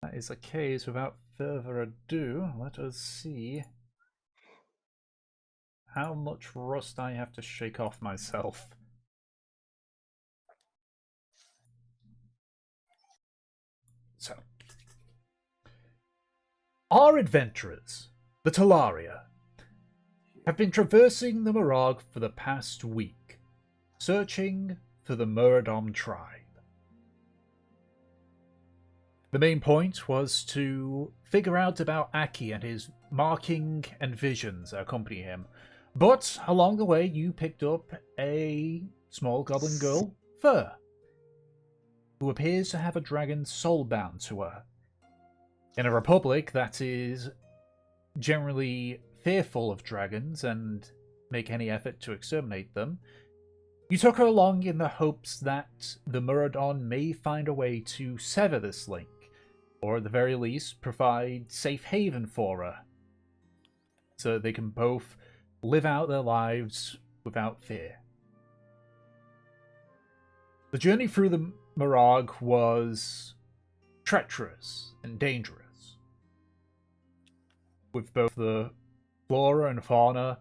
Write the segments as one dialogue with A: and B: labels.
A: that is the case, without further ado, let us see how much rust I have to shake off myself. So, our adventurers, the Telaria, have been traversing the Mirage for the past week, searching for the Muradon tribe. The main point was to figure out about Aki and his marking and visions that accompany him. But along the way, you picked up a small goblin girl, Fur, who appears to have a dragon soul bound to her. In a republic that is generally fearful of dragons and make any effort to exterminate them, you took her along in the hopes that the Muradon may find a way to sever this link, or at the very least provide safe haven for her, so they can both live out their lives without fear. The journey through the Mirage was treacherous and dangerous, with both the flora and fauna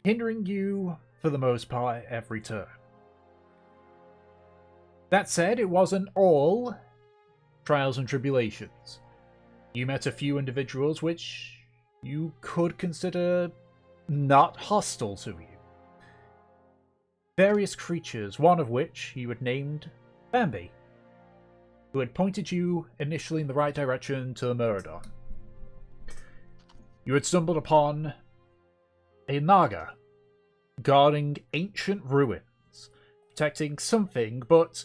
A: hindering you for the most part at every turn. That said, it wasn't all trials and tribulations. You met a few individuals which you could consider not hostile to you. Various creatures, one of which you had named Bambi, who had pointed you initially in the right direction to the Muradon. You had stumbled upon a Naga guarding ancient ruins, protecting something, but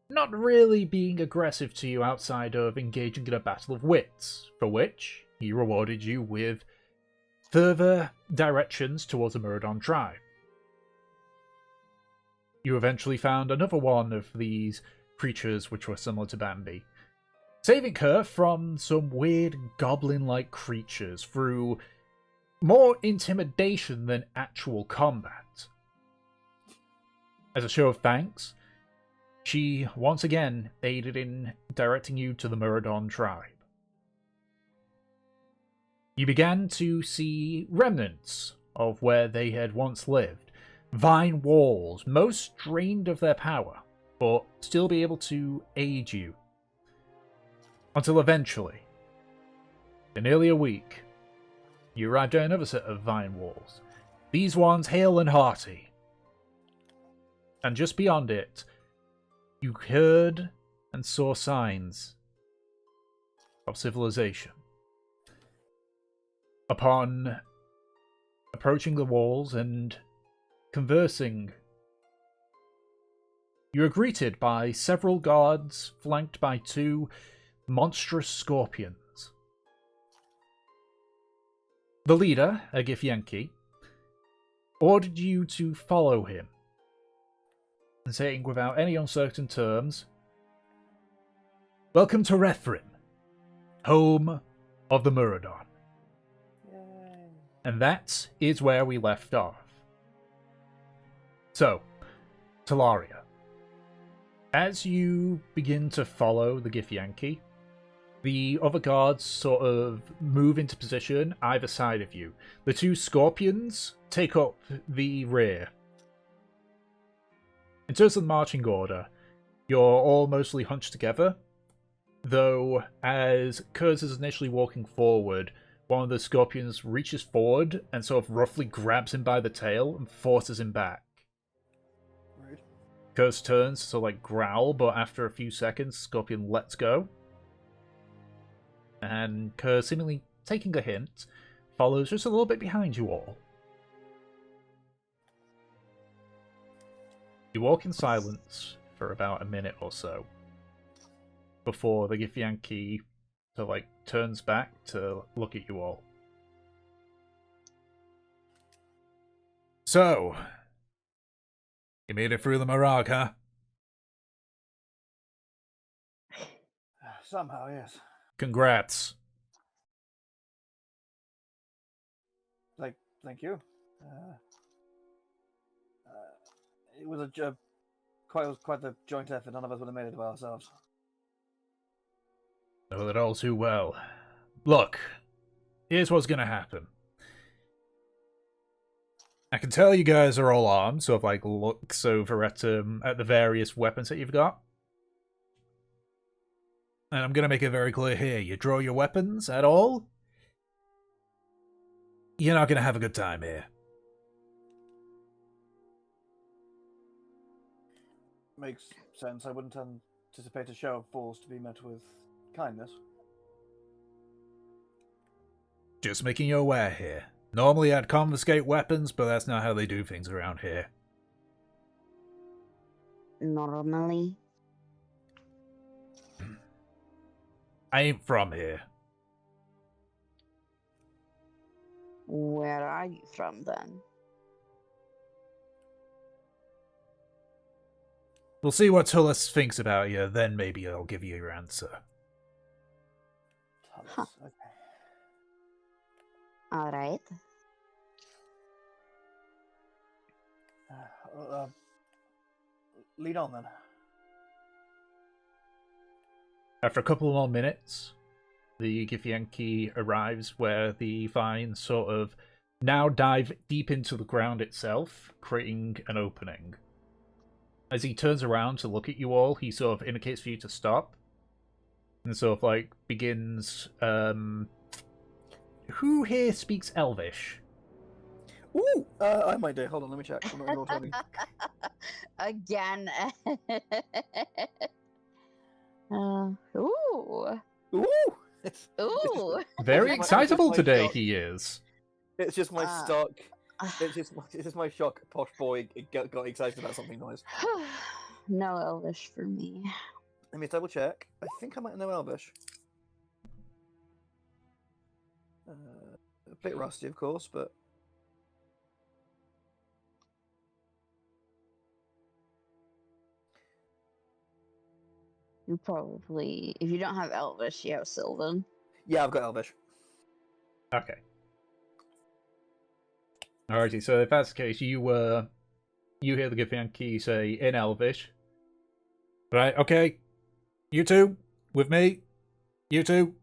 A: not really being aggressive to you outside of engaging in a battle of wits, for which he rewarded you with further directions towards the Muradon tribe. You eventually found another one of these creatures which were similar to Bambi, saving her from some weird goblin-like creatures through more intimidation than actual combat. As a show of thanks, she once again aided in directing you to the Muradon tribe. You began to see remnants of where they had once lived, vine walls, most drained of their power, but still be able to aid you. Until eventually, in nearly a week, you arrived at another set of vine walls. These ones hale and hearty. And just beyond it, you heard and saw signs of civilization. Upon approaching the walls and conversing, you are greeted by several guards flanked by two monstrous scorpions. The leader, a Githyanki, ordered you to follow him, saying without any uncertain terms, "Welcome to Rhethrin, home of the Muradon."
B: Yay.
A: And that is where we left off. So, Telaria, as you begin to follow the Githyanki, the other guards sort of move into position either side of you. The two scorpions take up the rear. In terms of the marching order, you're all mostly hunched together, though as Kurz is initially walking forward, one of the scorpions reaches forward and sort of roughly grabs him by the tail and forces him back.
B: Right.
A: Kurz turns to growl, but after a few seconds, Scorpion lets go. And Kurz, seemingly taking a hint, follows just a little bit behind you all. You walk in silence for about a minute or so before the Githyanki turns back to look at you all. So, you made it through the Mirage, huh?
B: Somehow, yes.
A: Congrats.
B: Thank you. It was quite the joint effort. None of us would have made it by ourselves.
A: know it all too well. Look, here's what's gonna happen. I can tell you guys are all armed, so if like looks over at the various weapons that you've got. And I'm gonna make it very clear here, you draw your weapons at all, you're not gonna have a good time here.
B: Makes sense. I wouldn't anticipate a show of force to be met with kindness.
A: Just making you aware here. Normally I'd confiscate weapons, but that's not how they do things around here.
C: Normally?
A: I ain't from here.
C: Where are you from then?
A: We'll see what Tullus thinks about you, then maybe I'll give you your answer.
B: Huh. Okay.
C: Alright.
B: Lead on then.
A: After a couple more minutes, the Githyanki arrives where the vines sort of now dive deep into the ground itself, creating an opening. As he turns around to look at you all, he sort of indicates for you to stop. And sort of like begins, who here speaks Elvish?
B: Ooh! I might do. Hold on, let me check. I'm not roll 20.
C: Again. Ooh.
B: Ooh!
C: Ooh.
A: Very
B: It's
A: excitable
B: my
A: today
B: shot.
A: he is.
B: It's just my
C: Ah.
B: stock. It's just my shock. Posh boy got excited about something nice.
C: No Elvish for me.
B: Let me double check. I think I might know Elvish. A bit rusty, of course, but
C: You probably, if you don't have Elvish, you have Sylvan.
B: yeah, I've got Elvish.
A: Okay. Alrighty, so if that's the case, you hear the Githyanki say in Elvish. Right, okay. You two, with me. You two,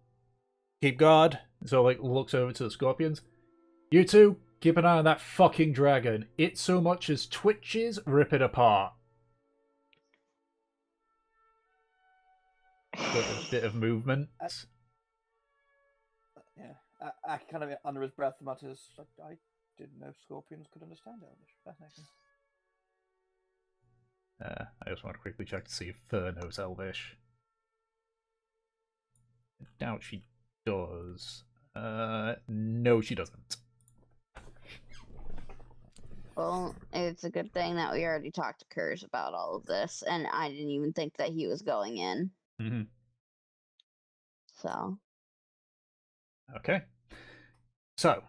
A: keep guard. So like looks over to the scorpions. You two, keep an eye on that fucking dragon. It so much as twitches, rip it apart. A bit of movement.
B: Yeah, I kind of under his breath mutters, I didn't know scorpions could understand Elvish. Fascinating.
A: I just want to quickly check to see if Fur knows Elvish. I doubt she does. No, she doesn't.
C: Well, it's a good thing that we already talked to Kurz about all of this, and I didn't even think that he was going in.
A: Mm-hmm.
C: So.
A: Okay. So,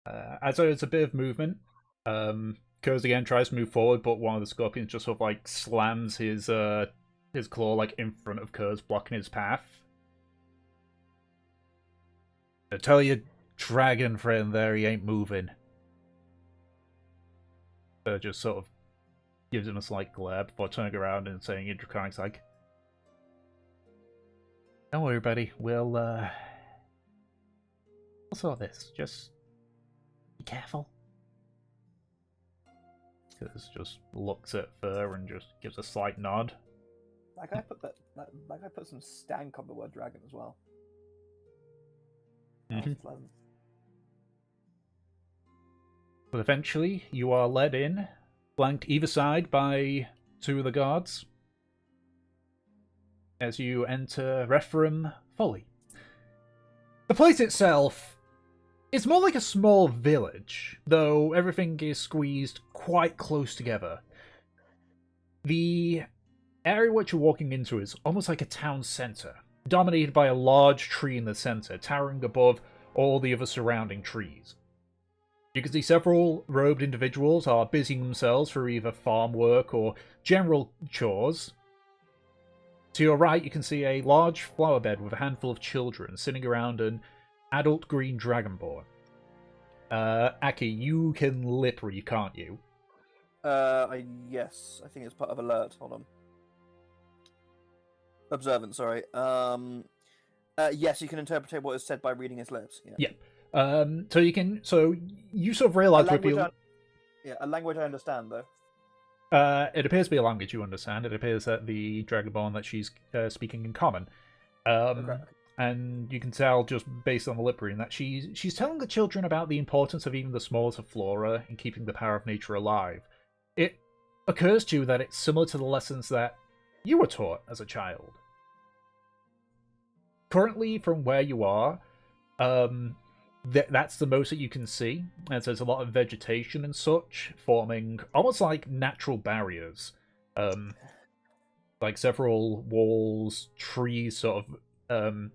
A: as there's a bit of movement, Kurz again tries to move forward, but one of the scorpions just sort of like slams his claw like in front of Kurz, blocking his path. I tell your dragon friend there he ain't moving. Just sort of gives him a slight glare before turning around and saying in Draconic like, "Don't worry, buddy. We'll sort this. Just be careful." Kurz just looks at Fur and just gives a slight nod.
B: That guy put some stank on the word dragon as well. That was pleasant.
A: But eventually, you are led in, flanked either side by two of the guards, as you enter Rhethrin fully. The place itself is more like a small village, though everything is squeezed quite close together. The area which you're walking into is almost like a town centre, dominated by a large tree in the centre, towering above all the other surrounding trees. You can see several robed individuals are busying themselves for either farm work or general chores. To your right, you can see a large flower bed with a handful of children sitting around an adult green dragonborn. Aki, you can lip read, can't you?
B: Yes, I think it's part of alert. Hold on. Observant, sorry. Yes, you can interpret what is said by reading his lips. Yeah.
A: Yeah. So you sort of
B: A
A: realize
B: language,
A: reveal.
B: a language I understand though.
A: It appears to be a language you understand. It appears that the Dragonborn that she's speaking in common.
B: Okay.
A: And you can tell just based on the lip reading that she's telling the children about the importance of even the smallest of flora in keeping the power of nature alive. It occurs to you that it's similar to the lessons that you were taught as a child. Currently, from where you are, that's the most that you can see, and so there's a lot of vegetation and such forming almost like natural barriers. Like several walls, trees, sort of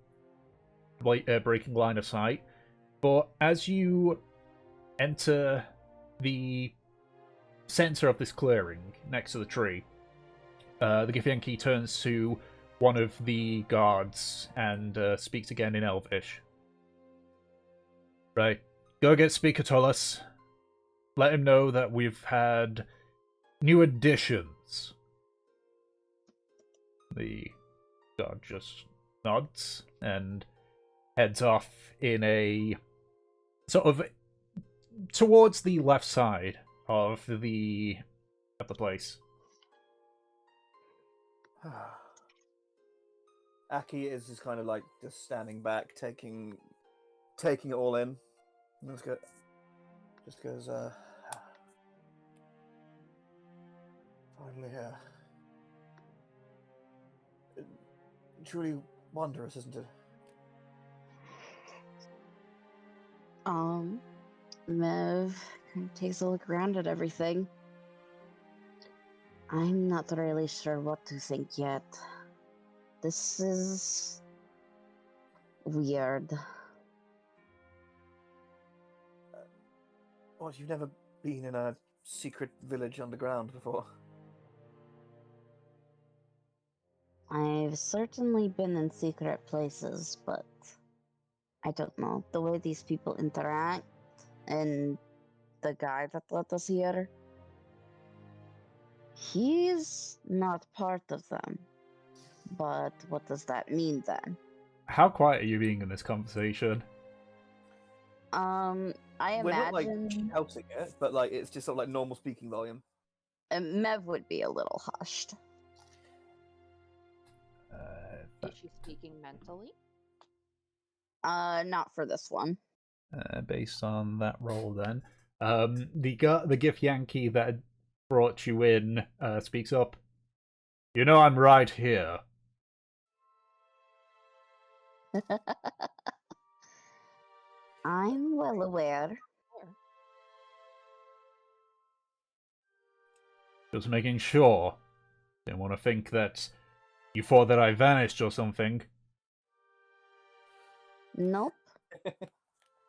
A: breaking line of sight. But as you enter the center of this clearing next to the tree, the Githyanki turns to one of the guards and speaks again in Elvish. Right. Go get Speaker Tullus. Let him know that we've had new additions. The guard just nods and heads off in a sort of towards the left side of the place.
B: Aki is just kind of like just standing back, taking it all in. Let's go. Just goes. Finally here. Truly wondrous, isn't it?
C: Mev kind of takes a look around at everything. I'm not really sure what to think yet. This is weird.
B: What, you've never been in a secret village underground before?
C: I've certainly been in secret places, but I don't know. The way these people interact and the guy that let us here, he's not part of them. But what does that mean then?
A: How quiet are you being in this conversation?
C: I
B: We're not like
C: imagine
B: shouting it, but like it's just sort of like normal speaking volume.
C: Mev would be a little hushed.
D: Is she speaking mentally?
C: Not for this one.
A: Based on that roll, then, the Githyanki that brought you in speaks up. You know I'm right here.
C: I'm well aware.
A: Just making sure. Didn't want to think that you thought that I vanished or something.
C: Nope.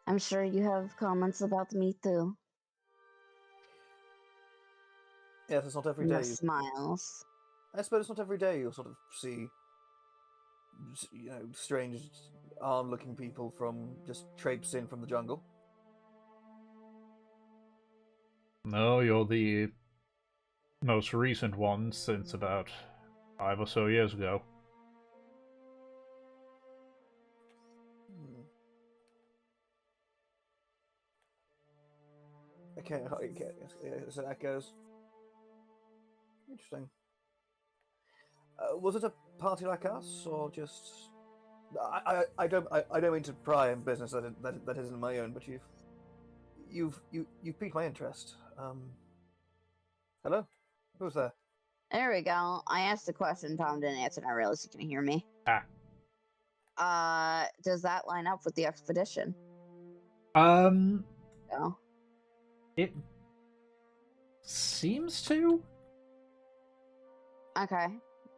C: I'm sure you have comments about me too.
B: Yes, it's not every
C: Mev
B: day.
C: smiles.
B: I suppose it's not every day you'll sort of see, strange, armed-looking people from just traipse in from the jungle.
A: No, you're the most recent one since about 5 or so years ago.
B: Okay, so that goes. Interesting. Was it a party like us, or just? I don't mean to pry in business that isn't my own, but you've piqued my interest. Hello, who's there?
C: There we go. I asked a question, Tom didn't answer, and I realized you can hear me. Does that line up with the expedition?
A: No.
C: No.
A: It seems to.
C: Okay.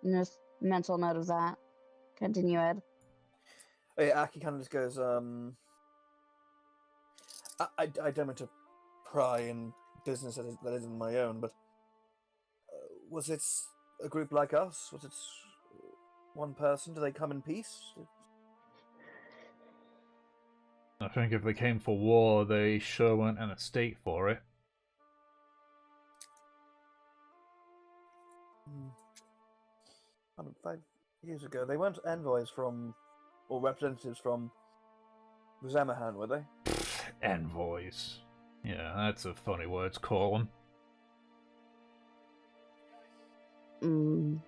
C: Just mental note of that. Continue, Ed.
B: Oh, yeah, Aki kind of just goes. I don't mean to pry in business that isn't my own, but was it a group like us? Was it one person? Do they come in peace?
A: I think if they came for war, they sure weren't in a state for it.
B: 105 years ago, they weren't envoys from or representatives from Zamahan, were they?
A: Envoys. Yeah, that's a funny word to call them.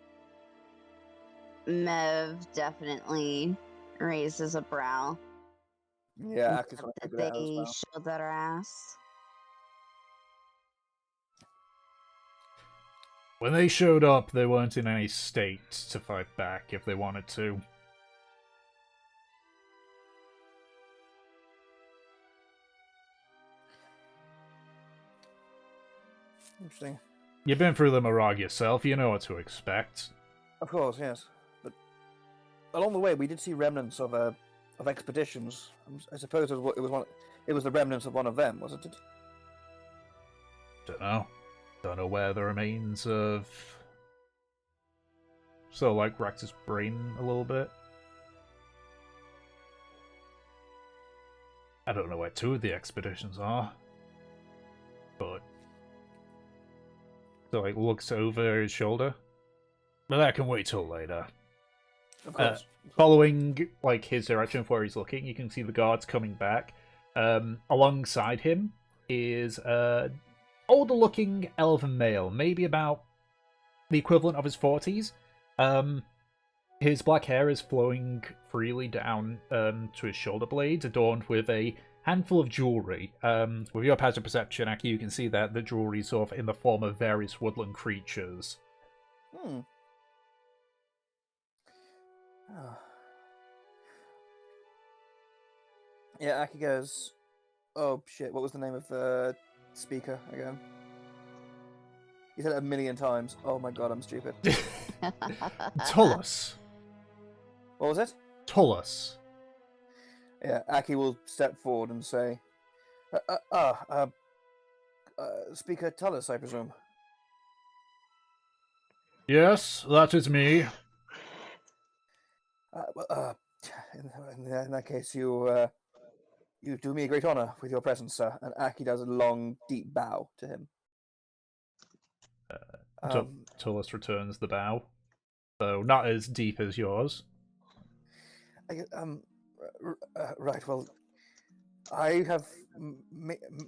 C: Mev definitely raises a brow.
B: Yeah, Aki's gonna
C: Did
B: figure it out as
C: they
B: well.
C: show their ass?
A: When they showed up, they weren't in any state to fight back if they wanted to.
B: Interesting.
A: You've been through the Mirage yourself, you know what to expect.
B: Of course, yes. But along the way, we did see remnants of expeditions. I suppose it was the remnants of one of them, wasn't it?
A: Don't know. Don't know where the remains of... So, like, racked his brain a little bit. I don't know where two of the expeditions are. But... So, like, looks over his shoulder. But that can wait till later.
B: Of course.
A: Following, like, his direction of where he's looking, you can see the guards coming back. Alongside him is older-looking elven male, maybe about the equivalent of his 40s. His black hair is flowing freely down to his shoulder blades, adorned with a handful of jewelry. With your passive perception, Aki, you can see that the jewelry is sort of in the form of various woodland creatures.
B: Oh. Yeah, Aki goes, oh shit, what was the name of the speaker again? You said it 1,000,000 times. Oh my god, I'm stupid.
A: Tullus.
B: What was it?
A: Tullus.
B: Yeah, Aki will step forward and say, Speaker Tullus, I presume.
A: Yes, that is me.
B: In that case, you do me a great honor with your presence, sir. And Aki does a long, deep bow to him.
A: Tullus returns the bow, though not as deep as yours.
B: Right. Well, I have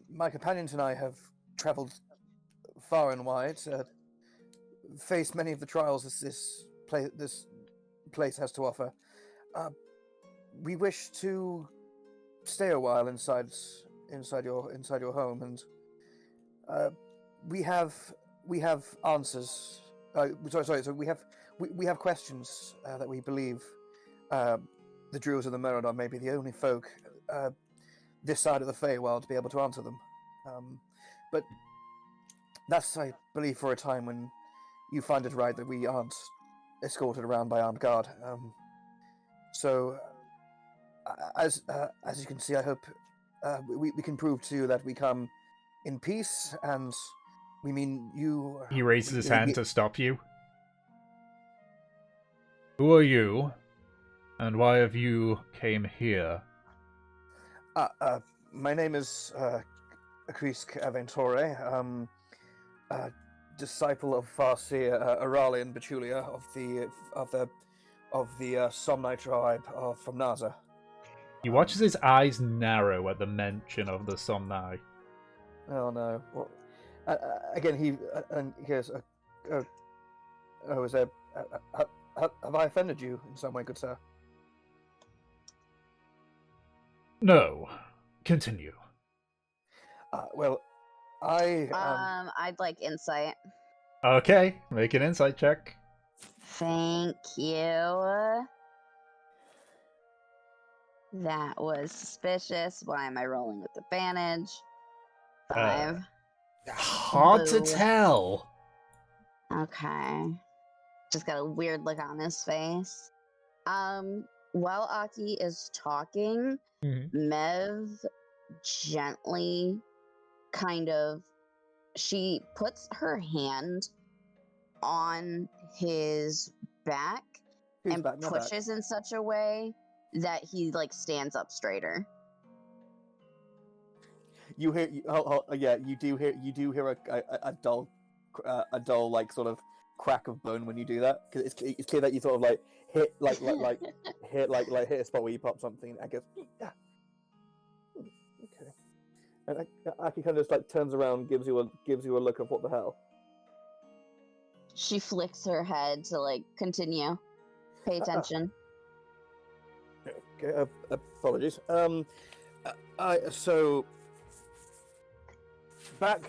B: my companions and I have travelled far and wide, faced many of the trials this place has to offer. We wish to stay a while inside your home, and we have answers. Sorry. So we have questions that we believe the Druids of the Muradon may be the only folk this side of the Feywild to be able to answer them. But that's, I believe, for a time when you find it right that we aren't escorted around by armed guard. So, as you can see, I hope we can prove to you that we come in peace, and we mean you.
A: He raises his hand to stop you. Who are you, and why have you came here?
B: My name is Akrisk Aventore, disciple of Farseer Aralian Betulia of the Somni tribe from Naza.
A: He watches his eyes narrow at the mention of the Somni.
B: Oh no! Well, again, he goes, "Oh, is there? Have I offended you in some way, good sir?"
A: No. Continue.
B: Well, I
C: I'd like insight.
A: Okay, make an insight check.
C: Thank you. That was suspicious. Why am I rolling with advantage? 5.
A: Hard to
C: Boo.
A: tell.
C: Okay. Just got a weird look on his face. While Aki is talking, Mev gently she puts her hand on his back
B: Who's
C: and
B: back? Not back.
C: pushes in such a way that he stands up straighter.
B: You hear? Yeah, you do hear a dull, like sort of crack of bone when you do that, because it's clear that you sort of like hit hit a spot where you pop something. I guess. Yeah. Okay. And Aki kind of just like turns around, gives you a look of what the hell.
C: She flicks her head to like continue. Pay attention.
B: Okay. Apologies. So back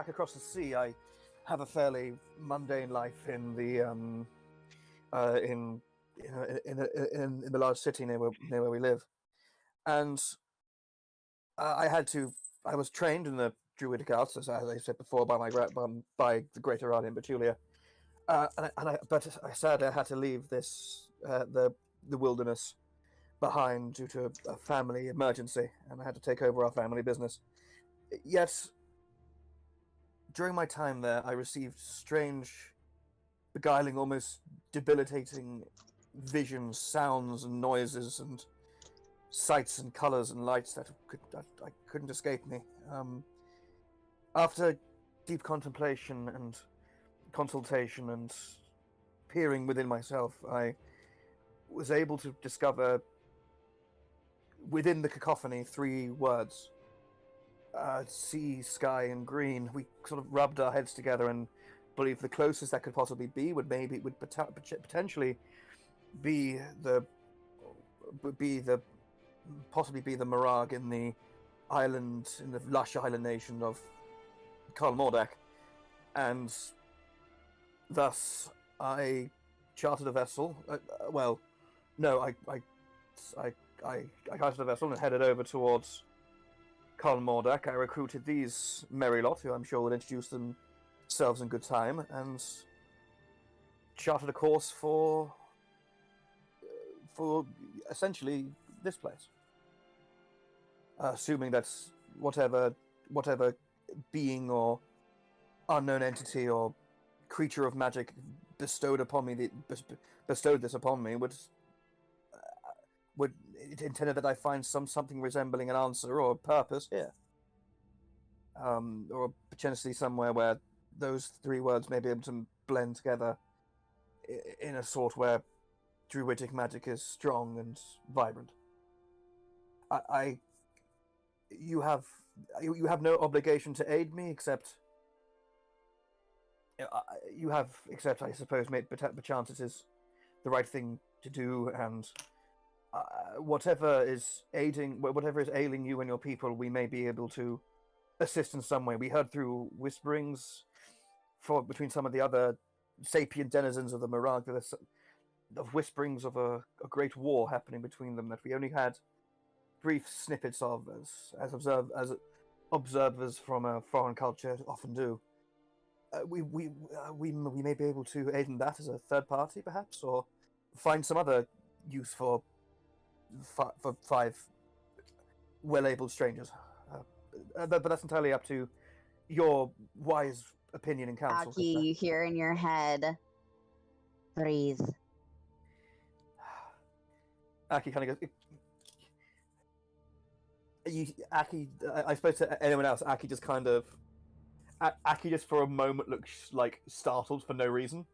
B: across the sea, I have a fairly mundane life in the in the large city near where we live, and I was trained in the druidic arts, as I said before, by the great Aradian Betulia, but I sadly I had to leave the wilderness behind due to a family emergency, and I had to take over our family business. Yet, during my time there, I received strange, beguiling, almost debilitating visions, sounds, and noises, and sights and colors and lights that I couldn't escape me. After deep contemplation and consultation and peering within myself, I was able to discover within the cacophony 3 words: sea, sky, and green. We sort of rubbed our heads together and believed the closest that could possibly be would potentially be the Mirag in the lush island nation of Karmora, and thus I chartered a vessel. I chartered a vessel and headed over towards Karmora. I recruited these merry lot, who I'm sure will introduce themselves in good time, and chartered a course for essentially this place. Assuming that whatever being or unknown entity or creature of magic bestowed this upon me would it intended that I find something resembling an answer or a purpose here, or potentially somewhere where those 3 words may be able to blend together in a sort where druidic magic is strong and vibrant. You have no obligation to aid me, except I suppose, perchance it is the right thing to do, and whatever is ailing you and your people, we may be able to assist in some way. We heard through whisperings between some of the other sapient denizens of the Mirag of whisperings of a great war happening between them that we only had brief snippets of as observers from a foreign culture often do. We may be able to aid in that as a third party, perhaps, or find some other use for 5 well-abled strangers. But that's entirely up to your wise opinion and counsel.
C: Aki, you hear in your head, breathe.
B: Aki kind of goes. Aki, I suppose to anyone else, Aki just for a moment looks like startled for no reason,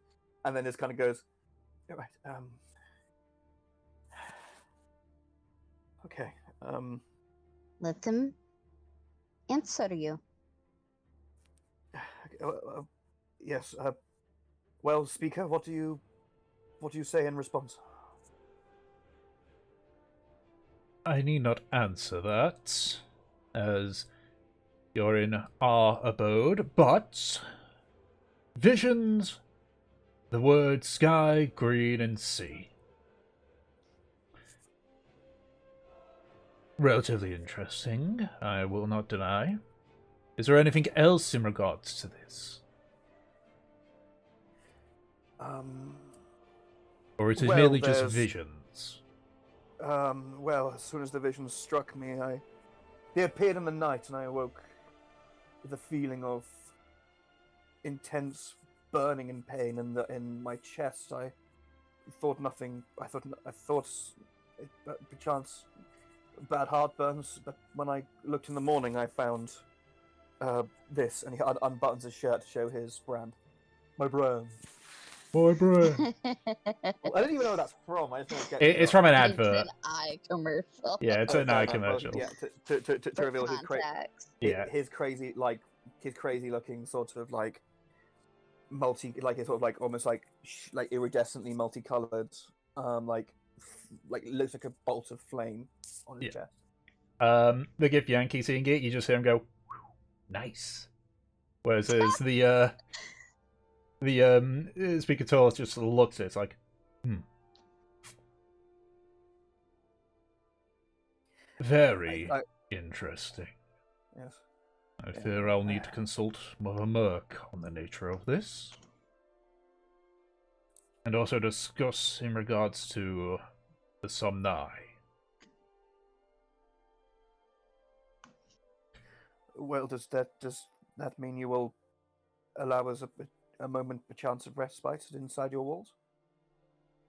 B: and then just kind of goes, "All right, okay,
C: Let him answer you.
B: yes. Well, speaker, what do you say in response?"
A: I need not answer that, as you're in our abode, but visions, the word sky, green, and sea. Relatively interesting, I will not deny. Is there anything else in regards to this? Or it is merely just visions?
B: Well, as soon as the vision struck me, they appeared in the night, and I awoke with a feeling of intense burning and pain in my chest. I thought nothing. I thought perchance bad heartburns. But when I looked in the morning, I found this, and he unbuttons his shirt to show his brand. My brand.
A: My brand.
B: I don't even know where that's from. I just know it gets
A: It's
B: me
A: from an
C: It's
A: advert.
C: an eye commercial.
A: Yeah, it's an
B: Sorry,
A: eye
B: well,
A: commercial.
B: yeah, to
C: For
B: reveal
C: context.
A: Yeah.
B: his crazy looking sort of like it's sort of like almost like like iridescently multicolored, like looks like a bolt of flame on his chest.
A: The gift Yankee seeing it, you just hear him go, nice. Whereas the speaker Taurus just looks at it, it's like, very interesting.
B: Yes.
A: I fear I'll need to consult Mother Merc on the nature of this. And also discuss in regards to the Somnai.
B: Well, does that mean you will allow us a moment, a chance of respite inside your walls?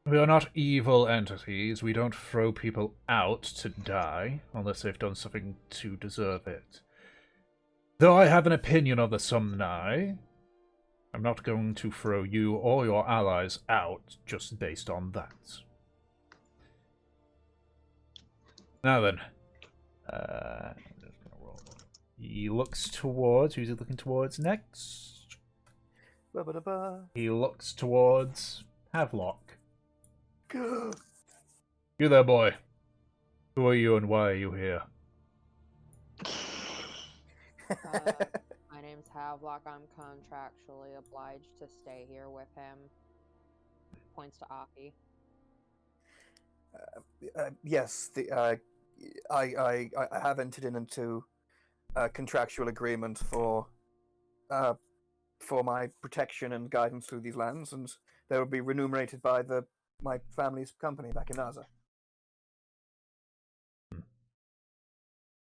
A: We are not evil entities. We don't throw people out to die unless they've done something to deserve it. Though I have an opinion of the Somnai, I'm not going to throw you or your allies out just based on that. Now then, I'm just gonna roll. He looks towards. Who's he looking towards next?
B: Ba-ba-da-ba.
A: He looks towards Havelock. You there, boy. Who are you and why are you here?
D: My name's Havelock. I'm contractually obliged to stay here with him. Points to Aki.
B: Yes, I have entered into a contractual agreement for my protection and guidance through these lands, and they will be remunerated by my family's company back in Naza.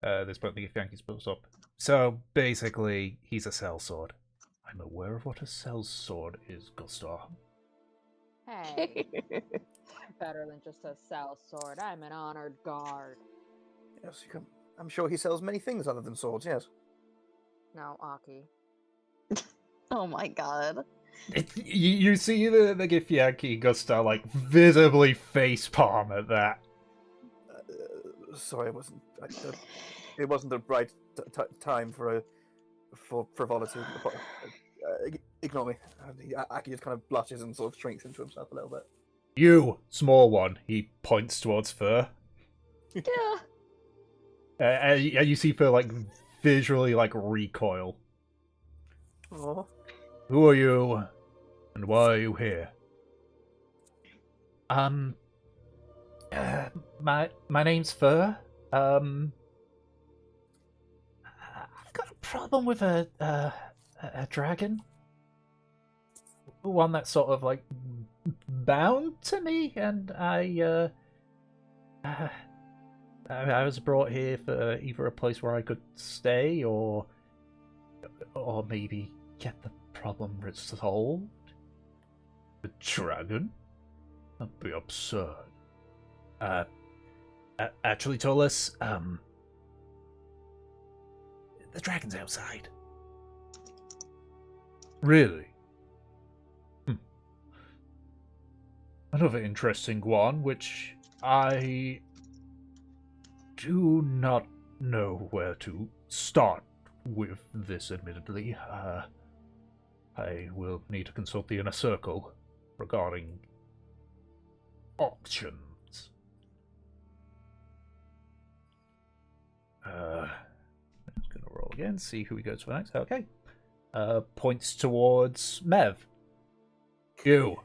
A: This point, the Yankees pulls up. So basically, he's a sellsword. I'm aware of what a sellsword is, Gustav.
D: Hey, better than just a sellsword. I'm an honored guard.
B: Yes, I'm sure he sells many things other than swords. Yes.
D: Now, Aki.
C: Oh my god.
A: You see the Githyanki Gustav like visibly facepalm at that.
B: Sorry, it wasn't the right time for frivolity. Ignore me. Aki just kind of blushes and sort of shrinks into himself a little bit.
A: You, small one, he points towards Fur.
C: Yeah.
A: And you see Fur like visually like recoil.
B: Aww.
A: Who are you, and why are you here? My name's Fur. I've got a problem with a dragon. One that's sort of like bound to me, and I was brought here for either a place where I could stay or maybe get the problem resolved. The dragon? That'd be absurd. Actually, Tolis, the dragon's outside. Really? Another interesting one, which I do not know where to start with this, admittedly. I will need to consult the inner circle regarding options. I'm just gonna roll again, see who he goes for next. Okay. Points towards Mev. You.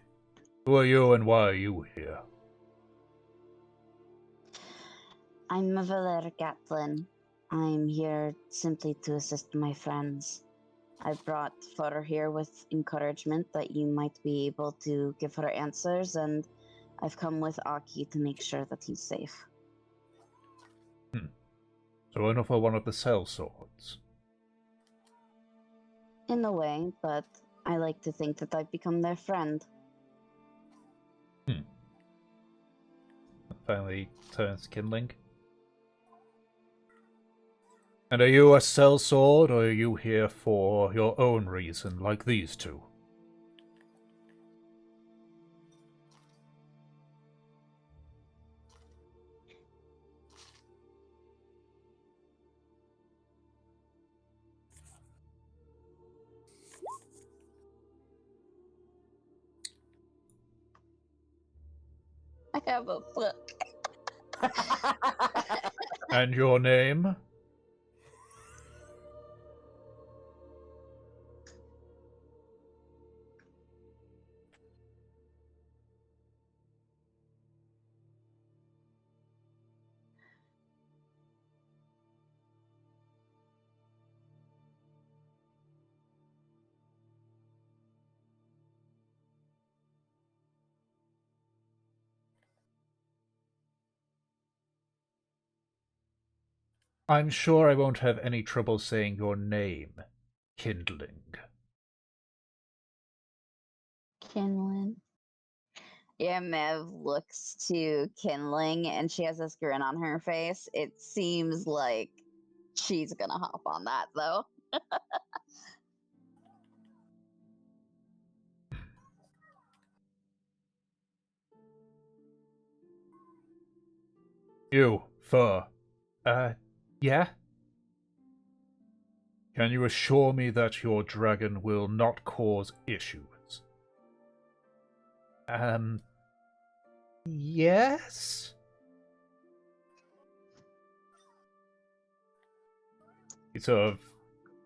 A: Who are you and why are you here?
C: I'm Mavaler Gatlin. I'm here simply to assist my friends. I brought Fur here with encouragement that you might be able to give her answers, and I've come with Aki to make sure that he's safe.
A: So another one of the sellswords.
C: In a way, but I like to think that I've become their friend.
A: Finally turns kindling. And are you a sellsword, or are you here for your own reason, like these two?
C: I have a book.
A: And your name? I'm sure I won't have any trouble saying your name, Kindling.
C: Kinlan. Yeah, Mev looks to Kinling and she has this grin on her face. It seems like she's gonna hop on that though.
A: You, Fur. Yeah? Can you assure me that your dragon will not cause issues? Yes? He sort of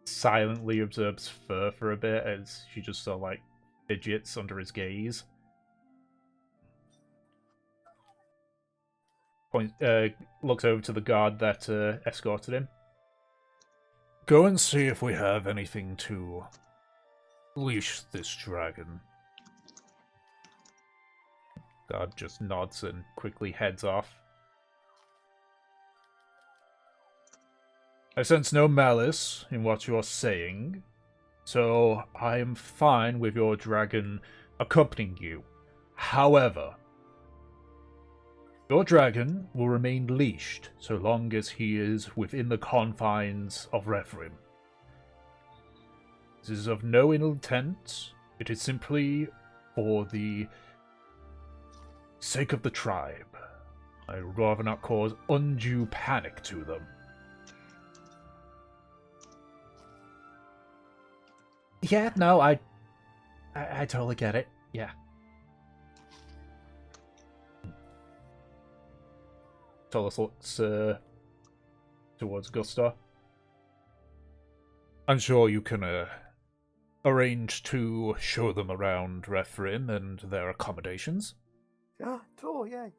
A: silently observes Fur for a bit as she just sort of like fidgets under his gaze. Looks over to the guard that escorted him. Go and see if we have anything to leash this dragon. Guard just nods and quickly heads off. I sense no malice in what you are saying, so I am fine with your dragon accompanying you. However, your dragon will remain leashed so long as he is within the confines of Rhethrin. This is of no ill intent. It is simply for the sake of the tribe. I would rather not cause undue panic to them. Yeah, no, I totally get it. Yeah. Tolos looks towards Gusta. I'm sure you can arrange to show them around Rhethrin and their accommodations.
B: Yeah, tour, yay.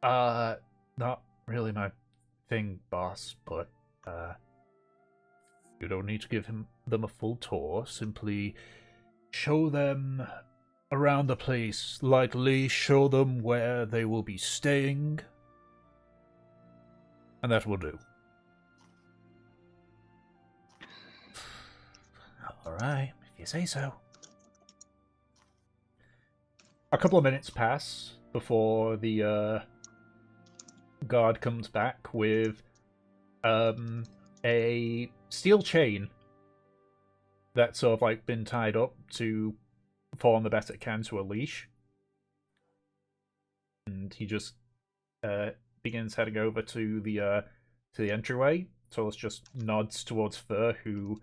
A: Not really my thing, boss, but you don't need to give them a full tour. Simply show them around the place, lightly show them where they will be staying, and that will do. Alright, if you say so. A couple of minutes pass before the guard comes back with a steel chain that's sort of like been tied up to form the best it can to a leash. And he just begins heading over to the entryway. Solus just nods towards Fur, who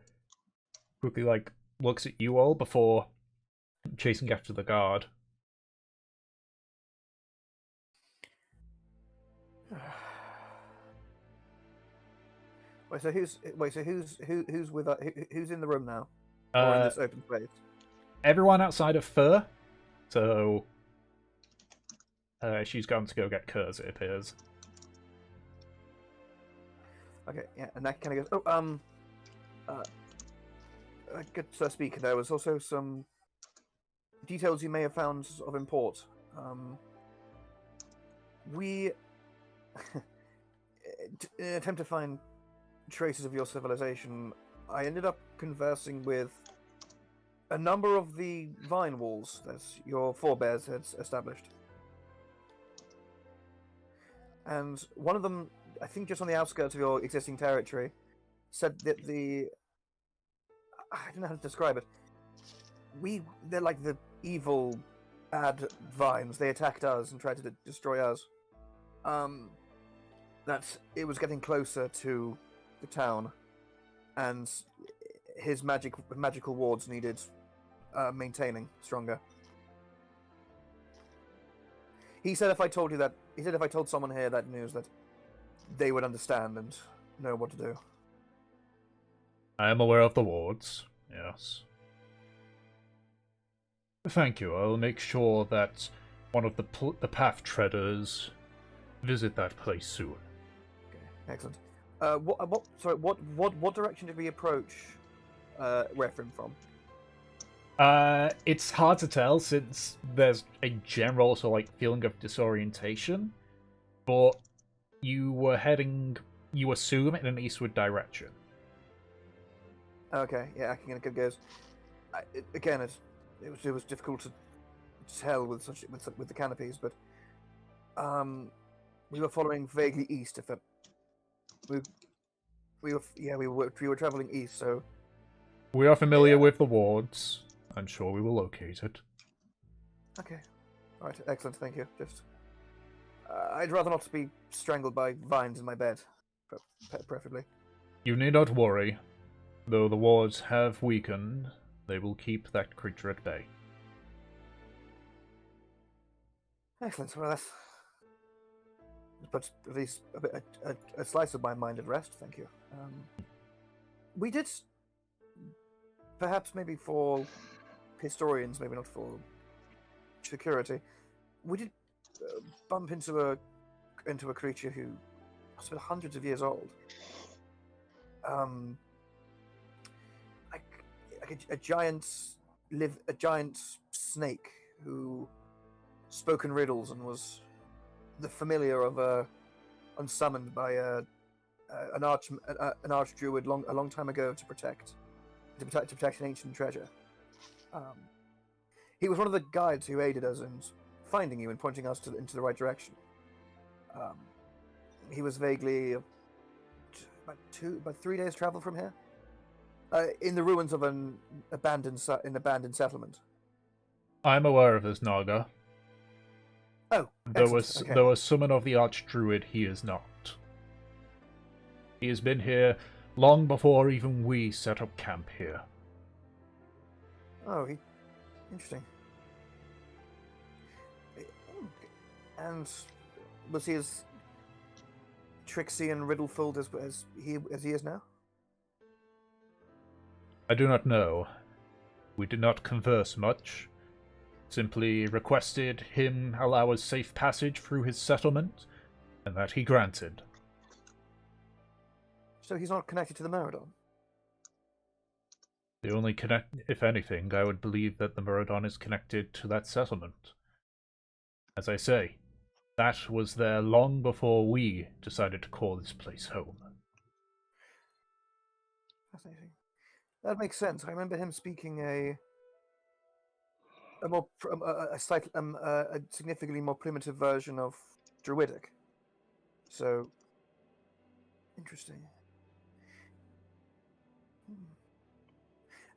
A: quickly like looks at you all before chasing after the guard.
B: Who's in the room now? Or in this open space?
A: Everyone outside of Fur. So she's gone to go get Kurz, it appears.
B: Okay, yeah, and that kind of goes. Good Sir Speaker. There was also some details you may have found of import. We, in an attempt to find traces of your civilization, I ended up conversing with a number of the vine walls that your forebears had established. And one of them, I think just on the outskirts of your existing territory, said that I don't know how to describe it. They're like the evil, bad vines. They attacked us and tried to destroy us. That it was getting closer to the town, and his magical wards needed maintaining stronger. He said if I told you that, he said if I told someone here that news, that they would understand and know what to do.
A: I am aware of the wards, yes. Thank you. I'll make sure that one of the path treaders visit that place soon.
B: Okay, excellent. What direction did we approach Rhethrin from?
A: It's hard to tell since there's a general sort of like feeling of disorientation, but you assume, in an eastward direction.
B: Okay, yeah, I can get a good guess. Again, it was difficult to tell with the canopies, but we were following vaguely east. If it, we were traveling east, so
A: We are familiar
B: Yeah.
A: with the wards. I'm sure we will locate it.
B: okay, all right, excellent, thank you. Just I'd rather not be strangled by vines in my bed, preferably.
A: You need not worry. Though the wards have weakened, they will keep that creature at bay.
B: Excellent. Well, that's puts at least a slice of my mind at rest. Thank you. We did, perhaps maybe for historians, maybe not for security, we did bump into a creature who must have been hundreds of years old. Like a giant snake who spoke in riddles and was the familiar of unsummoned by an arch druid a long time ago to protect an ancient treasure. He was one of the guides who aided us in finding you and pointing us into the right direction. He was vaguely about 3 days travel from here, in the ruins of an abandoned settlement.
A: I'm aware of this Naga.
B: Oh,
A: Though
B: excellent.
A: a summon of the Archdruid, he is not. He has been here long before even we set up camp here.
B: Oh, interesting. And was he as tricksy and riddle-filled as he is now?
A: I do not know. We did not converse much. Simply requested him allow us safe passage through his settlement, and that he granted.
B: So he's not connected to the Muradon?
A: The only if anything, I would believe that the Muradon is connected to that settlement. As I say, that was there long before we decided to call this place home.
B: Fascinating. That makes sense. I remember him speaking a significantly more primitive version of Druidic. So interesting.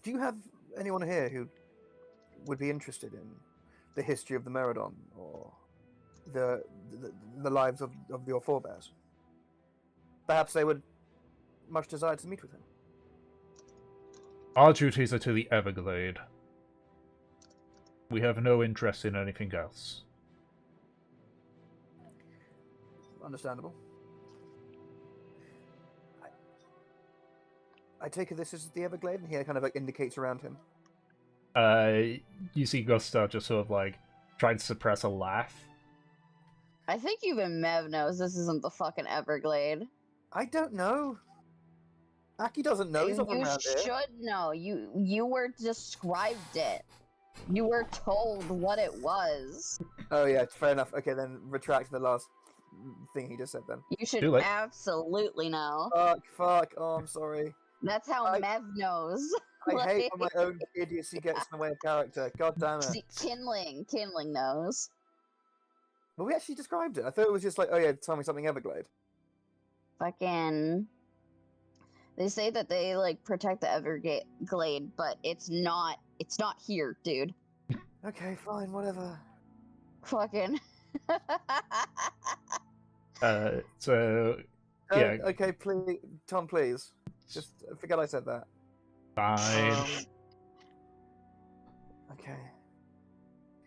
B: Do you have anyone here who would be interested in the history of the Muradon or the lives of your forebears? Perhaps they would much desire to meet with him.
A: Our duties are to the Everglade. We have no interest in anything else.
B: Understandable. I take it this is the Everglade, and he kind of like indicates around him.
A: You see Gustav just sort of like trying to suppress a laugh.
C: I think even Mev knows this isn't the fucking Everglade.
B: I don't know. Aki doesn't know. He's not from
C: You
B: around here.
C: should know. You were described it. You were told what it was.
B: Oh yeah, fair enough. Okay, then retract the last thing he just said. Then.
C: You should
A: Too late.
C: absolutely know.
B: Fuck. Oh, I'm sorry.
C: That's how Mev knows.
B: I hate when my own idiocy gets in the way of character. God damn it.
C: See, Kindling knows.
B: But we actually described it. I thought it was just like, oh yeah, tell me something Everglade.
C: Fucking. They say that they like protect the Everglade, but it's not here, dude.
B: Okay, fine, whatever.
C: Fucking.
A: So yeah.
B: Okay, please, Tom, please. Just forget I said that.
A: Fine.
B: Okay.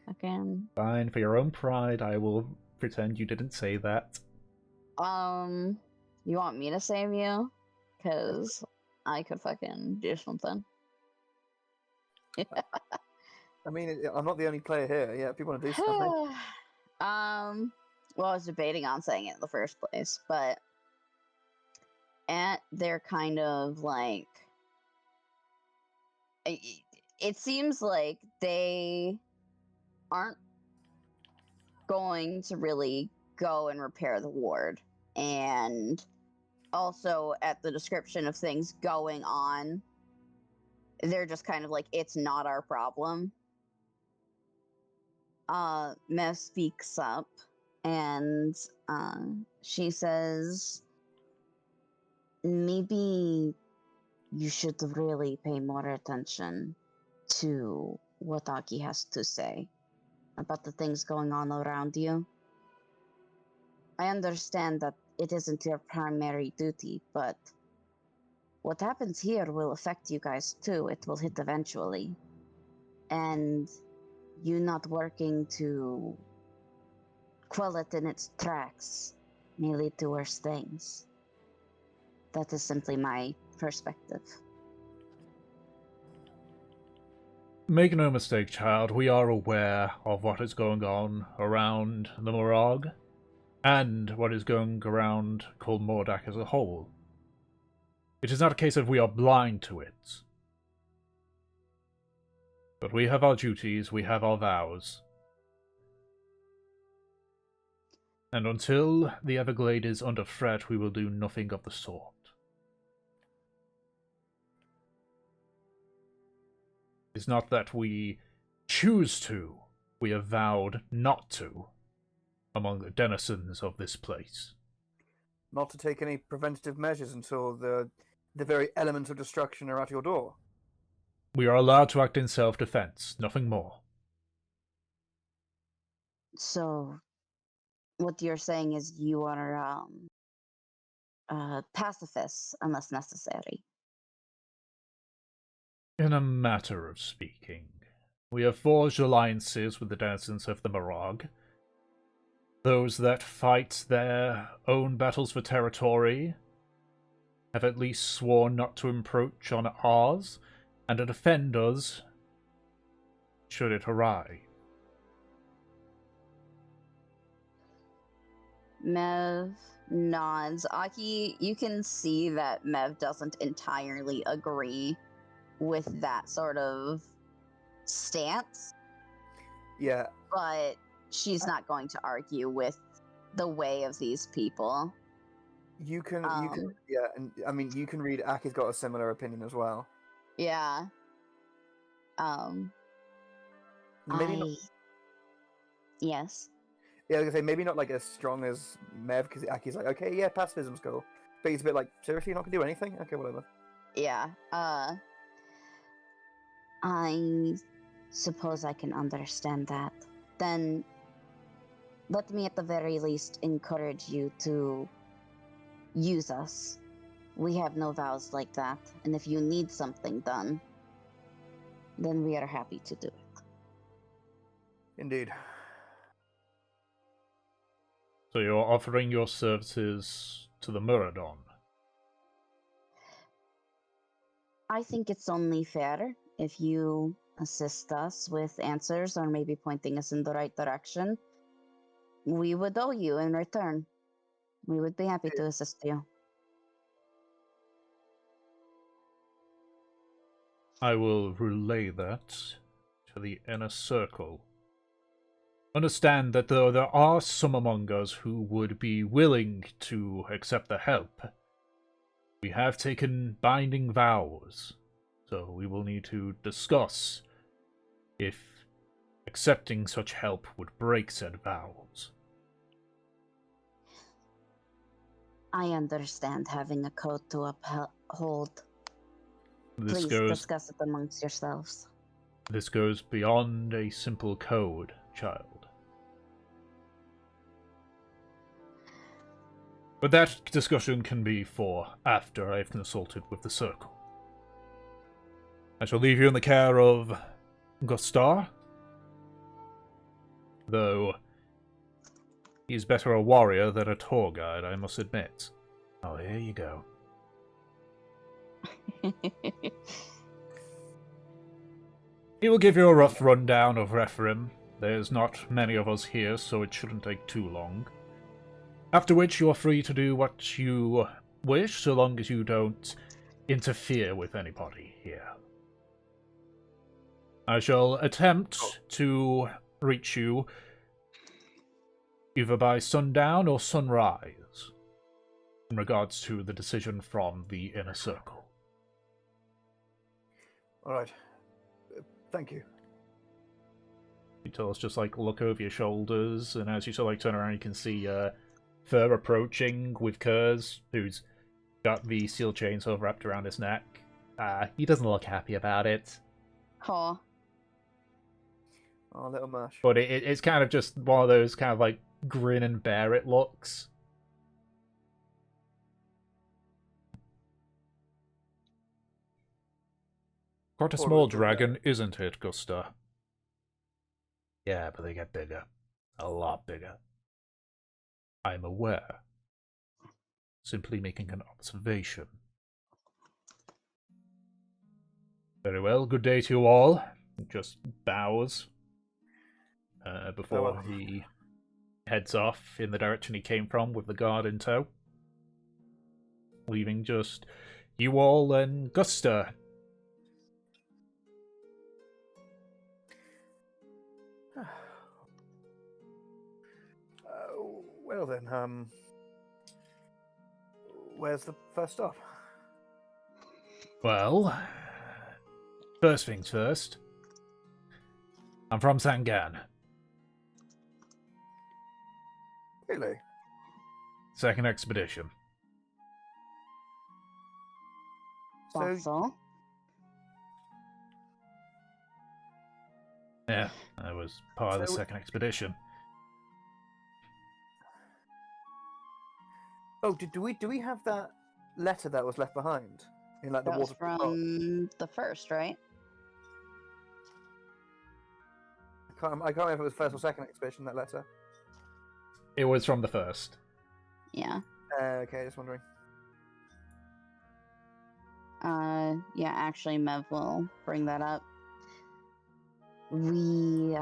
C: Fucking.
A: Fine, for your own pride, I will pretend you didn't say that.
C: You want me to save you? Cause I could fucking do something.
B: I mean, I'm not the only player here. Yeah, if you want to do something.
C: Well, I was debating on saying it in the first place, but they're kind of like it seems like they aren't going to really go and repair the ward, and also at the description of things going on, they're just kind of like, it's not our problem. Mev speaks up and she says, maybe you should really pay more attention to what Aki has to say about the things going on around you. I understand that it isn't your primary duty, but what happens here will affect you guys too. It will hit eventually. And you not working to quell it in its tracks may lead to worse things. That is simply my perspective.
A: Make no mistake, child, we are aware of what is going on around the Morag, and what is going around Karmora as a whole. It is not a case of we are blind to it. But we have our duties, we have our vows. And until the Everglade is under threat, we will do nothing of the sort. It's not that we choose to, we have vowed not to, among the denizens of this place.
B: Not to take any preventative measures until the very elements of destruction are at your door.
A: We are allowed to act in self-defense, nothing more.
C: So, what you're saying is you are pacifists unless necessary.
A: In a matter of speaking, we have forged alliances with the denizens of the Morag. Those that fight their own battles for territory have at least sworn not to encroach on ours, and to defend us should it awry.
C: Mev nods. Aki, you can see that Mev doesn't entirely agree with that sort of stance.
B: Yeah.
C: But she's not going to argue with the way of these people.
B: You can, yeah, and I mean, you can read. Aki's got a similar opinion as well.
C: Yeah.
B: Maybe not.
C: Yes.
B: Yeah, I was gonna say maybe not like as strong as Mev, because Aki's like, okay, yeah, pacifism's cool, but he's a bit like, seriously, you're not gonna do anything? Okay, whatever.
C: Yeah. I suppose I can understand that. Then let me at the very least encourage you to use us. We have no vows like that, and if you need something done, then we are happy to do it.
B: Indeed.
A: So you're offering your services to the Muradon?
C: I think it's only fair if you assist us with answers or maybe pointing us in the right direction. We would owe you in return. We would be happy to assist you.
A: I will relay that to the inner circle. Understand that though there are some among us who would be willing to accept the help, we have taken binding vows, so we will need to discuss if accepting such help would break said vows.
C: I understand having a code to uphold.
A: This
C: Please discuss it amongst yourselves.
A: This goes beyond a simple code, child. But that discussion can be for after I've consulted with the Circle. I shall leave you in the care of Gostar. Though he's better a warrior than a tour guide, I must admit. Oh, here you go. He will give you a rough rundown of Rhethrin. There's not many of us here, so it shouldn't take too long. After which you are free to do what you wish, so long as you don't interfere with anybody here. I shall attempt to reach you either by sundown or sunrise in regards to the decision from the inner circle.
B: All right. Thank you.
A: You tell us just like look over your shoulders, and as you sort of like turn around, you can see Fur approaching with Kurz, who's got the steel chain sort of wrapped around his neck. He doesn't look happy about it.
C: Huh.
B: Oh, little mash.
A: But it's kind of just one of those kind of like grin and bear it looks. Quite a
B: Poor
A: small
B: little
A: dragon, isn't it, Gusta? Yeah, but they get bigger. A lot bigger. I'm aware. Simply making an observation. Very well, good day to you all. Just bows before he heads off in the direction he came from with the guard in tow. Leaving just you all and Gusta.
B: Well then, where's the first stop?
A: Well, first things first. I'm from Sangan.
B: Really?
A: Second expedition.
C: So,
A: Yeah, I was part of the
B: So-
A: second expedition.
B: Oh, do we have that letter that was left behind in like the
C: that was
B: water?
C: from the first, right?
B: I can't remember if it was first or second expedition, that letter.
A: It was from the first.
C: Yeah.
B: Okay, just wondering.
C: Yeah, actually, Mev will bring that up. We,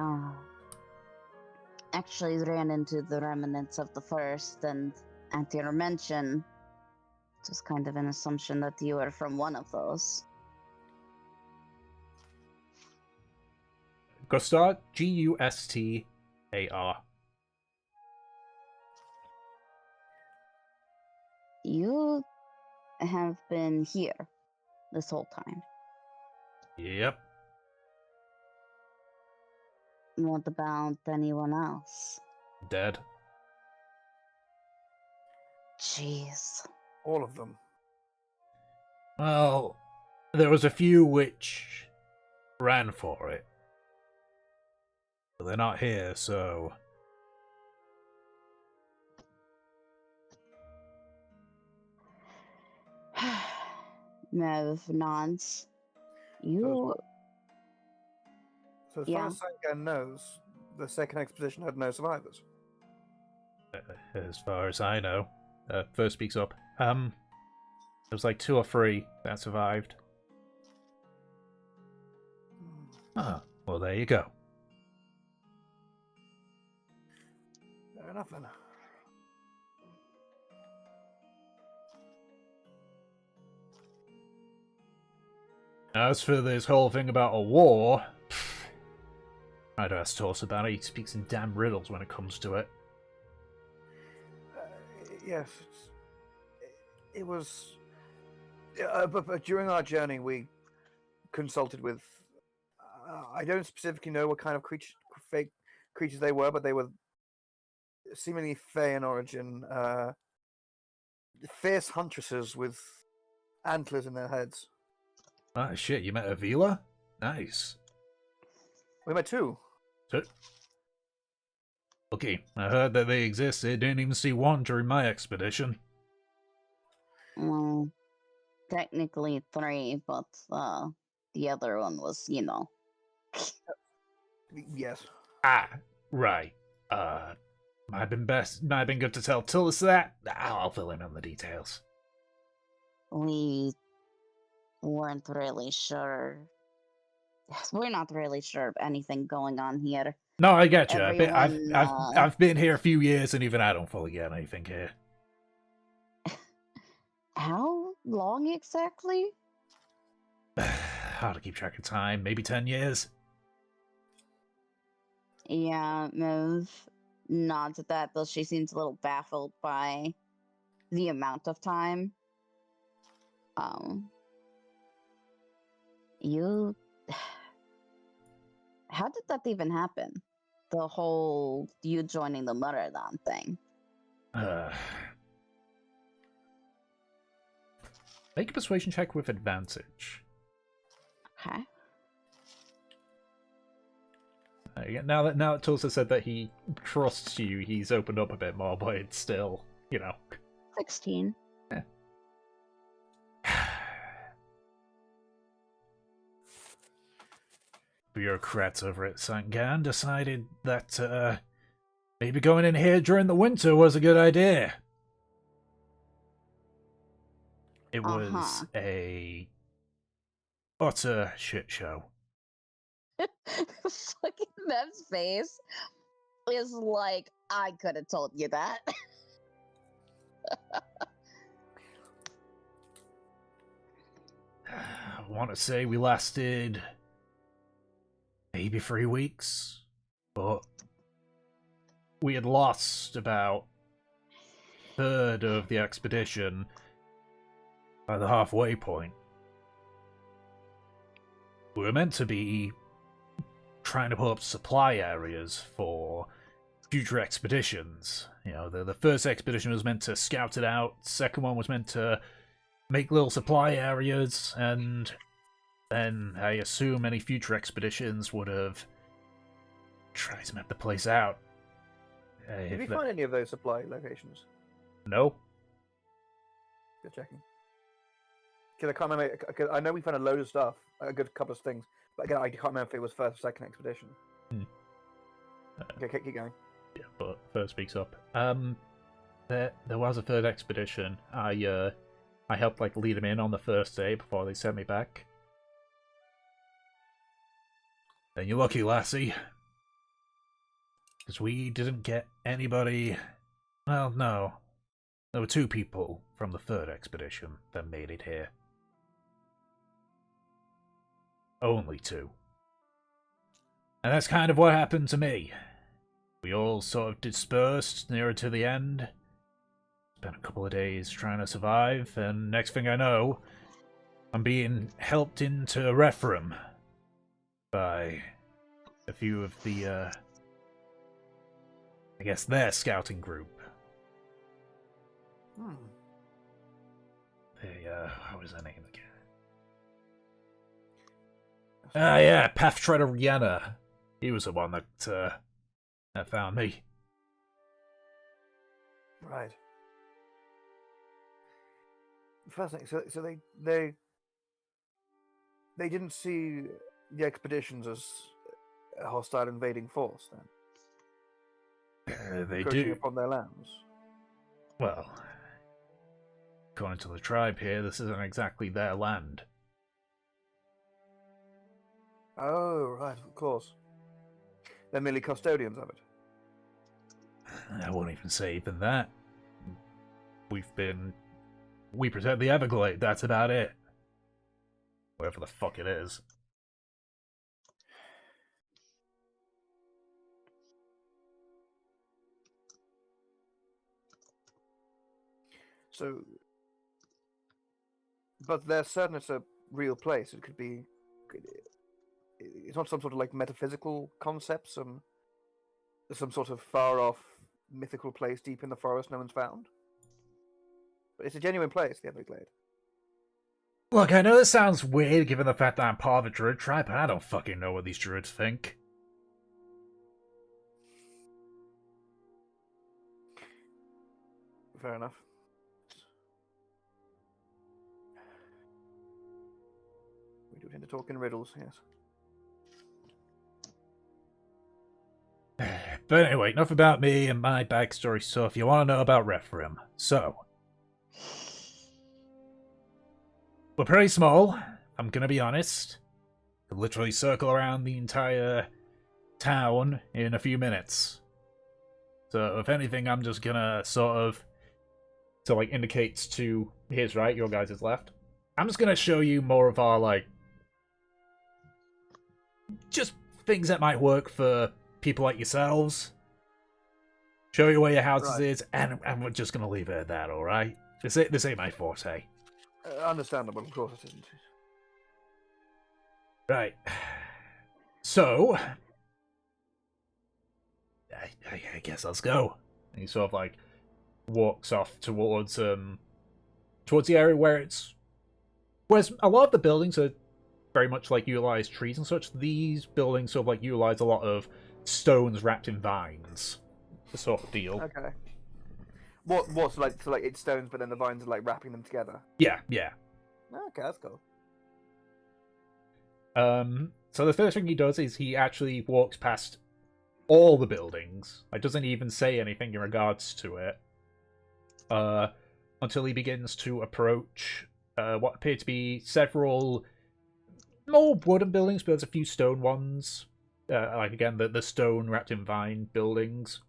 C: actually ran into the remnants of the first, and at your mention, it was kind of an assumption that you were from one of those.
A: Gustar, Gustar.
C: You have been here this whole time.
A: Yep.
C: What about anyone else?
A: Dead.
C: Jeez.
B: All of them.
A: Well, there was a few which ran for it. But they're not here, so...
C: Mev nods. You.
B: So as
C: Yeah.
B: far as Sangan knows, the second expedition had no survivors.
A: As far as I know. First speaks up. There was like 2 or 3 that survived. Ah, well there you go.
B: Fair enough then.
A: As for this whole thing about a war... I'd ask Torse about it. He speaks in damn riddles when it comes to it.
B: Yes, it was. But during our journey, we consulted with. I don't specifically know what kind of fake creatures they were, but they were seemingly fey in origin. Fierce huntresses with antlers in their heads.
A: Ah, shit, you met Avila? Nice.
B: We met 2.
A: Okay, I heard that they existed. Didn't even see one during my expedition.
C: Well, technically 3, but the other one was,
B: Yes.
A: Ah, Right. Might have been good to tell Tullis that. I'll fill in on the details.
C: We weren't really sure. We're not really sure of anything going on here.
A: No, I get you.
C: Everyone,
A: I've been here a few years, and even I don't fully get anything here.
C: How long exactly?
A: Hard to keep track of time. Maybe 10 years.
C: Yeah, Miv nods at that, though she seems a little baffled by the amount of time. You... How did that even happen? The whole you joining the Muradon thing.
A: Make a persuasion check with advantage.
C: Okay.
A: Now that Tulsa said that he trusts you, he's opened up a bit more, but it's still,
C: 16.
A: Yeah. Bureaucrats over at Sangan decided that maybe going in here during the winter was a good idea. It was a utter shit show.
C: Fucking Mev's face is like, I could have told you that.
A: I want to say we lasted maybe 3 weeks, but we had lost about a third of the expedition by the halfway point. We were meant to be trying to put up supply areas for future expeditions. The first expedition was meant to scout it out, second one was meant to make little supply areas, and then I assume any future expeditions would have tried to map the place out.
B: Did we find any of those supply locations?
A: No.
B: Good checking. Because I can't remember. Cause I know we found a load of stuff, a good couple of things, but again, I can't remember if it was first or second expedition. Okay, keep going.
A: Yeah, but first speaks up. There was a third expedition. I helped lead them in on the first day before they sent me back. Then you're lucky, lassie, because we didn't get anybody. Well, no, there were 2 people from the third expedition that made it here. Only 2. And that's kind of what happened to me. We all sort of dispersed nearer to the end. Spent a couple of days trying to survive, and next thing I know, I'm being helped into Rhethrin by a few of the, I guess their scouting group. What was her name again? Yeah, Pathtreader Rihanna. He was the one that found me.
B: Right. Fascinating. So they didn't see the expeditions as a hostile invading force, then?
A: They
B: Encroaching
A: do.
B: upon their lands.
A: Well, according to the tribe here, this isn't exactly their land.
B: Oh, right, of course. They're merely custodians of it.
A: I won't even say even that. We protect the Everglade, that's about it. Whatever the fuck it is.
B: So, but they're certain it's a real place. It could be. It's not some sort of metaphysical concept, some sort of far off mythical place deep in the forest no one's found. But it's a genuine place, the Everglade.
A: Look, I know this sounds weird given the fact that I'm part of a druid tribe, but I don't fucking know what these druids think.
B: Fair enough. We do tend to talk in riddles, yes.
A: But anyway, enough about me and my backstory stuff. You want to know about Rhethrin. So, we're pretty small, I'm gonna be honest. Could literally circle around the entire town in a few minutes. So, if anything, I'm just gonna sort of... So, like, indicates to his right, your guys' left. I'm just gonna show you more of our, like... just things that might work for people like yourselves. Show you where your houses is, and we're just gonna leave it at that, alright? This ain't my forte.
B: Understandable, of course it isn't.
A: Right. So... I guess let's go. And he sort of, like, walks off towards the area where it's... Whereas a lot of the buildings are very much, like, utilize trees and such. These buildings sort of, like, utilize a lot of stones wrapped in vines. The sort of deal.
B: Okay. What's like, so, like, it's stones, but then the vines are, like, wrapping them together?
A: Yeah.
B: Okay, that's cool.
A: So the first thing he does is he actually walks past all the buildings. Like, doesn't even say anything in regards to it. Until he begins to approach what appear to be several more wooden buildings, but there's a few stone ones. Like, again, the stone wrapped in vine buildings.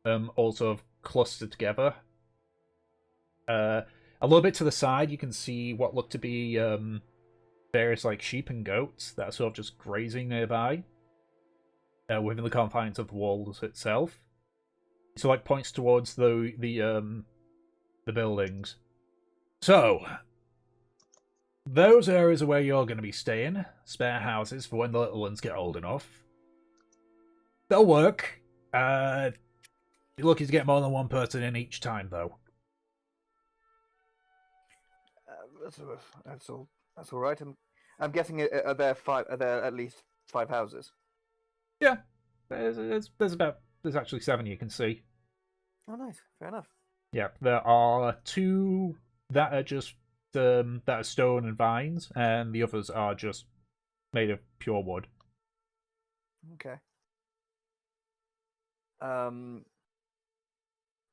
A: All sort of clustered together. A little bit to the side, you can see what look to be various, like, sheep and goats that are sort of just grazing nearby. Within the confines of the walls itself. So, like, points towards the buildings. So, those areas are where you're going to be staying. Spare houses for when the little ones get old enough. They'll work. You're lucky to get more than one person in each time, though.
B: That's all right. I'm guessing are there at least 5 houses?
A: Yeah, there's actually 7 you can see.
B: Oh, nice. Fair enough.
A: Yeah, there are 2 that are just that are stone and vines, and the others are just made of pure wood.
B: Okay.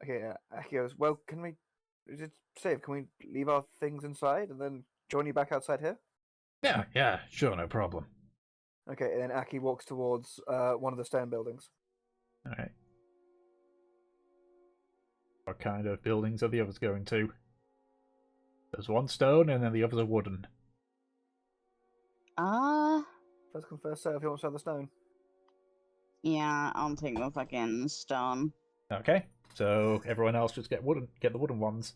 B: Okay. Aki goes, well, is it safe? Can we leave our things inside and then join you back outside here?
A: Yeah, sure, no problem.
B: Okay, and then Aki walks towards one of the stone buildings.
A: Alright. What kind of buildings are the others going to? There's one stone, and then the others are wooden.
B: First come, first serve. Who wants to have the stone?
C: Yeah, I'll take the fucking stone.
A: Okay, so everyone else just get the wooden ones.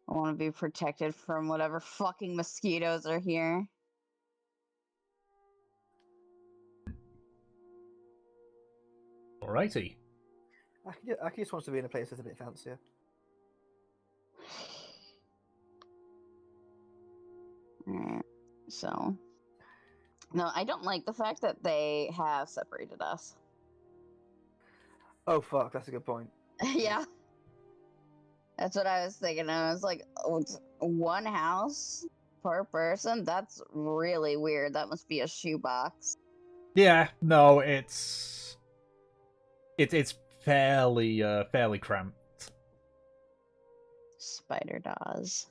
C: I want to be protected from whatever fucking mosquitoes are here.
A: Alrighty.
B: Aki just wants to be in a place that's a bit fancier.
C: Alright, so... No, I don't like the fact that they have separated us.
B: Oh, fuck, that's a good point.
C: Yeah. That's what I was thinking. I was like, oh, it's one house per person? That's really weird. That must be a shoebox.
A: Yeah, no, it's fairly cramped.
C: Spider Dawes.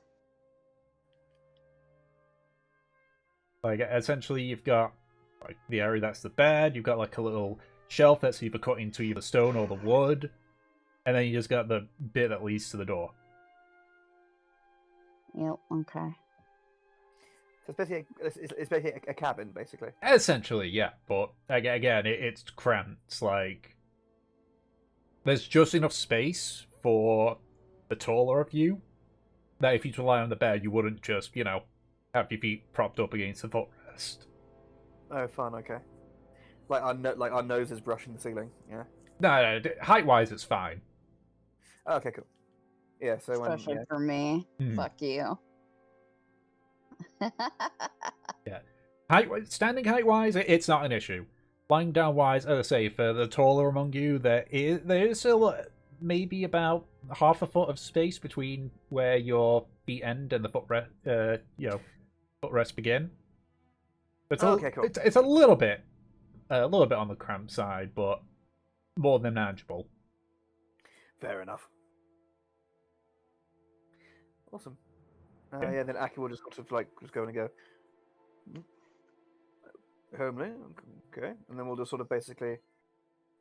A: Like, essentially, you've got like the area that's the bed. You've got like a little shelf that's either cut into either stone or the wood, and then you just got the bit that leads to the door.
C: Yep. Okay.
B: So it's basically a cabin, basically.
A: Essentially, yeah. But again, it's cramped. Like, there's just enough space for the taller of you that if you rely on the bed, you wouldn't just, have your feet propped up against the footrest.
B: Oh, fun. Okay. Like our nose is brushing the ceiling. Yeah.
A: No, height-wise, it's fine.
B: Okay, cool. Yeah. So
C: Especially for me. Fuck you.
A: Yeah. Standing height-wise, it's not an issue. Lying down-wise, as I say, for the taller among you, there is still maybe about half a foot of space between where your feet end and the footrest begin. But
B: okay, cool.
A: It's a little bit, a little bit on the cramped side, but more than manageable.
B: Fair enough. Awesome. Yeah, then Aki will just sort of like just go and go. Homely, okay, and then we'll just sort of basically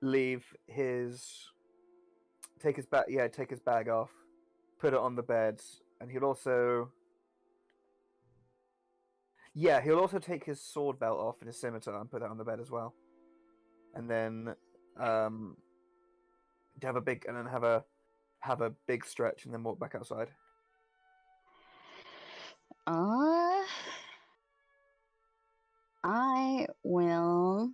B: leave take his bag off, put it on the bed, and he'll also take his sword belt off and his scimitar and put that on the bed as well, and then have a big stretch and then walk back outside.
C: I will.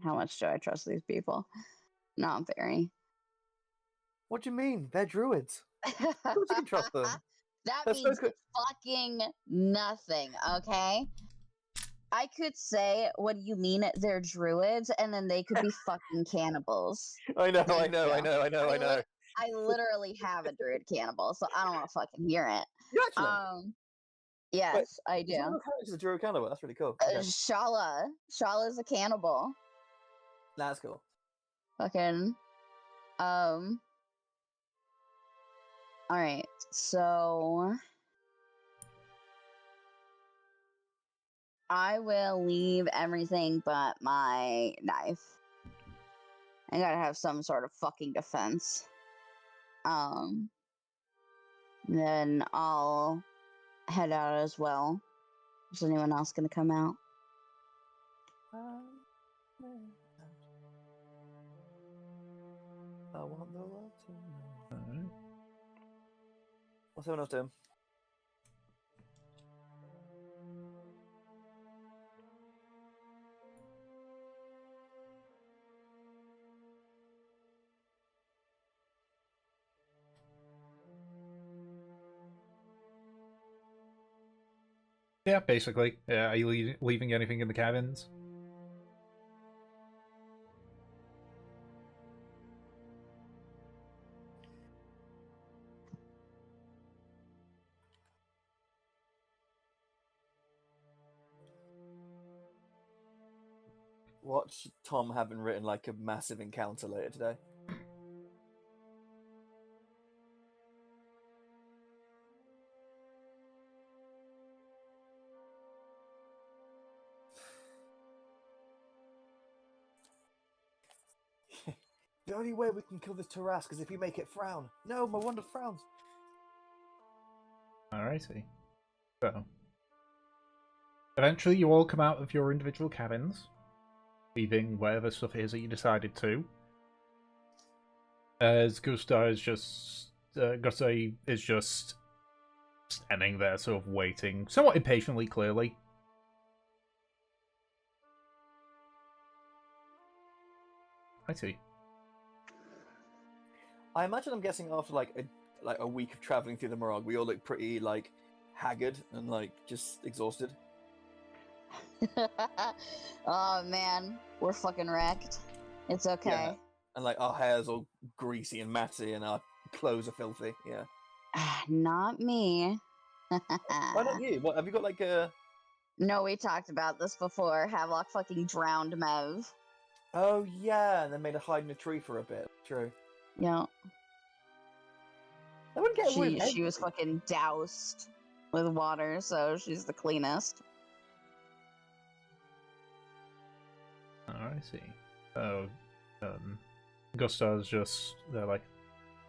C: How much do I trust these people? Not very.
B: What do you mean? They're druids. Of course you can trust them.
C: That
B: That's so
C: means
B: good.
C: fucking nothing, okay? I could say, what do you mean they're druids? And then they could be fucking cannibals.
B: I know.
C: I literally have a druid cannibal, so I don't want to fucking hear it.
B: You actually?
C: Yes, I do.
B: One of the characters is a druid cannibal. That's really cool.
C: Shala. Shala's a cannibal.
B: That's cool.
C: Fucking. Alright, so. I will leave everything but my knife. I gotta have some sort of fucking defense. Then I'll head out as well. Is anyone else gonna come out?
B: I want the world to know. What's everyone else doing?
A: Yeah, basically. Are you leaving anything in the cabins?
B: Watch Tom having written like a massive encounter later today. The only way we can kill this Tarask is if you make it frown. No, my wand frowns.
A: Alrighty. So, eventually you all come out of your individual cabins, leaving whatever stuff it is that you decided to. As Gustav is just standing there, sort of waiting, somewhat impatiently, clearly. I see.
B: I imagine I'm guessing after like a week of traveling through the Morag, we all look pretty like haggard and like just exhausted.
C: Oh man, we're fucking wrecked. It's okay.
B: Yeah. And like our hair's all greasy and matty and our clothes are filthy. Yeah.
C: Not me.
B: Why not you? What have you got like a?
C: No, we talked about this before. Havelock fucking drowned Mev.
B: Oh yeah, and then made her hide in a tree for a bit. True.
C: Yeah.
B: I wouldn't get away with
C: She was fucking doused with water, so she's the cleanest.
A: Oh, I see. Oh, Gustav's just, they're like,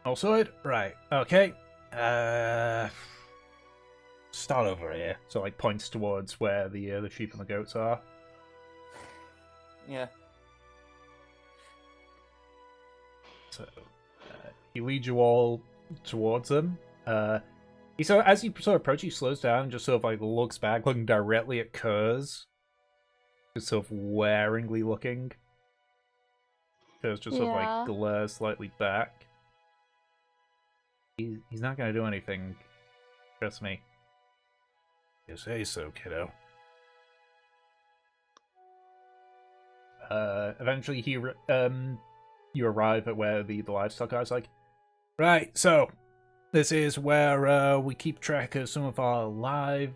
A: all sorted? Right, okay. Start over here. So, like, points towards where the sheep and the goats are.
B: Yeah.
A: So, he leads you all towards them. As you sort of approach, he slows down and just sort of, like, looks back, looking directly at Kurz. Just sort of waringly looking. Kurz just sort of, like, glares slightly back. He's not going to do anything. Trust me. You say so, kiddo. Eventually you arrive at where the livestock are. It's like, right, so this is where we keep track of some of our lives.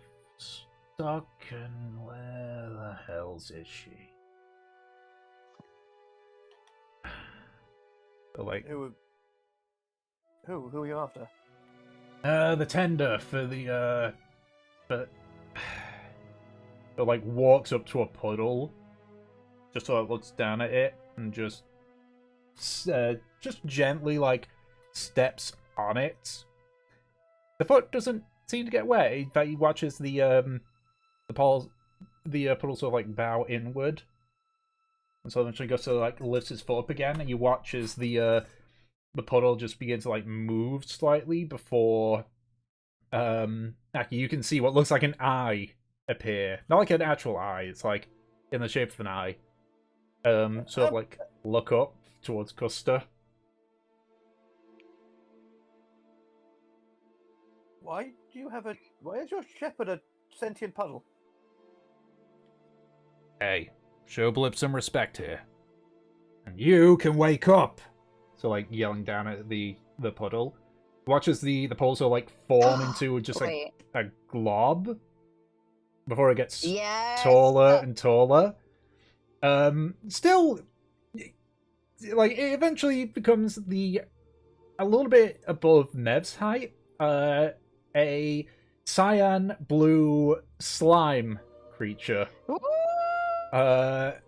A: Stocken, where the hell's is she? So, like,
B: Who are you after?
A: the tender for the, but it, like, walks up to a puddle, just sort of looks down at it, and just gently, like, steps on it. The foot doesn't seem to get wet. In fact, he watches the puddle sort of, like, bow inward. And so eventually goes to, like, lifts his foot up again, and you watch as the puddle just begins to, like, move slightly before, Aki, you can see what looks like an eye appear. Not like an actual eye, it's, like, in the shape of an eye. Sort of, like, look up towards Gusta.
B: Why is your shepherd a sentient puddle?
A: Hey, show Blip some respect here. And you can wake up! So, like, yelling down at the puddle. Watches the puddle sort of, like, form into just, like, a glob. Before it gets taller and taller. Still, like, it eventually becomes a little bit above Nev's height. A cyan blue slime creature. It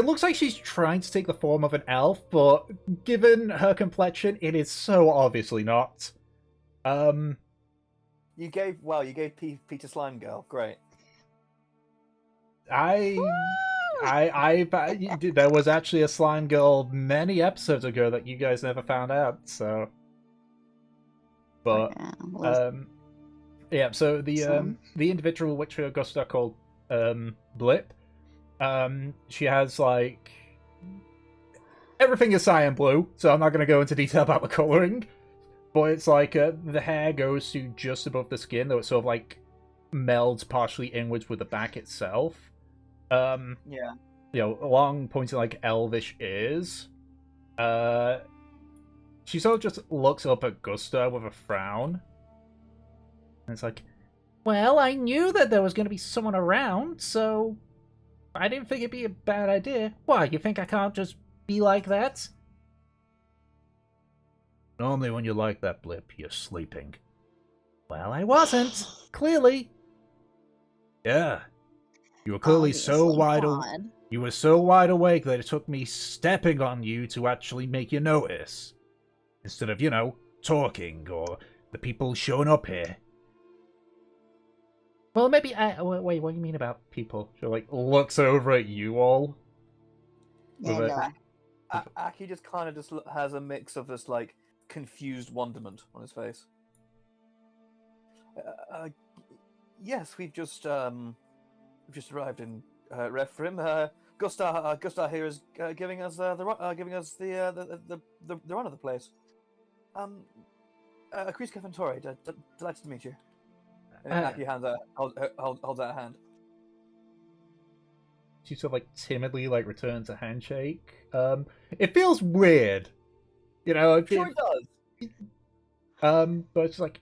A: looks like she's trying to take the form of an elf, but given her complexion, it is so obviously not.
B: You gave Peter Slime Girl. Great.
A: There was actually a slime girl many episodes ago that you guys never found out, so. But, yeah, so the individual which Augusta called, Blip, she has, like, everything is cyan blue, so I'm not going to go into detail about the colouring, but it's like, the hair goes to just above the skin, though it sort of, like, melds partially inwards with the back itself.
B: Yeah.
A: You know, long, pointy, like, elvish ears. She sort of just looks up at Gusta with a frown. And it's like, well, I knew that there was going to be someone around, so I didn't think it'd be a bad idea. Why, you think I can't just be like that? Normally when you're like that, Blip, you're sleeping. Well, I wasn't. Clearly. Yeah. You were clearly so wide awake. You were so wide awake that it took me stepping on you to actually make you notice. Instead of, you know, talking or the people showing up here. Well, maybe wait, what do you mean about people? She, like, looks over at you all.
B: Aki just kind of just has a mix of this, like, confused wonderment on his face. Yes, we've just arrived in Rhethrin. Gusta here is giving us the run of the place. Kriska Ventori, delighted to meet you. And Aki holds out a hand.
A: She sort of, like, timidly, like, returns a handshake. It feels weird. You know,
B: It does.
A: But it's like,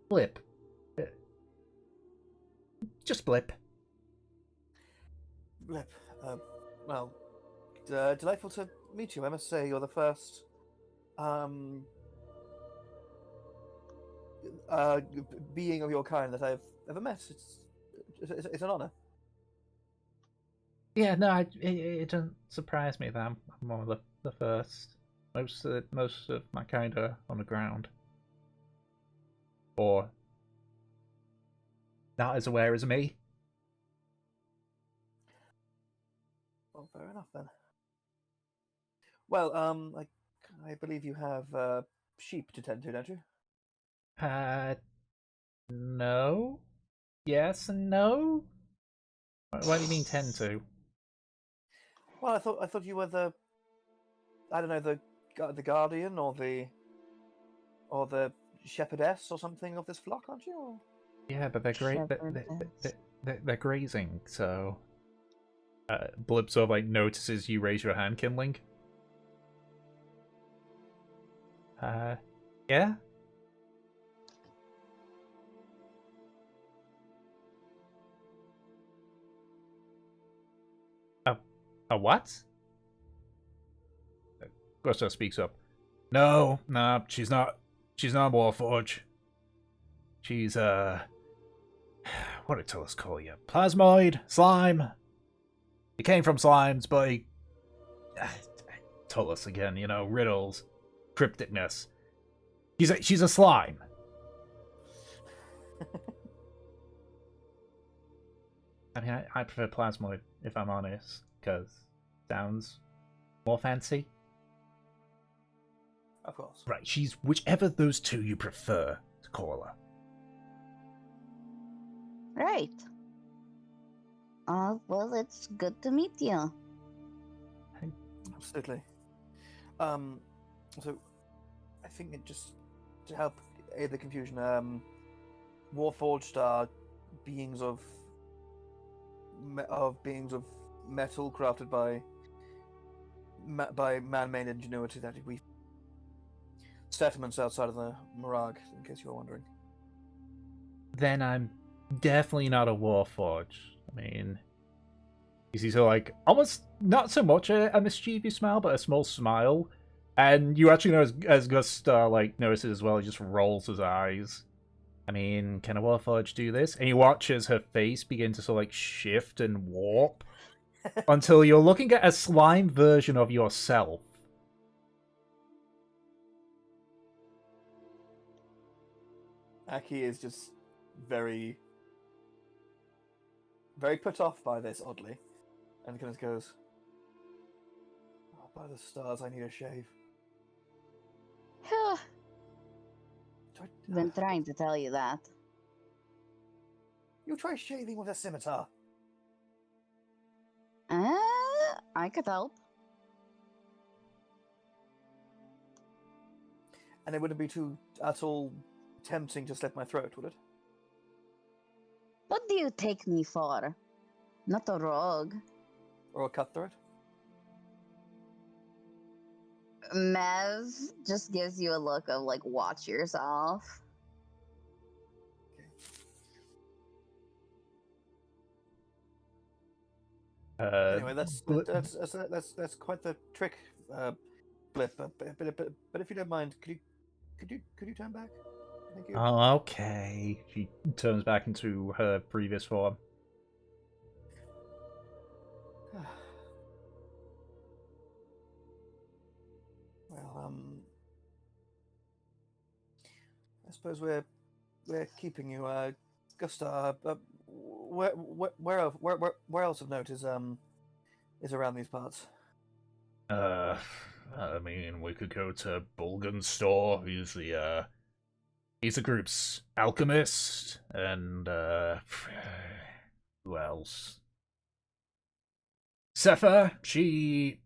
A: Blip. Just Blip.
B: Blip. Well, delightful to meet you. I must say, you're the first being of your kind that I've ever met. It's an honor.
A: Yeah, no, it doesn't surprise me that I'm one of the first. Most of my kind are on the ground. Or not as aware as me.
B: Well, fair enough then. Well, I believe you have sheep to tend to, don't you?
A: No. Yes and no. What do you mean tend to?
B: Well, I thought you were the guardian or the shepherdess or something of this flock, aren't you? Or...
A: Yeah, but they're great. They're grazing, so. Blip sort of, like, notices you raise your hand, Kindling. Yeah. A what? Gustav speaks up. No, nah, she's not Warforge. She's, what did Tullus call you? Plasmoid? Slime? He came from slimes, but he... Tullus again, you know, riddles, crypticness. She's a slime. I mean, I prefer Plasmoid, if I'm honest, because sounds more fancy.
B: Of course.
A: Right, she's whichever those two you prefer to call her.
C: Right. Well, it's good to meet you.
B: Absolutely. So, I think it just to help aid the confusion. Warforged are beings of metal crafted by man-made ingenuity that we settlements outside of the Mirag, in case you were wondering.
A: Then I'm definitely not a Warforge. I mean, you see, so like almost not so much a mischievous smile, but a small smile, and you actually know as Gus like notices as well, he just rolls his eyes. I mean, can a Warforge do this? And you watch as her face begin to sort of like shift and warp until you're looking at a slime version of yourself.
B: Aki is just very, very put off by this, oddly, and kind of goes, "Oh, by the stars, I need a shave."
C: Been trying to tell you that.
B: You try shaving with a scimitar.
C: I could help.
B: And it wouldn't be too at all tempting to slit my throat, would it?
C: What do you take me for? Not a rogue.
B: Or a cutthroat?
C: Mev just gives you a look of like, watch yourself.
B: Anyway, that's quite the trick, Blip. But if you don't mind, could you turn back? Thank you.
A: Oh, okay. She turns back into her previous form.
B: Well, I suppose we're keeping you, Gustav. Where else of note is around these parts?
A: I mean, we could go to Bulgan's store. He's the group's alchemist, and who else? Sepha, she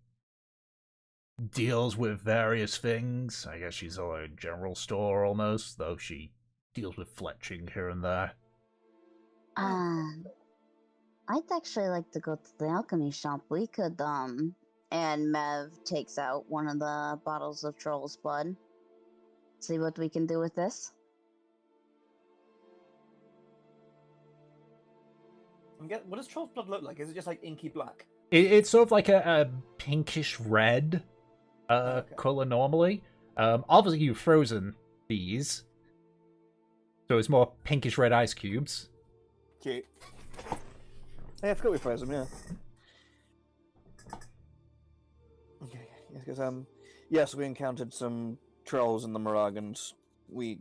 A: deals with various things. I guess she's a general store almost, though she deals with fletching here and there.
C: I'd actually like to go to the alchemy shop. We could, and Mev takes out one of the bottles of troll's blood. See what we can do with this.
B: What does troll's blood look like? Is it just like inky black?
A: It's sort of like a pinkish red color normally. Obviously, you've frozen these, so it's more pinkish red ice cubes.
B: Cute. Hey, I forgot we froze them. Yeah. Okay. Yes, because yes, we encountered some trolls in the Mirag, and we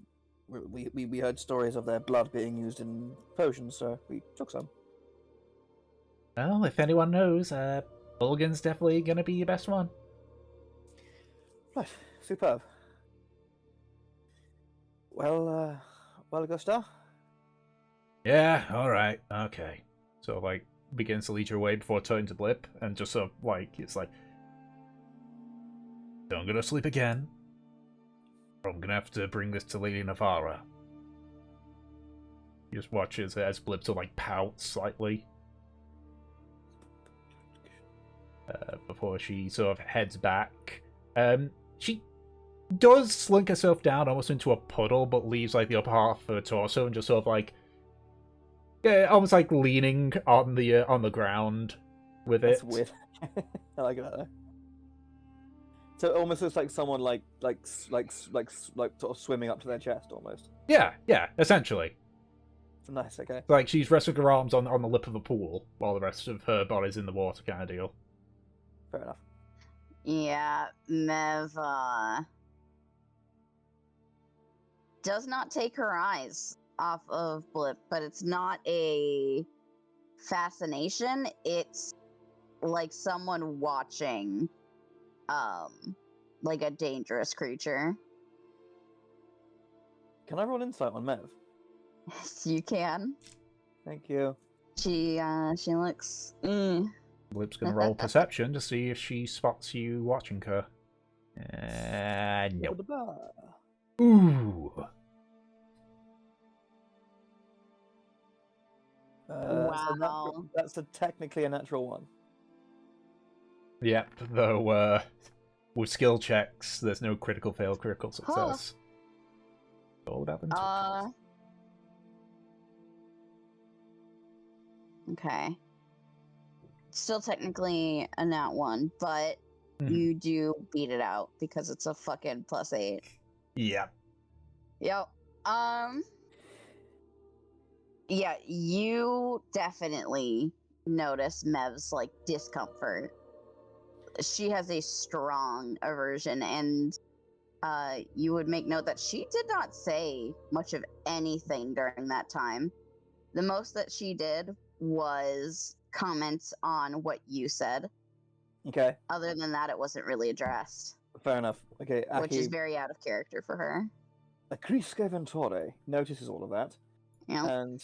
B: heard stories of their blood being used in potions, so we took some.
A: Well, if anyone knows, Bulgan's definitely gonna be your best one.
B: Right, superb. Well, Gustav?
A: Yeah, alright, okay. So, like, begins to lead your way before turning to Blip, and just sort of, like, it's like, don't go to sleep again, or I'm gonna have to bring this to Lady Navara. He just watches as Blip sort of, like, pouts slightly. Before she sort of heads back. She does slink herself down almost into a puddle, but leaves like the upper half of her torso and just sort of like, yeah, almost like leaning on the ground, with
B: That's
A: it.
B: weird. I like that though. So it almost looks like someone like sort of swimming up to their chest almost.
A: Yeah, essentially.
B: Nice, okay.
A: Like she's resting her arms on the lip of a pool while the rest of her body's in the water, kind of deal.
B: Fair enough.
C: Yeah, Mev does not take her eyes off of Blip, but it's not a fascination. It's like someone watching, like a dangerous creature.
B: Can I roll insight on Mev?
C: You can.
B: Thank you.
C: She looks.
A: Blip's gonna roll perception to see if she spots you watching her. No. Ooh.
C: Wow.
B: So that's technically a natural one.
A: Yep, though with skill checks, there's no critical fail, critical success. It's all about them.
C: Okay. Still technically a nat 1, but you do beat it out because it's a fucking +8.
A: Yeah.
C: Yep. Yeah, you definitely notice Mev's like discomfort. She has a strong aversion, and you would make note that she did not say much of anything during that time. The most that she did was comments on what you said.
B: Okay.
C: Other than that, it wasn't really addressed.
B: Fair enough. Okay, Aki,
C: which is very out of character for her.
B: Acrisca Ventore notices all of that,
C: Yeah.
B: and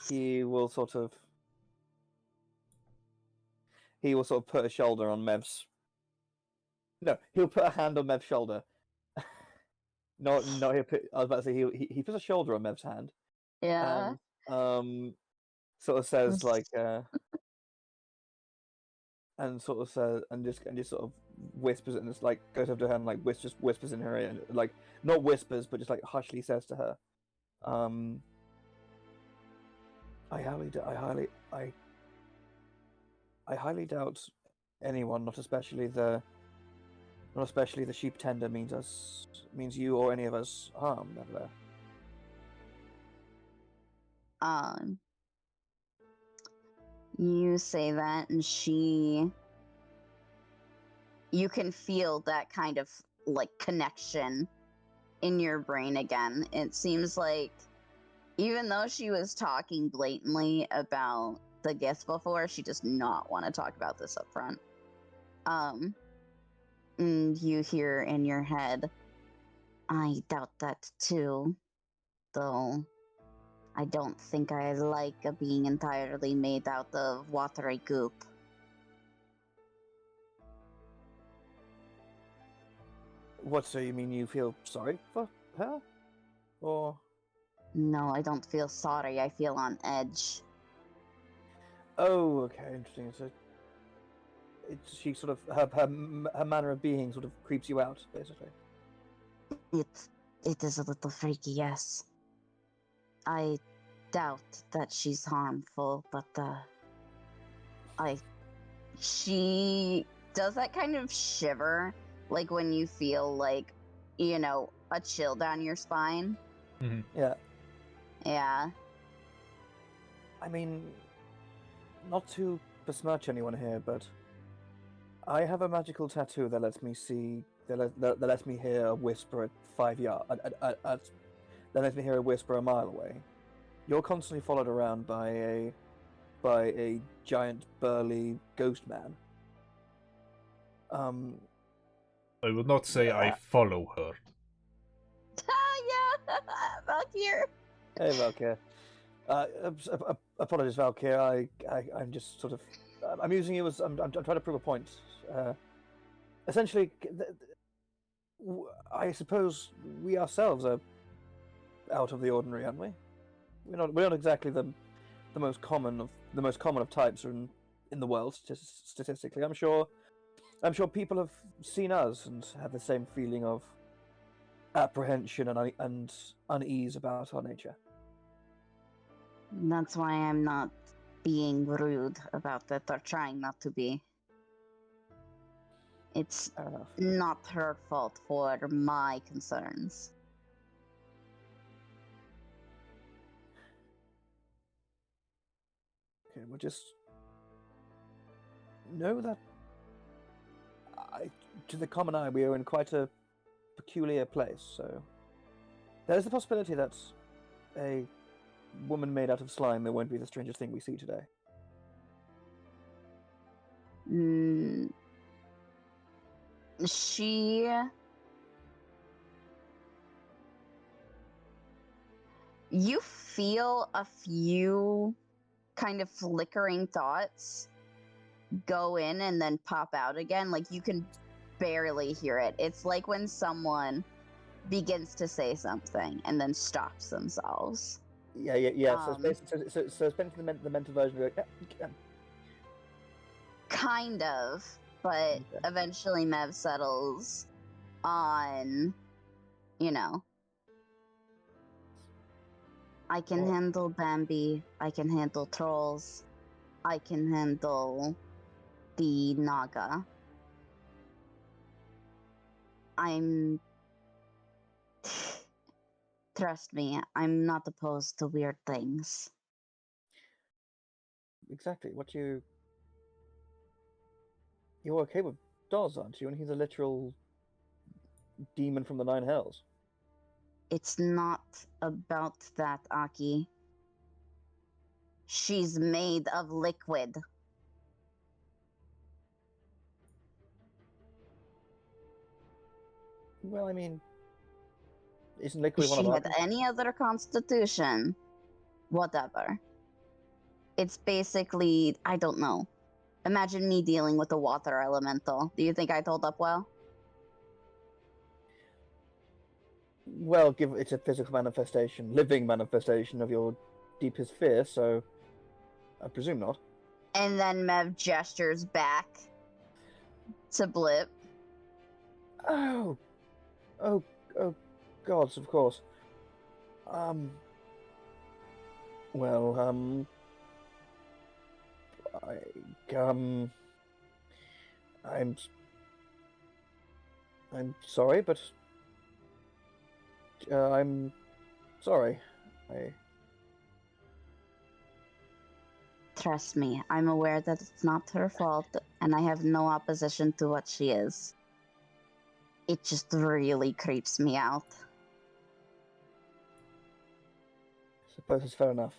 B: he will sort of put a shoulder on Mev's. No, he'll put a hand on Mev's shoulder. No, he'll put. I was about to say he puts a shoulder on Mev's hand.
C: Yeah.
B: And sort of says like and sort of says and just sort of whispers and just like goes over to her and like whispers in her ear, and like not whispers but just like hushly says to her, I highly doubt anyone, not especially the sheep tender means you or any of us harm, Never.
C: You say that, and you can feel that kind of like connection in your brain again. It seems like even though she was talking blatantly about the gift before, she does not want to talk about this up front. And you hear in your head, I doubt that too, though I don't think I like being entirely made out of watery goop.
B: What, so you mean you feel sorry for her? Or...
C: No, I don't feel sorry, I feel on edge.
B: Oh, okay, interesting. So she sort of her manner of being sort of creeps you out, basically.
C: It is a little freaky, yes. I doubt that she's harmful, but she does that kind of shiver, like when you feel like, you know, a chill down your spine.
A: Mm-hmm.
B: Yeah.
C: Yeah.
B: I mean, not to besmirch anyone here, but I have a magical tattoo that lets me see, that lets me hear a whisper at 5 yards, that lets me hear a whisper a mile away. You're constantly followed around by a giant, burly ghost man.
A: I would not say I follow her.
C: Yeah, Valkyr.
B: Hey, Valkyr. Apologies, Valkyr. I'm just sort of... I'm using you as... I'm trying to prove a point. Essentially, I suppose we ourselves are out of the ordinary, aren't we? We're not exactly the most common of types in the world statistically. I'm sure people have seen us and have the same feeling of apprehension and unease about our nature.
C: That's why I'm not being rude about it or trying not to be. It's
B: Fair enough.
C: not her fault for my concerns.
B: Okay, we'll just know that to the common eye, we are in quite a peculiar place. So there's the possibility that a woman made out of slime that won't be the strangest thing we see today.
C: She... You feel a few kind of flickering thoughts go in and then pop out again. Like, you can barely hear it. It's like when someone begins to say something and then stops themselves.
B: Yeah. So it's basically the mental version of it.
C: Kind of, but
B: Okay.
C: eventually Mev settles on, you know, I can
B: Well-
C: handle Bambi, I can handle trolls, I can handle the Naga. I'm... Trust me, I'm not opposed to weird things.
B: Exactly. You're okay with Dawes, aren't you? And he's a literal demon from the Nine Hells.
C: It's not about that, Aki. She's made of liquid.
B: Well, I mean, isn't
C: If
B: liquid one of
C: she
B: our...
C: had any other constitution, whatever. It's basically, I don't know. Imagine me dealing with a water elemental. Do you think I'd hold up well?
B: Well, it's a physical manifestation, living manifestation of your deepest fear, so I presume not.
C: And then Mev gestures back to Blip.
B: Oh, gods, of course. Well, I'm sorry, but I'm sorry.
C: Trust me, I'm aware that it's not her fault, and I have no opposition to what she is. It just really creeps me out.
B: Suppose it's fair enough.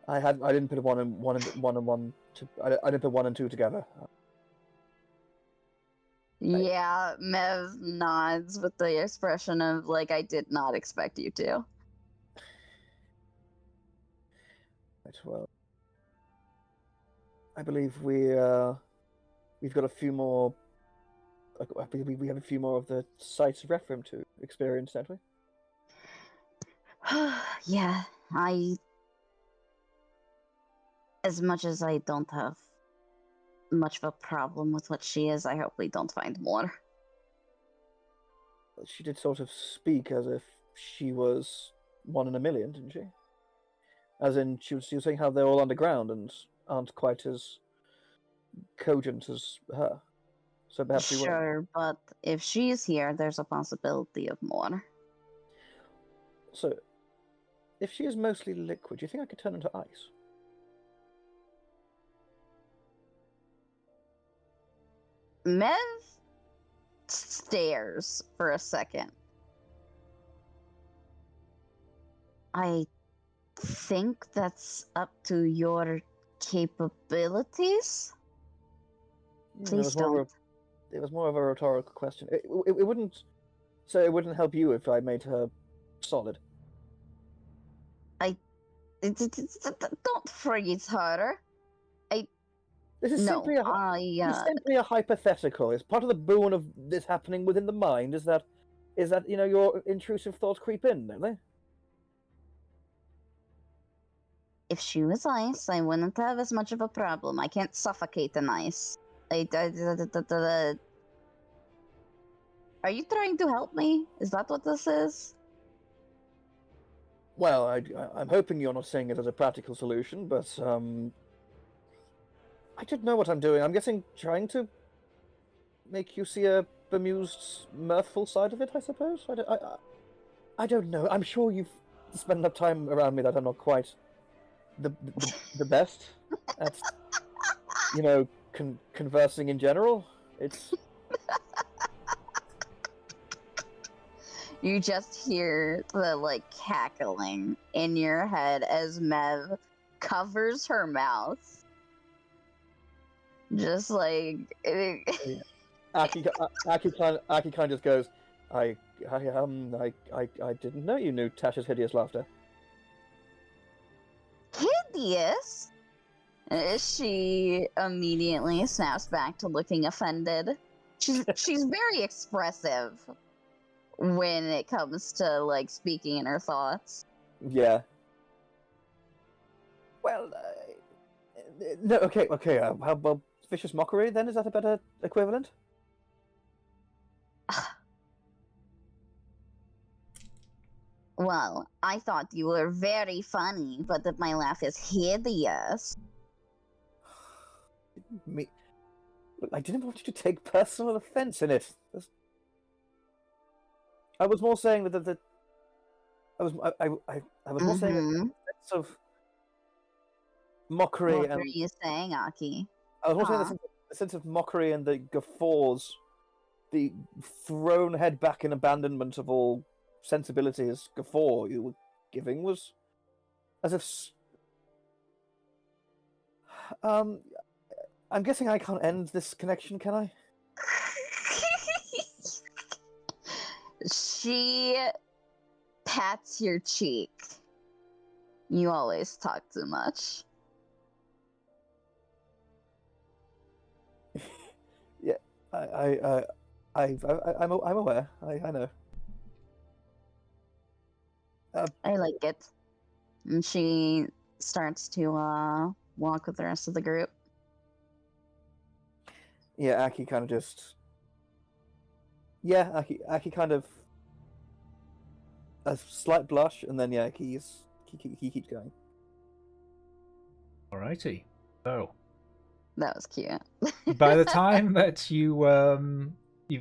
B: I didn't put one and one. I didn't put one and two together.
C: Yeah, Mev nods with the expression of, like, I did not expect you to.
B: Right, well, I believe we've got a few more. I believe we have a few more of the sites of Rhethrin to experience, don't we?
C: Yeah, as much as I don't have much of a problem with what she is, I hope we don't find more.
B: She did sort of speak as if she was one in a million, didn't she? As in, she was saying how they're all underground and aren't quite as cogent as her. So perhaps we will.
C: Sure, but if she's here, there's a possibility of more.
B: So, if she is mostly liquid, do you think I could turn into ice?
C: Mev stares for a second. I think that's up to your capabilities. Please don't.
B: It was more of a rhetorical question. It wouldn't. So it wouldn't help you if I made her solid.
C: Don't freeze her.
B: This is
C: No,
B: simply it's simply a hypothetical. It's part of the boon of this happening within the mind. Is that your intrusive thoughts creep in, don't they?
C: If she was ice, I wouldn't have as much of a problem. I can't suffocate an ice. Are you trying to help me? Is that what this is?
B: Well, I'm hoping you're not saying it as a practical solution, but I don't know what I'm doing. I'm guessing trying to make you see a bemused, mirthful side of it, I suppose? I don't know. I'm sure you've spent enough time around me that I'm not quite the best at, conversing in general. It's...
C: You just hear the, cackling in your head as Mev covers her mouth. Just like...
B: Aki kind of just goes, I didn't know you knew Tasha's hideous laughter.
C: Hideous? She immediately snaps back to looking offended. She's very expressive when it comes to, speaking in her thoughts.
B: Yeah. Well, no, okay. How about vicious mockery, then? Is that a better equivalent?
C: Well, I thought you were very funny, but that my laugh is hideous.
B: Look, I didn't want you to take personal offense in it. I was more saying that I was more saying a sense of mockery.
C: What are you saying, Aki?
B: I was more saying the sense of mockery and the guffaws, the thrown head back in abandonment of all sensibility as guffaw you were giving was as if... I'm guessing I can't end this connection, can I?
C: She pats your cheek. You always talk too much.
B: Yeah, I'm aware. I know.
C: I like it. And she starts to walk with the rest of the group.
B: Yeah, Aki kind of just... Yeah, Aki kind of... A slight blush, and then, yeah, he keeps going.
A: Alrighty. So,
C: That was cute.
A: by the time that you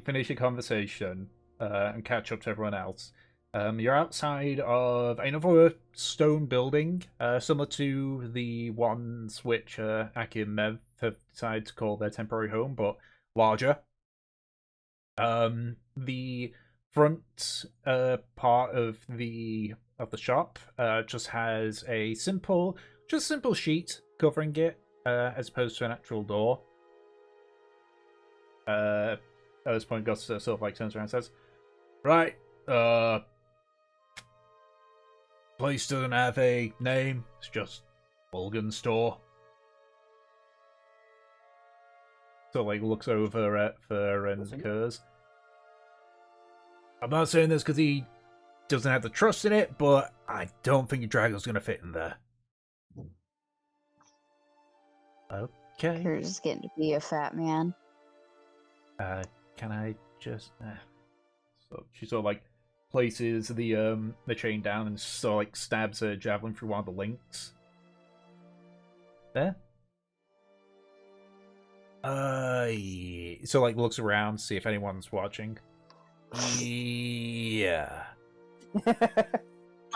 A: finish your conversation and catch up to everyone else, you're outside of another stone building, similar to the ones which Aki and Mev have decided to call their temporary home, but larger. The front part of the shop just has a simple sheet covering it, as opposed to an actual door. At this point, Gus sort of turns around and says, "Right, place doesn't have a name. It's just Vulgan Store." So looks over at Fur and Kurz. "I'm not saying this because he doesn't have the trust in it, but I don't think your Drago's gonna fit in there." Okay.
C: You're just getting to be a fat man.
A: Can I just... So she sort of places the chain down and sort of stabs a javelin through one of the links. There. Yeah. So looks around, see if anyone's watching. Yeah.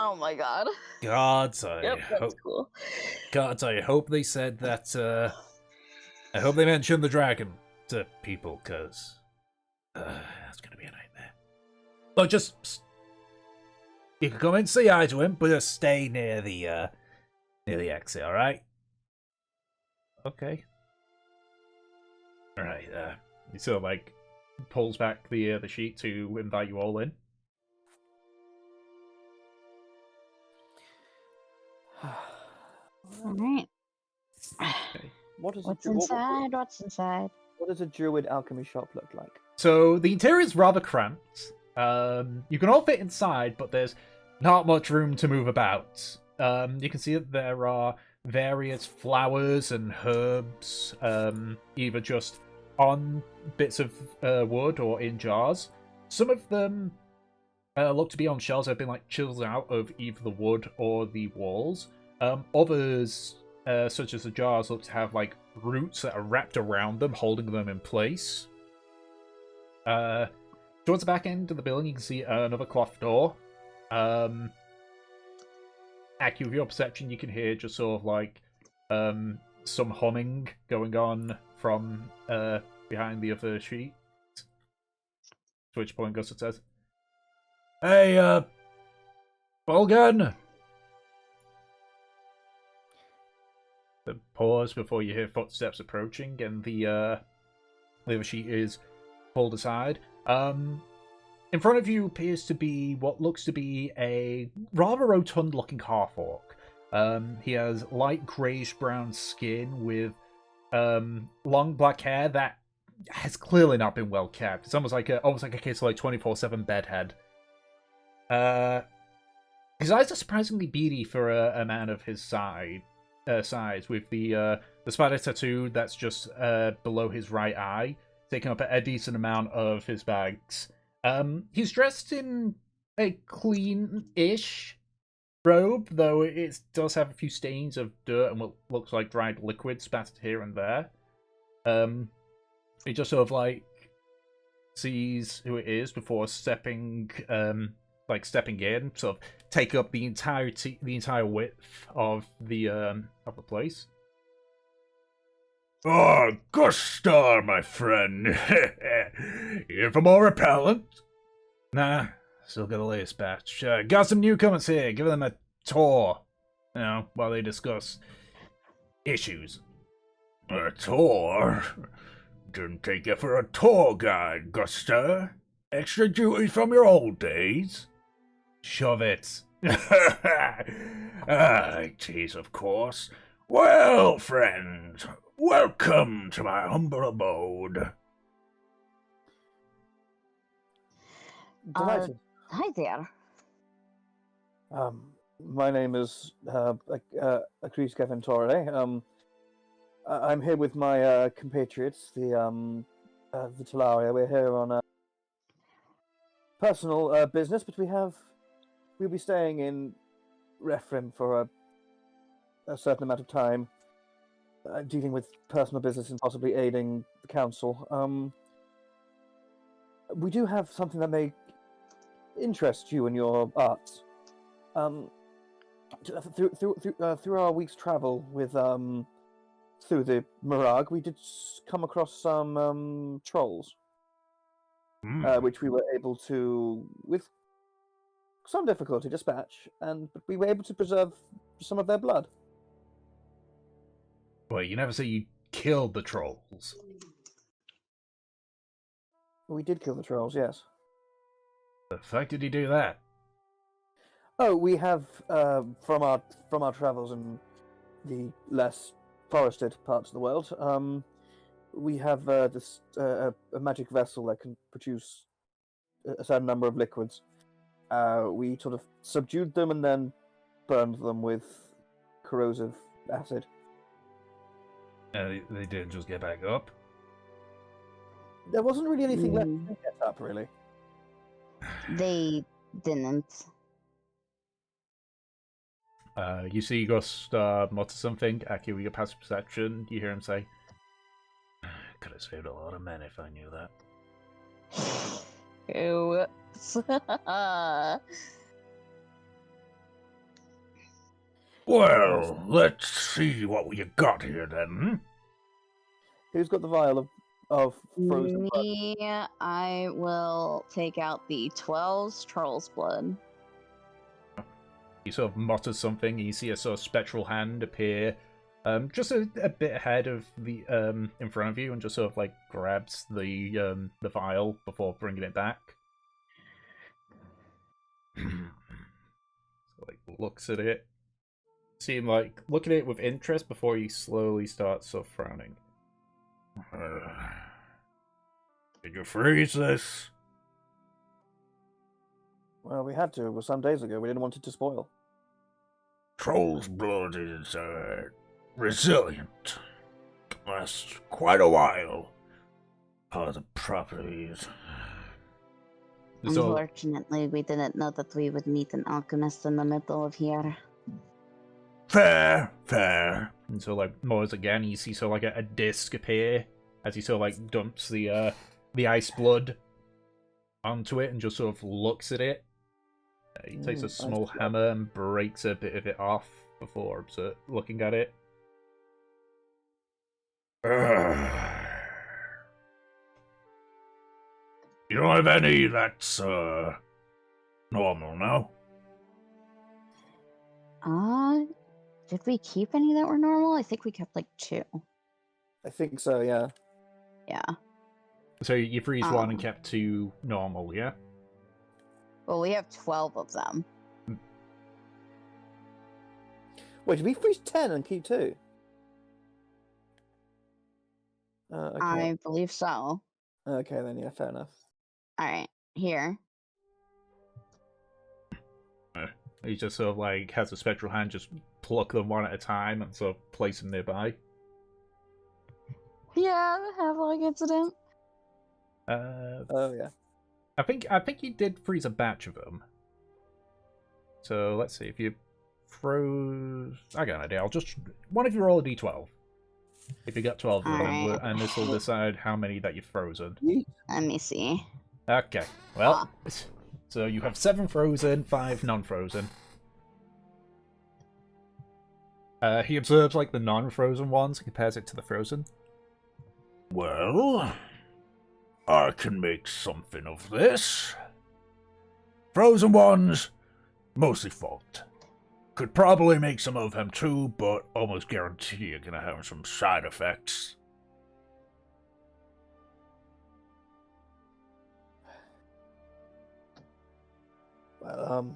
C: Oh my god.
A: Gods,
C: Cool.
A: Gods, I hope they said that. I hope they mentioned the dragon to people, because that's gonna be a nightmare. But just you can come and say hi to him, but just stay near the exit, all right? Okay. All right. He sort of pulls back the sheet to invite you all in.
C: All right.
A: Okay.
C: What's inside? What's inside?
B: What does a druid alchemy shop look like?
A: So the interior is rather cramped. You can all fit inside, but there's not much room to move about. You can see that there are various flowers and herbs, either just on bits of wood or in jars. Some of them look to be on shelves that have been like chiseled out of either the wood or the walls. Others, such as the jars, look to have like roots that are wrapped around them, holding them in place. Towards the back end of the building, you can see another cloth door. Accurate with your perception, you can hear just sort of like some humming going on from behind the other sheet. To which point Gusset says, "Hey, Bolgan!" The pause before you hear footsteps approaching, and the other sheet is pulled aside. In front of you appears to be what looks to be a rather rotund-looking half-orc. He has light greyish-brown skin with long black hair that has clearly not been well kept. It's almost like a case of like 24/7 bedhead. His eyes are surprisingly beady for a man of his size, with the spider tattoo that's just below his right eye, taking up a decent amount of his bags. He's dressed in a clean-ish robe, though it does have a few stains of dirt and what looks like dried liquid spattered here and there. He just sort of like sees who it is before stepping in, sort of take up the entire width of the place.
E: Oh, Gustar, my friend. Here for more repellent?
A: Nah, still got the latest batch. Got some newcomers here. Give them a tour, while they discuss issues.
E: A tour? Didn't take you for a tour guide, Gustar. Extra duties from your old days?
A: Shove it.
E: It is, of course. Well, friend, welcome to my humble abode.
B: Delighted.
C: Hi there.
B: My name is Akris Kevintore. I'm here with my compatriots, the Telaria. We're here on a personal business, but we'll be staying in Rhethrin for a certain amount of time, dealing with personal business and possibly aiding the council. We do have something that may interest you in your arts. Through our week's travel with through the Mirage, we did come across some trolls, which we were able to, with some difficulty, dispatch, but we were able to preserve some of their blood.
A: Wait, you never say you killed the trolls.
B: We did kill the trolls, yes.
A: The fuck did you do that?
B: Oh, we have from our travels in the less forested parts of the world. We have this a magic vessel that can produce a certain number of liquids. We sort of subdued them and then burned them with corrosive acid.
A: They didn't just get back up?
B: There wasn't really anything left to get up, really.
C: They didn't.
A: You see Gus mutter something. Aki, with your passive perception, you hear him say, "Could have saved a lot of men if I knew that."
C: Oops.
E: Well, let's see what you got here then.
B: Who's got the vial of frozen blood?
C: Me, I will take out the 12's troll's blood.
A: He sort of mutters something, and you see a sort of spectral hand appear just a bit ahead of the in front of you, and just sort of like grabs the vial before bringing it back. So, like, looks at it. See him like look at it with interest before he slowly starts sort of frowning.
E: Did you freeze this?
B: Well, we had to. It was some days ago. We didn't want it to spoil.
E: Troll's blood is resilient. Can last quite a while. Part of the properties.
A: So,
C: Unfortunately, we didn't know that we would meet an alchemist in the middle of here.
E: Fair, fair.
A: and so like Moors again, you see sort of like a disc appear as he sort of like dumps the ice blood onto it and just sort of looks at it. He takes a
B: Ice
A: small
B: blood.
A: hammer and breaks a bit of it off before looking at it.
E: You don't have any that's, normal, no?
C: Did we keep any that were normal? I think we kept like 2.
B: I think so, yeah.
C: Yeah.
A: So you freeze one and
C: Oh.
A: kept 2 normal, yeah?
C: Well, we have 12 of them.
B: Wait, did we freeze 10 and keep 2? Okay.
C: I believe so.
B: Okay, then, yeah, fair enough.
C: Alright, here.
A: He just sort of like has a spectral hand, just pluck them one at a time and sort of place them nearby.
C: Yeah, the Havelock incident.
B: Oh, yeah.
A: I think you did freeze a batch of them. So let's see if you froze. I got an idea. I'll just one of you roll a d12. If you got 12 of them,
C: Alright.
A: and this will decide how many that you've frozen.
C: Let me see.
A: Okay. Well, so you have 7 frozen, 5 non-frozen. He observes like the non-frozen ones and compares it to the frozen.
E: Well, I can make something of this. Frozen ones, mostly fogged. Could probably make some of them too, but almost guarantee you're gonna have some side effects.
B: Well,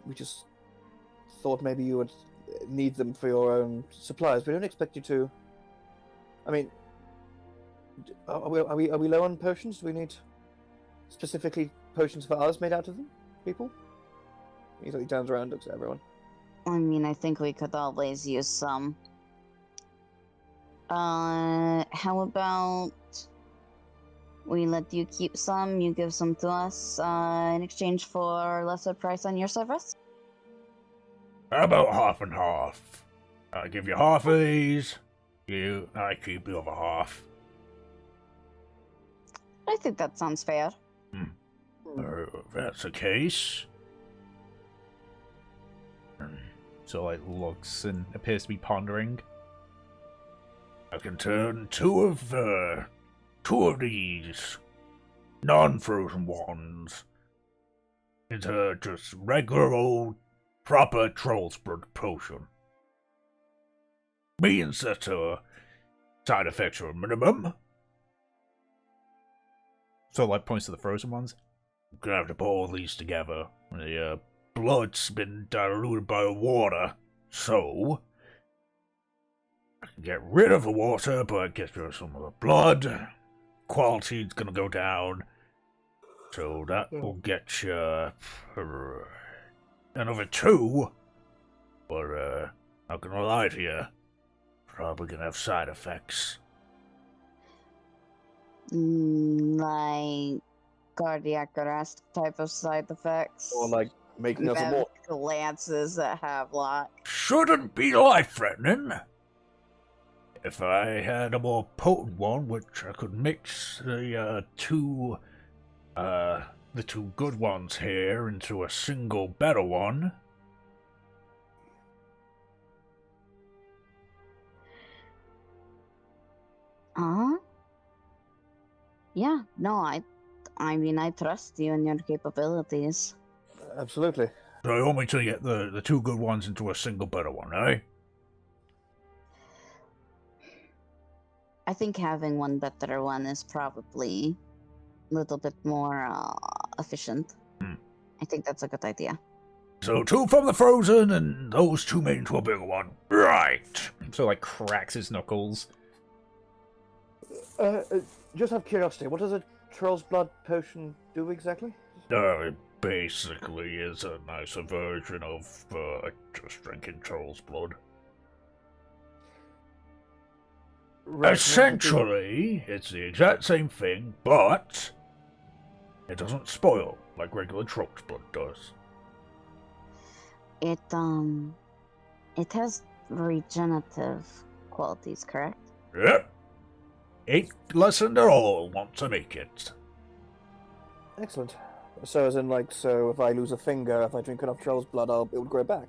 B: we just thought maybe you would need them for your own supplies. We don't expect you to. I mean, are we low on potions? Do we need specifically potions for us made out of them, people? He turns around, looks at everyone.
C: I mean, I think we could always use some. How about we let you keep some, you give some to us, in exchange for lesser price on your service?
E: How about half and half? I give you half of these, I keep the other half.
C: I think that sounds fair.
E: If that's the case.
A: So like looks and appears to be pondering.
E: I can turn two of these non-frozen ones into just regular old proper troll's blood potion. Means that side effects are a minimum.
A: So like points to the frozen ones.
E: I'm gonna have to put all these together. The blood's been diluted by the water, so I can get rid of the water, but get rid of some of the blood. Quality's gonna go down, so that will get you another 2. But not gonna lie to you, probably gonna have side effects.
C: Like cardiac arrest type of side effects.
B: Or like making us more.
C: Glances at Havelock.
E: Shouldn't be life-threatening. If I had a more potent one, which I could mix the two good ones here into a single better one.
C: Yeah, no, I mean, I trust you and your capabilities.
B: Absolutely.
E: So you want me to get the 2 good ones into a single better one, eh?
C: I think having one better one is probably a little bit more efficient. I think that's a good idea.
E: So 2 from the frozen, and those 2 made into a bigger one. Right.
A: So like cracks his knuckles.
B: Just out of curiosity, what does a troll's blood potion do exactly?
E: It basically is a nicer version of just drinking troll's blood.
B: Right,
E: Essentially, it's the exact same thing, but It doesn't spoil like regular troll's blood does.
C: It has regenerative qualities, correct?
E: Yep. Ain't lessened at all want to make it.
B: Excellent. So, as in, like, so if I lose a finger, if I drink enough troll's blood, it would grow back.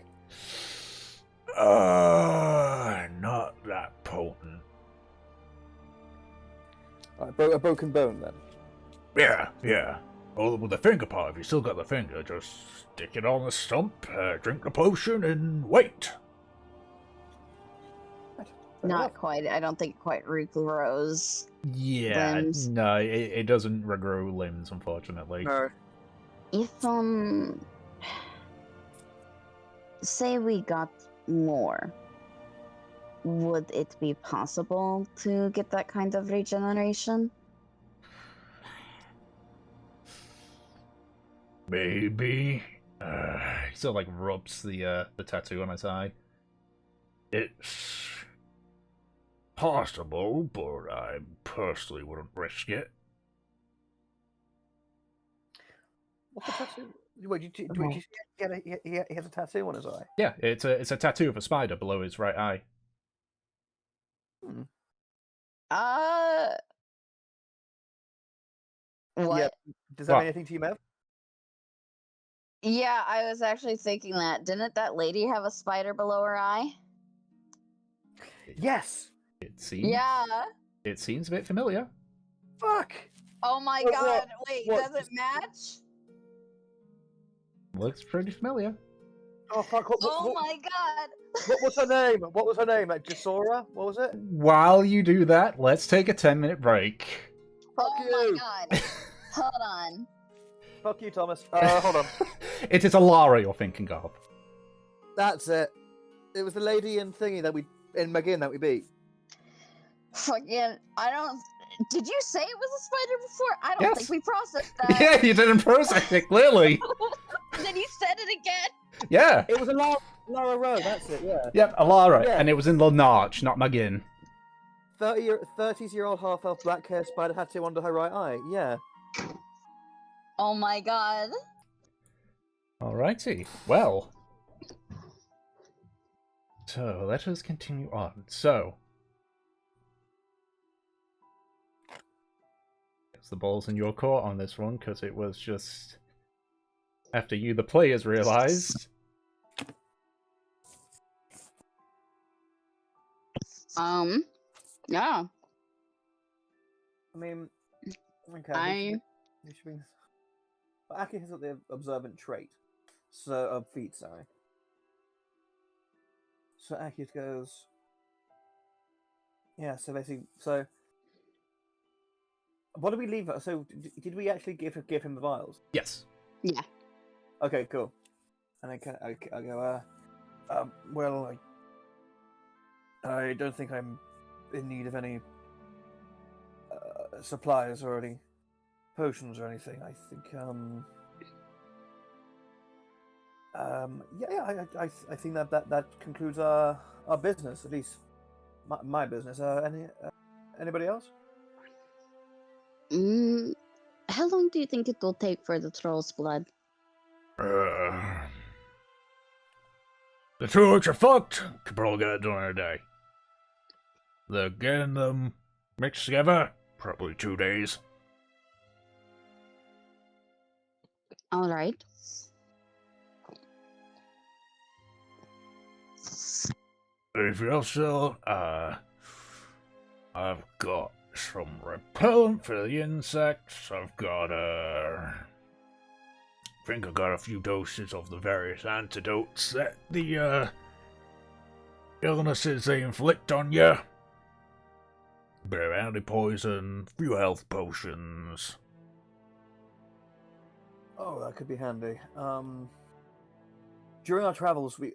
E: Not that potent.
B: A broken bone, then.
E: Yeah. Well, with the finger part, if you still got the finger, just stick it on the stump, drink the potion, and wait.
C: Not quite. I don't think it quite regrows.
A: Yeah,
C: Limbs.
A: no, it doesn't regrow limbs, unfortunately.
B: No.
C: If say we got more, would it be possible to get that kind of regeneration?
E: Maybe.
A: He sort of like rubs the tattoo on his eye.
E: It's possible, but I personally wouldn't risk it.
B: What's the tattoo? Wait, he has a tattoo on his eye?
A: Yeah, it's a tattoo of a spider below his right eye.
B: Hmm.
C: What?
B: Yeah. Does that
A: What?
B: mean anything to you, Mev?
C: Yeah, I was actually thinking that. Didn't that lady have a spider below her eye?
B: Yes!
A: It seems.
C: Yeah.
A: It seems a bit familiar.
B: Fuck!
C: Oh my
B: What-
C: god, wait,
B: what-
C: does it match?
A: Looks pretty familiar.
B: Oh, fuck.
C: Oh my god!
B: What's her name? What was her name? Like, Gisora? What was it?
A: While you do that, let's take a 10-minute break.
C: Oh
B: Fuck
C: my
B: you.
C: god. Hold on.
B: Fuck you, Thomas. Hold on.
A: It is Alara you're thinking of.
B: That's it. It was the lady in Thingy in McGinn that we beat.
C: Fucking, I don't. Did you say it was a spider before? I don't
A: Yes.
C: think we processed that.
A: Yeah, you didn't process it, clearly.
C: Then you said it again.
A: Yeah.
B: It was a Lara Rowe, that's it, yeah.
A: Yep, Alara,
B: Yeah.
A: and it was in Lanarch, not McGinn.
B: 30-year-old half-elf black hair spider tattoo under her right eye, yeah.
C: Oh my god.
A: Alrighty, well. So, let us continue on. So. It's the ball's in your court on this one, because it was just... After you, the players, realised...
C: Yeah.
B: I mean, okay.
C: I.
B: But Aki has got the observant trait. So, feat, sorry. So Aki goes... Yeah, so basically, so... What did we leave? So, did we actually give him the vials?
A: Yes.
C: Yeah.
B: Okay, cool. And I go, well, I don't think I'm in need of any supplies or any potions or anything. I think, I think that concludes our business, at least my business. Anybody else?
C: How long do you think it will take for the troll's blood?
E: The two which are fucked could probably get it done in a day. The getting them mixed together, probably 2 days.
C: All right.
E: Anything else, though? I've got some repellent for the insects. I've got, I think I got a few doses of the various antidotes that the, illnesses they inflict on you. Bit of anti-poison, few health potions.
B: Oh, that could be handy. During our travels, we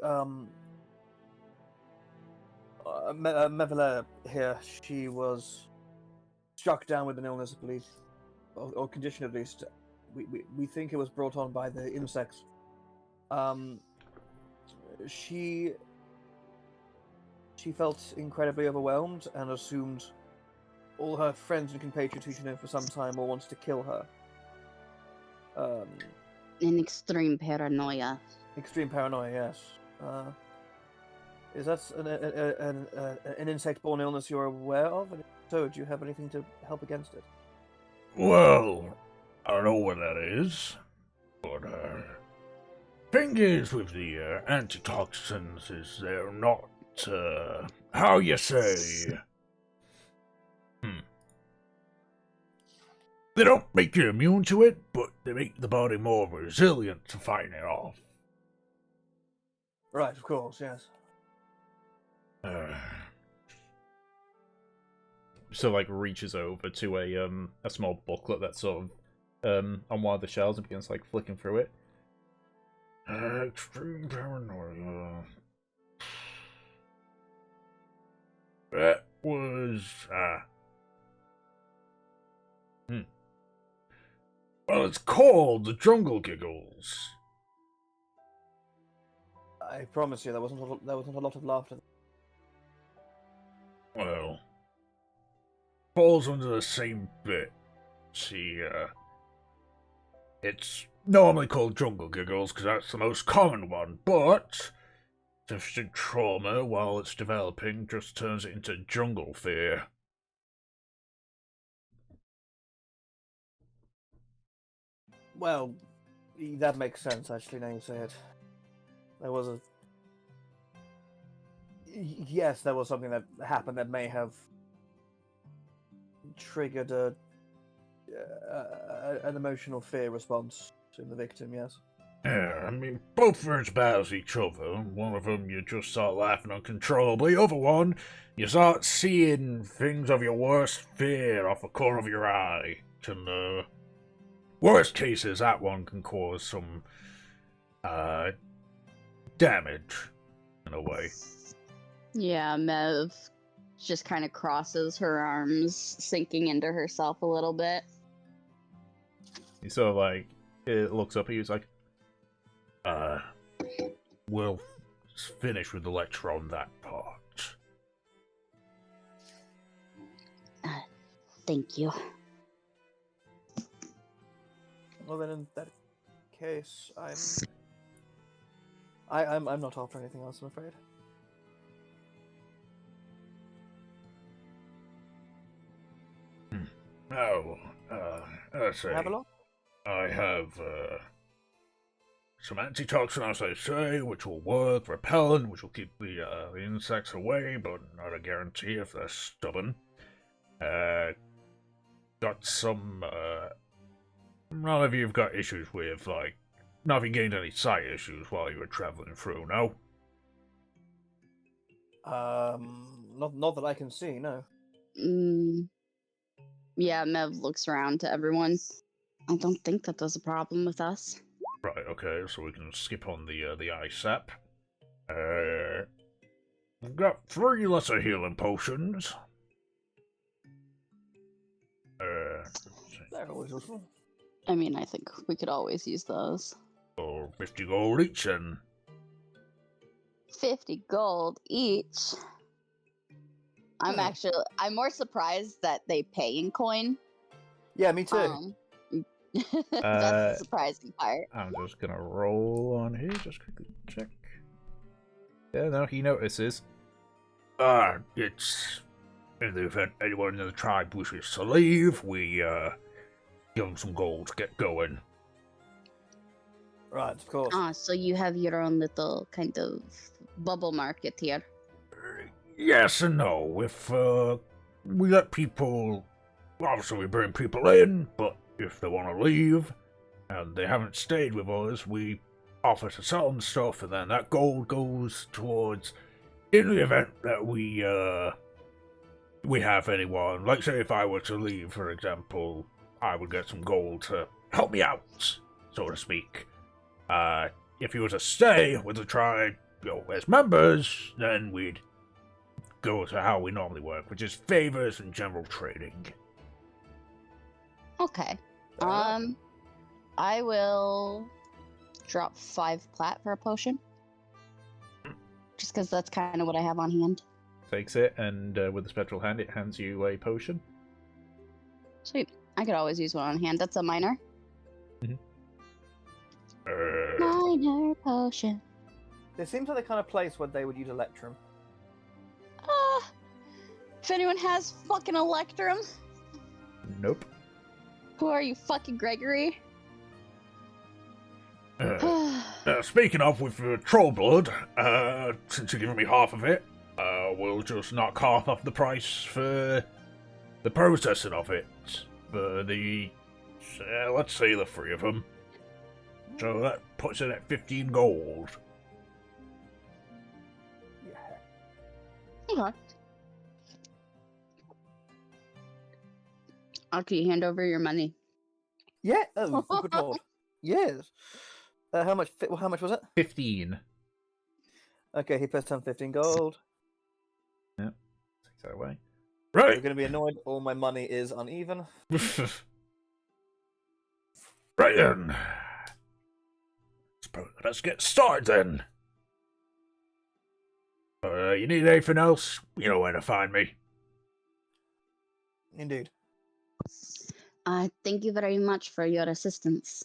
B: Mevela here, she was struck down with an illness, I believe, or condition at least. We think it was brought on by the insects. She felt incredibly overwhelmed and assumed all her friends and compatriots who she known for some time all wanted to kill her.
C: In extreme paranoia.
B: Extreme paranoia, yes. Is that an insect-borne illness you're aware of? And if so, do you have anything to help against it?
E: Well, I don't know what that is, but thing is with the antitoxins is they're not how you say. They don't make you immune to it, but they make the body more resilient to fighting it off.
B: Right, of course, yes.
A: So like reaches over to a small booklet that's sort of on one of the shelves and begins like flicking through it.
E: Extreme paranoia. That was Well, it's called the Jungle Giggles.
B: I promise you, there wasn't a lot of laughter.
E: Well, falls under the same bit. See, it's normally called Jungle Giggles because that's the most common one, but sufficient trauma while it's developing just turns it into jungle fear.
B: Well, that makes sense, actually, now you say it. There was yes, there was something that happened that may have triggered an emotional fear response in the victim, yes.
E: Yeah, I mean, both are as bad as each other. One of them you just start laughing uncontrollably. Other one, you start seeing things of your worst fear off the corner of your eye. Can, worst cases, that one can cause some, damage, in a way.
C: Yeah, Mev just kind of crosses her arms, sinking into herself a little bit.
A: He sort of like it looks up at you. He's like,
E: We'll finish with the lecture on that part.
C: Thank you.
B: Well, then, in that case, I'm not after anything else, I'm afraid.
E: Now, let's say
B: Have a lot?
E: I have some antitoxin, as I say, which will work, repellent, which will keep the insects away, but not a guarantee if they're stubborn. Got some, none of you've got issues with, like, none of you gained any sight issues while you were traveling through, no?
B: Not that I can see, no.
C: Yeah, Mev looks around to everyone. I don't think that there's a problem with us.
E: Right, okay, so we can skip on the ISAP. We've got 3 lesser healing potions.
B: They're always useful.
C: I mean, I think we could always use those.
E: For 50 gold each, and
C: 50 gold each. I'm more surprised that they pay in coin.
B: Yeah, me too.
C: That's the surprising part.
A: I'm just gonna roll on here, just quickly check. Yeah, no, he notices.
E: It's in the event anyone in the tribe wishes to leave, we give them some gold to get going.
B: Right, of course.
C: So you have your own little kind of bubble market here.
E: Yes and no. If we let people, obviously we bring people in, but if they want to leave and they haven't stayed with us, we offer to sell them stuff, and then that gold goes towards, in the event that we have anyone, like say if I were to leave, for example, I would get some gold to help me out, so to speak. If you were to stay with the tribe, as members, then we'd go to how we normally work, which is favors and general trading.
C: Okay. I will drop 5 plat for a potion. Just because that's kind of what I have on hand.
A: Takes it, and with a spectral hand, it hands you a potion.
C: Sweet. I could always use one on hand. That's a minor. Minor potion.
B: It seems like the kind of place where they would use Electrum.
C: If anyone has fucking Electrum,
A: Nope.
C: who are you, fucking Gregory?
E: Speaking of with troll blood, since you're giving me half of it, we'll just knock half off the price for the processing of it. For the, let's say the 3 of them. So that puts it at 15 gold.
B: Yeah.
C: Okay. Aki, hand over your money.
B: Yeah. Oh, good lord. Yes. How much? How much was it?
A: 15.
B: Okay, he puts down 15 gold.
A: Yep. Takes that away.
B: You're
E: Right.
B: going to be annoyed. All my money is uneven.
E: Right then. Suppose let's get started then. You need anything else? You know where to find me.
B: Indeed.
C: Thank you very much for your assistance.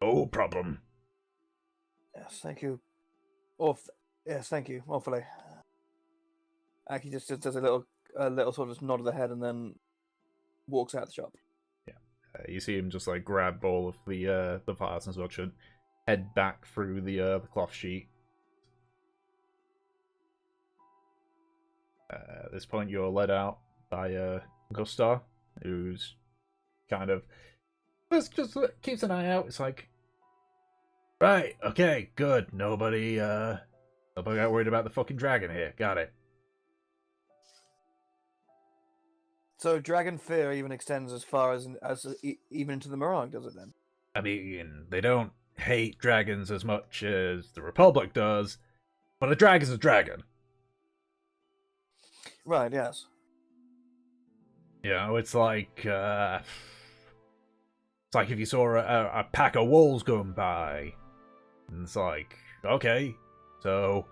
E: No problem.
B: Yes, thank you. Yes, thank you awfully. Aki just does a little sort of nod of the head and then walks out the shop.
A: You see him just like grab all of the files and such and head back through the cloth sheet. At this point, you're led out by Gustar, who's kind of just keeps an eye out. It's like, right, okay, good. Nobody got worried about the fucking dragon here. Got it.
B: So dragon fear even extends as far as even into the Morag, does it then?
A: I mean, they don't hate dragons as much as the Republic does, but a dragon's a dragon.
B: Right. Yes.
A: You know, it's like if you saw a pack of wolves going by, and it's like, okay, so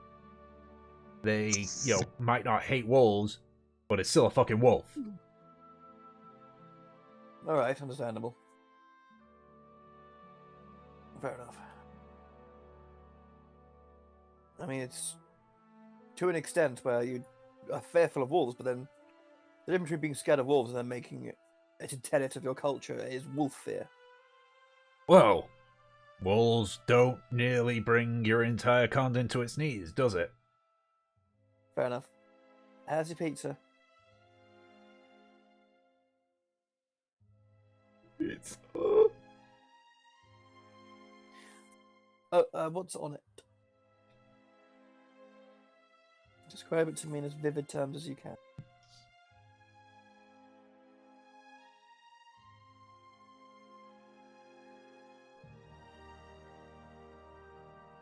A: they, might not hate wolves, but it's still a fucking wolf.
B: All right. Understandable. Fair enough. I mean, it's to an extent where you are fearful of wolves, but then the difference between being scared of wolves and then making it a tenet of your culture is wolf fear.
A: Well, wolves don't nearly bring your entire continent to its knees, does it?
B: Fair enough. How's your pizza?
A: It's
B: What's on it? Describe it to me in as vivid terms as you can.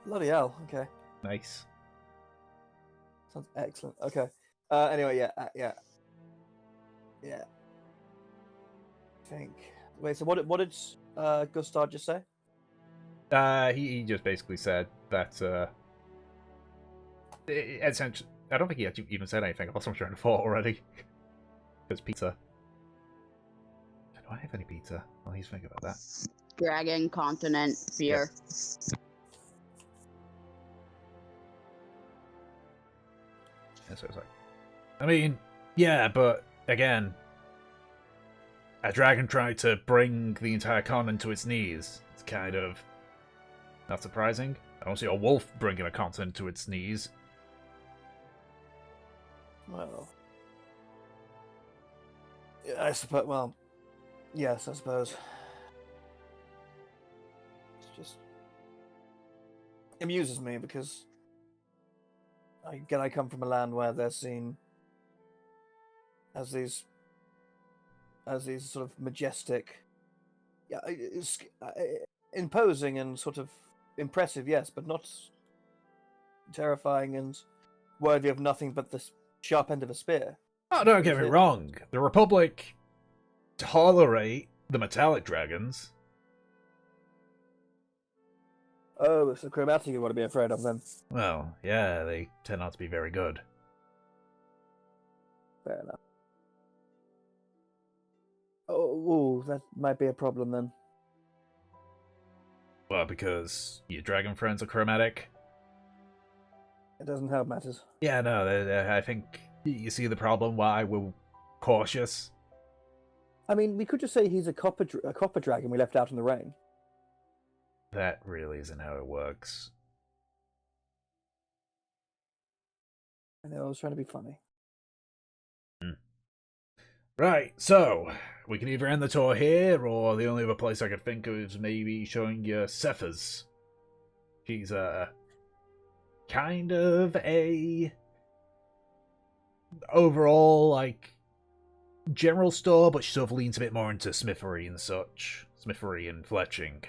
B: Bloody hell. Okay.
A: nice.
B: Sounds excellent. Okay. Anyway, yeah. I think. Wait. So what did Gustav just say?
A: He just basically said that essentially, I don't think he actually even said anything else. I'm trying to thought already. Because pizza. Do I have any pizza? Well, he's thinking about that.
C: Dragon continent fear.
A: And so it's like, I mean, yeah, but again, a dragon tried to bring the entire continent to its knees. It's kind of not surprising. I don't see a wolf bringing a continent to its knees.
B: Well, yeah, I suppose. Well, yes, I suppose. It's just amuses me because I come from a land where they're seen as these sort of majestic, imposing and sort of impressive, yes, but not terrifying and worthy of nothing but the sharp end of a spear.
A: Oh, don't get me wrong. The Republic tolerate the metallic dragons.
B: Oh, it's the chromatic you want to be afraid of then.
A: Well, yeah, they tend not to be very good.
B: Fair enough. Oh, that might be a problem then.
A: Well, because your dragon friends are chromatic.
B: It doesn't help matters.
A: Yeah, no, I think you see the problem why we're cautious.
B: I mean, we could just say he's a copper dragon we left out in the rain.
A: That really isn't how it works.
B: I know, I was trying to be funny.
A: Right, so we can either end the tour here, or the only other place I could think of is maybe showing you Sepha's. She's kind of a overall like general store, but she sort of leans a bit more into smithery and such, smithery and fletching.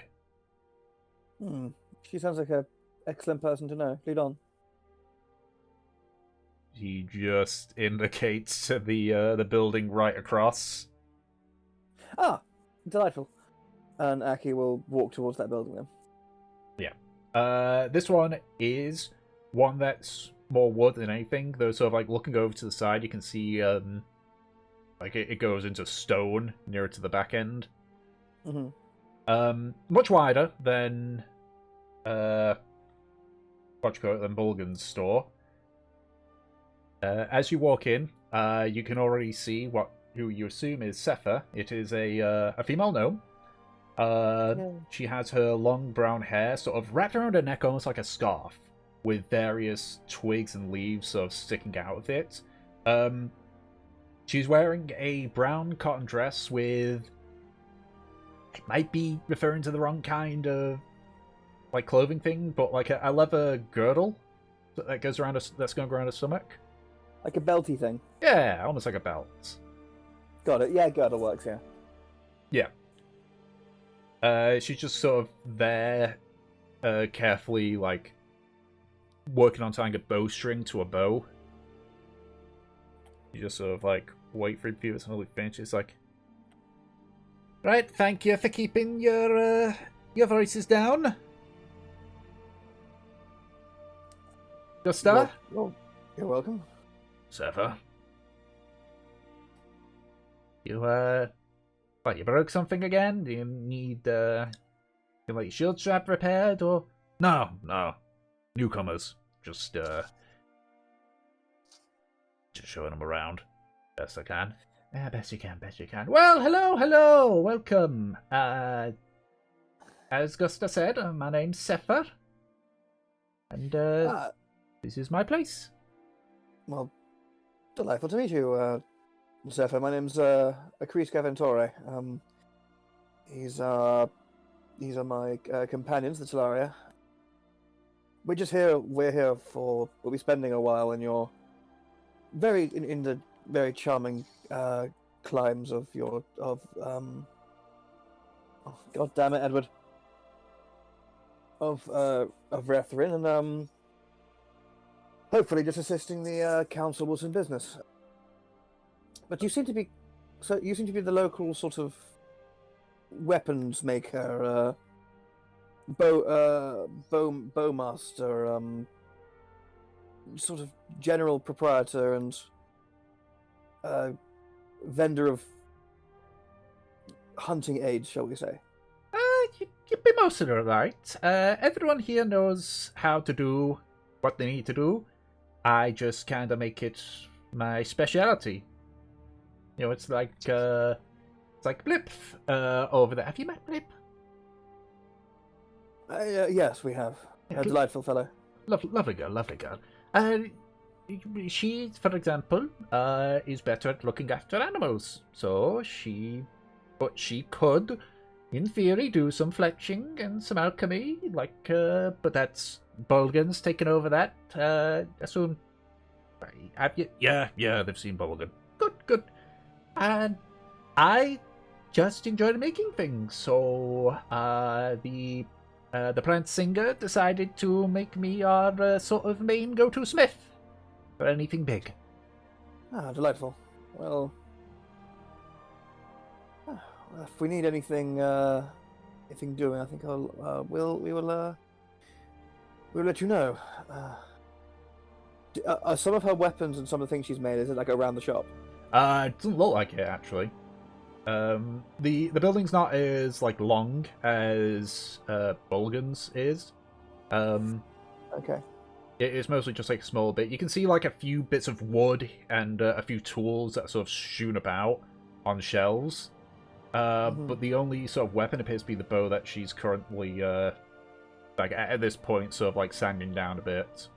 B: She sounds like a excellent person to know. Lead on.
A: He just indicates to the building right across.
B: Ah, delightful. And Aki will walk towards that building then.
A: Yeah. This one is one that's more wood than anything. Though, sort of like looking over to the side, you can see like it goes into stone nearer to the back end.
B: Mm-hmm.
A: Much wider than what you call it, than Bulgan's store. As you walk in, you can already see who you assume is Sepha. It is a female gnome. She has her long brown hair sort of wrapped around her neck almost like a scarf, with various twigs and leaves sort of sticking out of it. She's wearing a brown cotton dress with... It might be referring to the wrong kind of like clothing thing, but like a leather girdle that goes around that's going around her stomach.
B: Like a belty thing.
A: Yeah, almost like a belt.
B: Got it. Yeah, girdle works, yeah.
A: Yeah. She's just sort of there, carefully, like, working on tying a bowstring to a bow. You just sort of, like, wait for it to finish. It's like, right, thank you for keeping your voices down. Gusta?
B: You're welcome.
A: Sepha? You, what, you broke something again? Do you need, like, your shield strap repaired, or...? No. Newcomers. Just showing them around. Best I can. Best you can. Well, hello! Welcome! As Gusta said, my name's Sepha. And, this is my place.
B: Well, delightful to meet you, Sepha. My name's Acris Gaventore. These are my companions, the Telaria. We're here for... We'll be spending a while in your... in the very charming climes of your... oh, God damn it, Edward. Of Rhethrin, and hopefully just assisting the council with some business. But you seem to be the local sort of weapons maker, bowmaster, sort of general proprietor and vendor of hunting aids, shall we say?
A: You'd be most of it right. Everyone here knows how to do what they need to do. I just kind of make it my speciality. You know, it's like Blip over there. Have you met Blip?
B: Yes, we have. A delightful fellow.
A: Lovely girl. She, for example, is better at looking after animals. So she could, in theory, do some fletching and some alchemy, like, but that's Bulgan's taken over that. Assume. Have you? Yeah, they've seen Bulgan. Good. And I just enjoyed making things, so the plant singer decided to make me our sort of main go-to smith for anything big.
B: Ah, delightful. Well, if we need anything doing, I think we'll let you know. Some of her weapons and some of the things she's made, is it like around the shop?
A: It doesn't look like it, actually. The building's not as like long as Bulgan's is.
B: Okay.
A: It is mostly just like a small bit. You can see like a few bits of wood and a few tools that sort of strewn about on shelves. But the only sort of weapon appears to be the bow that she's currently like at this point sort of like sanding down a bit.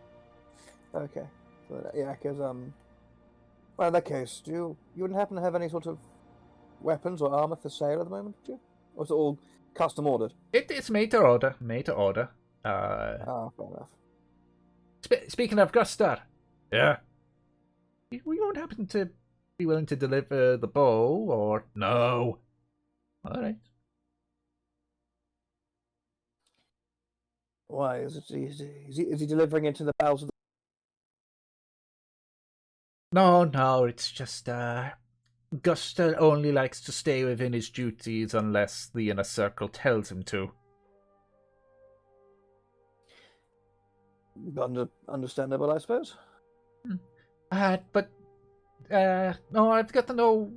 B: Okay. So, yeah, because well, in that case, you wouldn't happen to have any sort of weapons or armor for sale at the moment, do you? Or is it all custom ordered?
A: It's made to order. Made to order.
B: Ah, fair enough.
A: Speaking of Gustar,
E: Yeah?
A: you won't happen to be willing to deliver the bow, or
E: No.
A: all right?
B: Why is he delivering it to the bowels of the...
A: No, it's just Gusta only likes to stay within his duties unless the inner circle tells him to.
B: Understandable, I suppose.
A: But no, I've got to know.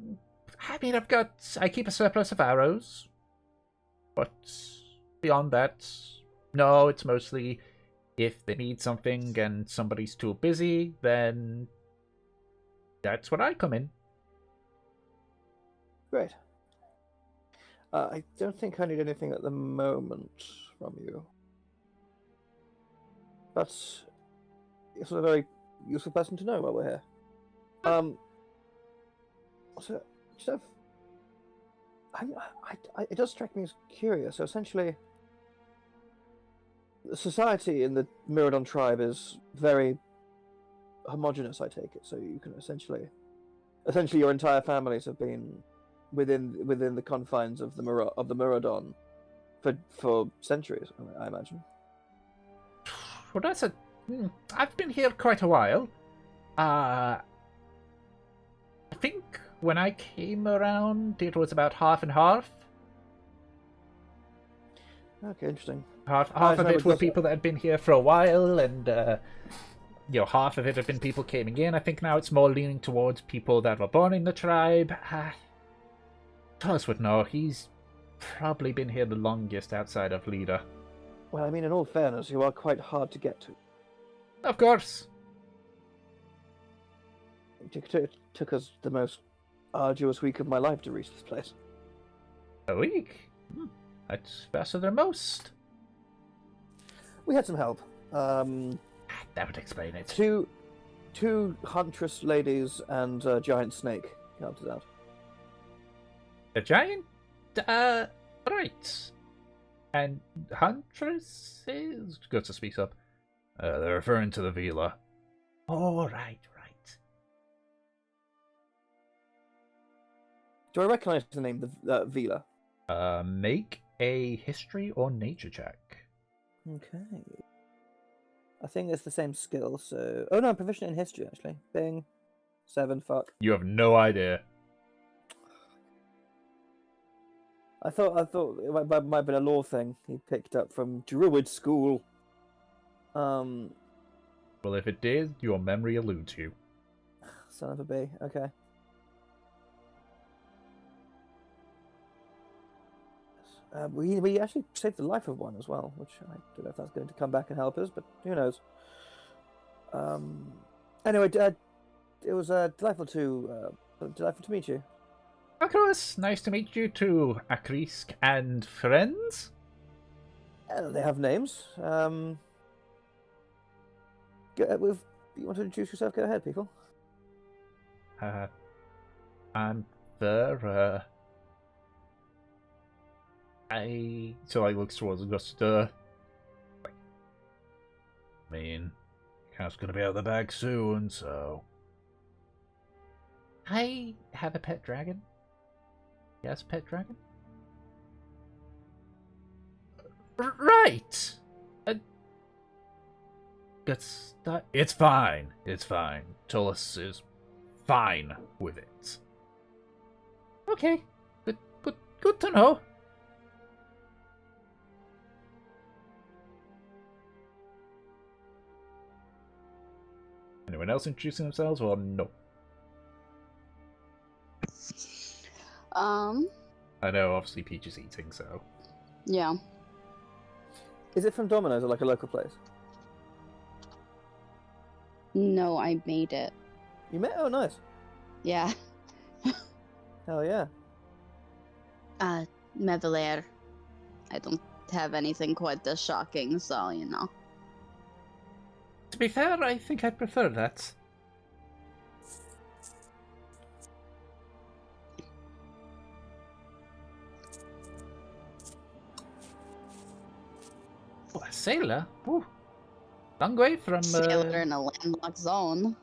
A: I mean, I keep a surplus of arrows, but beyond that, no, it's mostly if they need something and somebody's too busy, then that's when I come in.
B: Great. I don't think I need anything at the moment from you. But you're sort of a very useful person to know while we're here. So, sort of, it does strike me as curious. So essentially, the society in the Muradon tribe is very homogenous, I take it. So you can essentially your entire families have been within the confines of the Muradon for centuries, I imagine.
A: Well, I've been here quite a while. I think when I came around, it was about half and half.
B: Okay, interesting.
A: Half of it were people that had been here for a while, and half of it had been people coming in. I think now it's more leaning towards people that were born in the tribe. Thomas would know. He's probably been here the longest outside of leader.
B: Well, I mean, in all fairness, you are quite hard to get to.
A: Of course.
B: It took us the most arduous week of my life to reach this place.
A: A week? That's faster than most.
B: We had some help.
A: That would explain it.
B: Two huntress ladies and a giant snake helped us out.
A: A giant? Right. And huntresses? Good to speak up.
E: They're referring to the Vila.
A: Oh, right.
B: Do I recognize the name Vila?
A: Make a history or nature check.
B: Okay. I think it's the same skill, so... Oh no, I'm proficient in history, actually. Bing. 7, fuck.
A: You have no idea.
B: I thought it might have been a lore thing he picked up from Druid school.
A: Well, if it did, your memory eludes you.
B: Son of a bee. Okay. We actually saved the life of one as well, which I don't know if that's going to come back and help us, but who knows. Anyway, it was delightful to meet you.
A: Of course, nice to meet you too, Akrisk and friends.
B: They have names. You want to introduce yourself? Go ahead, people.
A: I'm there. So I look towards Augusta.
E: I mean, cat's gonna be out of the bag soon, so...
A: I have a pet dragon. Yes, pet dragon? Right!
E: It's fine. Tullus is fine with it.
A: Okay. Good to know. Anyone else introducing themselves or no? I know, obviously, Peach is eating, so...
C: Yeah.
B: Is it from Domino's or like a local place?
C: No, I made it.
B: You met? Oh, nice.
C: Yeah.
B: Hell yeah.
C: Mevelair. I don't have anything quite as shocking, so, you know.
A: To be fair, I think I'd prefer that. Oh, a sailor? Ooh. Long way from...
C: Sailor in a landlocked zone.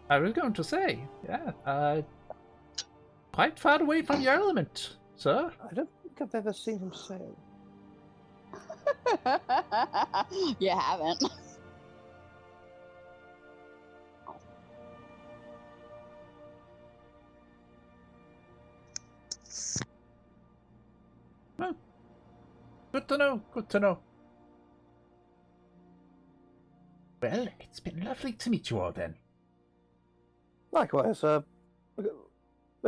A: I was going to say, yeah, quite far away from your element, sir.
B: I don't think I've ever seen him sail.
C: You haven't.
A: Well, good to know, good to know. Well, it's been lovely to meet you all then.
B: Likewise, look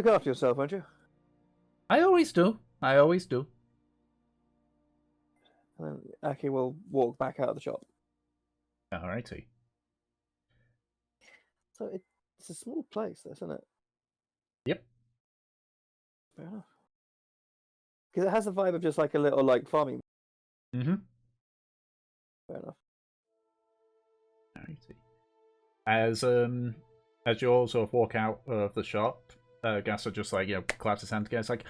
B: after yourself, won't you?
A: I always do, I always do.
B: And then Aki will walk back out of the shop.
A: Alrighty.
B: So it's a small place, isn't it?
A: Yep.
B: Fair enough. Because it has a vibe of just like a little like farming.
A: Mm-hmm.
B: Fair enough.
A: Alrighty. As you all sort of walk out of the shop, Gasser just like, claps his hand together. It's like,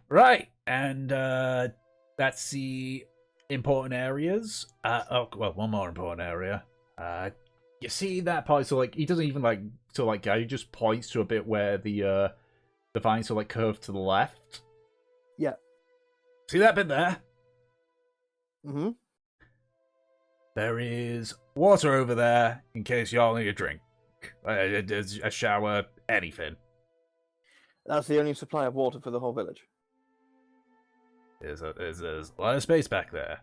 A: right, and that's the important areas. One more important area. You see that part? So like, he doesn't even like he just points to a bit where the vines are like curved to the left.
B: Yeah.
A: See that bit there?
B: Mm-hmm.
A: There is water over there in case y'all need a drink, a shower, anything.
B: That's the only supply of water for the whole village.
A: There's a lot of space back there.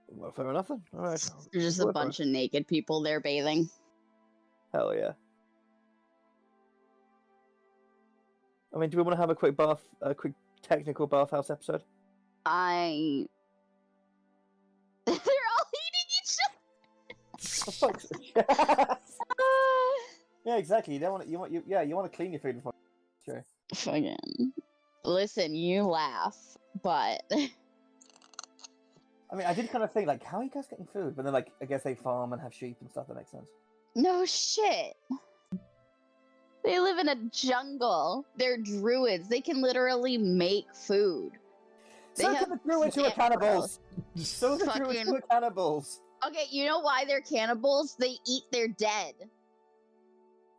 B: Well, fair enough then. All right.
C: There's just a bunch of naked people there bathing.
B: Hell yeah. I mean, do we want to have a quick quick technical bathhouse episode?
C: They're all eating each
B: For fuck's sake.
C: other.
B: Yeah, exactly. You want to clean your food before. Sure.
C: Fucking. Listen, you laugh, but
B: I mean, I did kind of think like, how are you guys getting food? But then, like, I guess they farm and have sheep and stuff. That makes sense.
C: no shit. They live in a jungle. They're druids. They can literally make food. They
B: So
C: have
B: can the druids who are
C: plant
B: cannibals. So the druids
C: Fucking-
B: who are cannibals.
C: Okay, you know why they're cannibals? They eat their dead.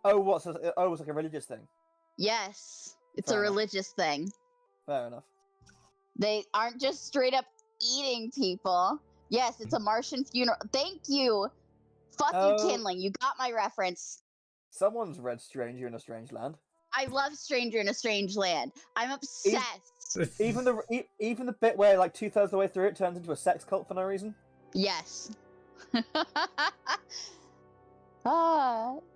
B: Oh, it's like a religious thing.
C: Yes, it's
B: Fair
C: a
B: enough.
C: religious thing.
B: Fair enough.
C: They aren't just straight up eating people. Yes, it's a Martian funeral. Thank you. Fuck
B: Oh.
C: you, Kinling. You got my reference.
B: Someone's read Stranger in a Strange Land.
C: I love Stranger in a Strange Land. I'm obsessed.
B: Even the bit where like 2/3 of the way through it turns into a sex cult for no reason.
C: Yes.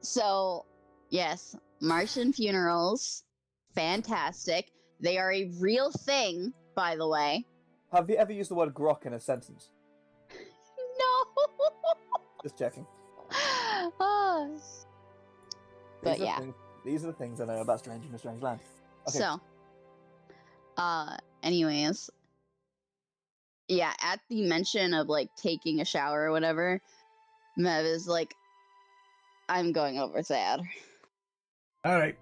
C: So, yes, Martian funerals, fantastic. They are a real thing, by the way.
B: Have you ever used the word grok in a sentence?
C: No.
B: Just checking.
C: But yeah.
B: These are the things I know about Stranger in a Strange Land. Okay.
C: So, anyways, yeah, at the mention of like taking a shower or whatever, Mev is like, I'm going over sad.
A: All right.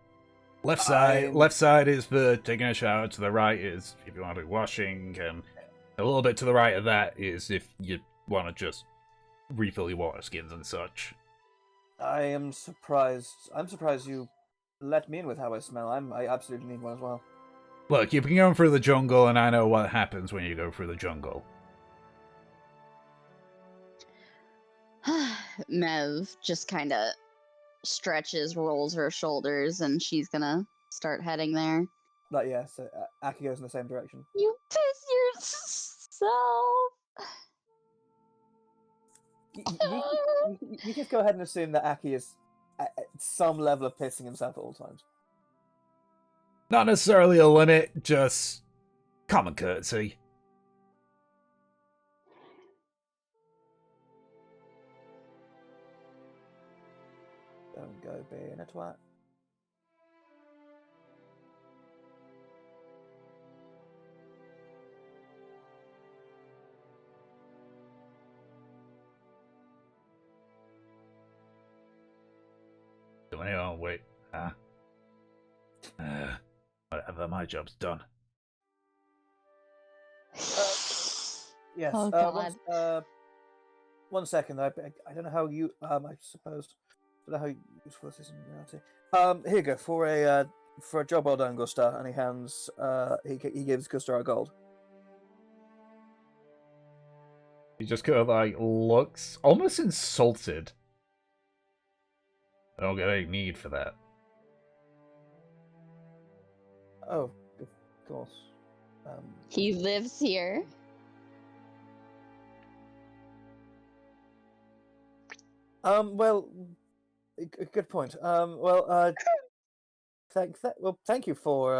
A: Left side is for taking a shower. To the right is if you want to be washing, and a little bit to the right of that is if you want to just refill your water skins and such.
B: I'm surprised you let me in with how I smell. I absolutely need one as well.
A: Look, you've been going through the jungle, and I know what happens when you go through the jungle.
C: Mev just kind of stretches, rolls her shoulders, and she's gonna start heading there.
B: But yeah, so Aki goes in the same direction.
C: You piss yourself.
B: You just go ahead and assume that Aki is at some level of pissing himself at all times.
A: Not necessarily a limit, just common courtesy.
B: Don't go being a twat.
A: Oh, wait. Whatever, my job's done.
B: Yes.
C: Oh, God.
B: One second. I don't know how you. I suppose. I don't know how useful this is in reality. Here you go for a job well done, Gusta. And he hands. He gives Gusta a gold.
A: He just kind of like looks almost insulted. I don't get any need for that.
B: Oh, of course.
C: He lives here.
B: Well, good point. Thank you for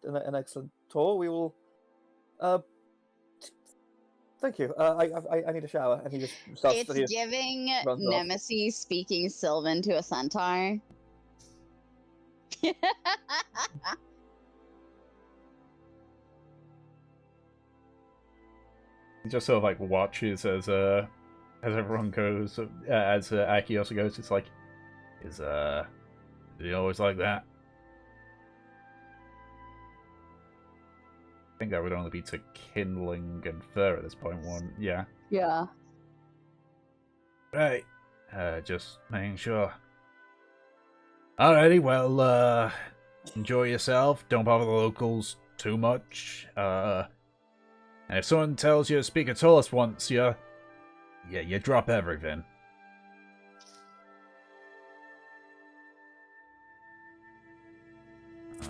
B: an excellent tour. We will. Thank you. I need a shower, and he just starts.
C: It's
B: he just
C: giving
B: runs off.
C: Nemesis speaking Sylvan to a centaur.
A: He just sort of like watches as everyone goes, as Aki also goes. It's like, is he always like that? I think that would only be to kindling and fur at this point. One, yeah.
C: Yeah.
A: Right. Just making sure. Alrighty, well, enjoy yourself. Don't bother the locals too much. And if someone tells you to speak at us once, you drop everything.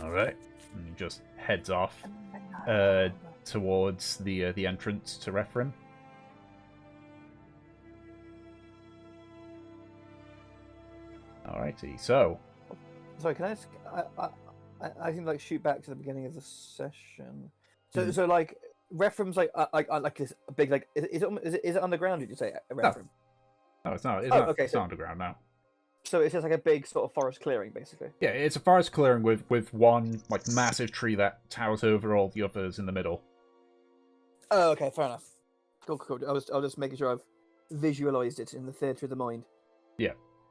A: Alright. And he just heads off towards the entrance to Rhethrin. Alrighty, so
B: Sorry, can I ask? I think like shoot back to the beginning of the session. So
A: Mhm.
B: so like Rethrim's like this big like is it underground? Did you say Rethrim?
A: no, it's not. It's
B: Oh,
A: not.
B: okay,
A: It's
B: so-
A: not underground now.
B: So it's just like a big sort of forest clearing, basically.
A: Yeah, it's a forest clearing with one like massive tree that towers over all the others in the middle.
B: Oh, okay, fair enough. Cool. I was just making sure I've visualized it in the theatre of the mind.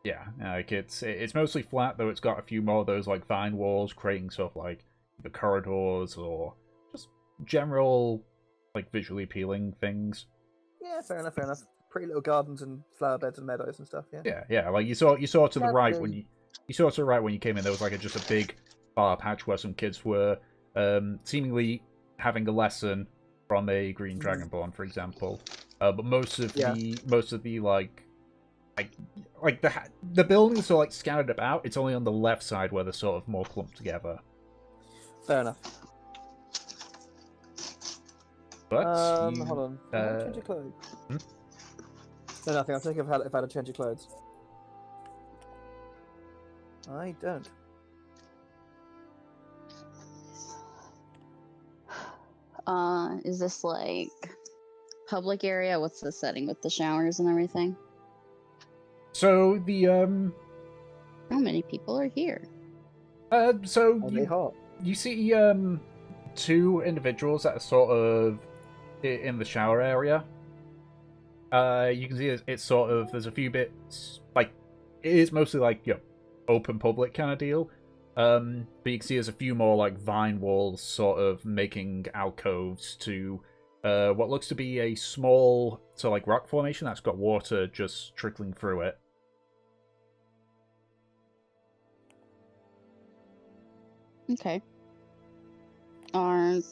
A: Yeah, like it's mostly flat, though it's got a few more of those like vine walls creating sort of like the corridors or just general like visually appealing things.
B: Yeah, fair enough. Pretty little gardens and flower beds and meadows and stuff. Yeah.
A: Yeah, like you saw to the right when
B: Lovely.
A: you saw to the right when you came in, there was like just a big bar patch where some kids were seemingly having a lesson from a green dragonborn, for example. But most of the like the buildings are like scattered about. It's only on the left side where they're sort of more clumped together.
B: Fair enough.
A: But
B: Hold on. Can I have a change of clothes? No, nothing. I think if I had a change of clothes. I don't.
C: Is this like public area? What's the setting with the showers and everything?
A: So the
C: How many people are here?
A: so
B: Are they hot?
A: you see two individuals that are sort of in the shower area. You can see it's sort of there's a few bits like it is mostly like open public kind of deal. But you can see there's a few more like vine walls sort of making alcoves to what looks to be a small sort of like rock formation that's got water just trickling through it.
C: Okay. Did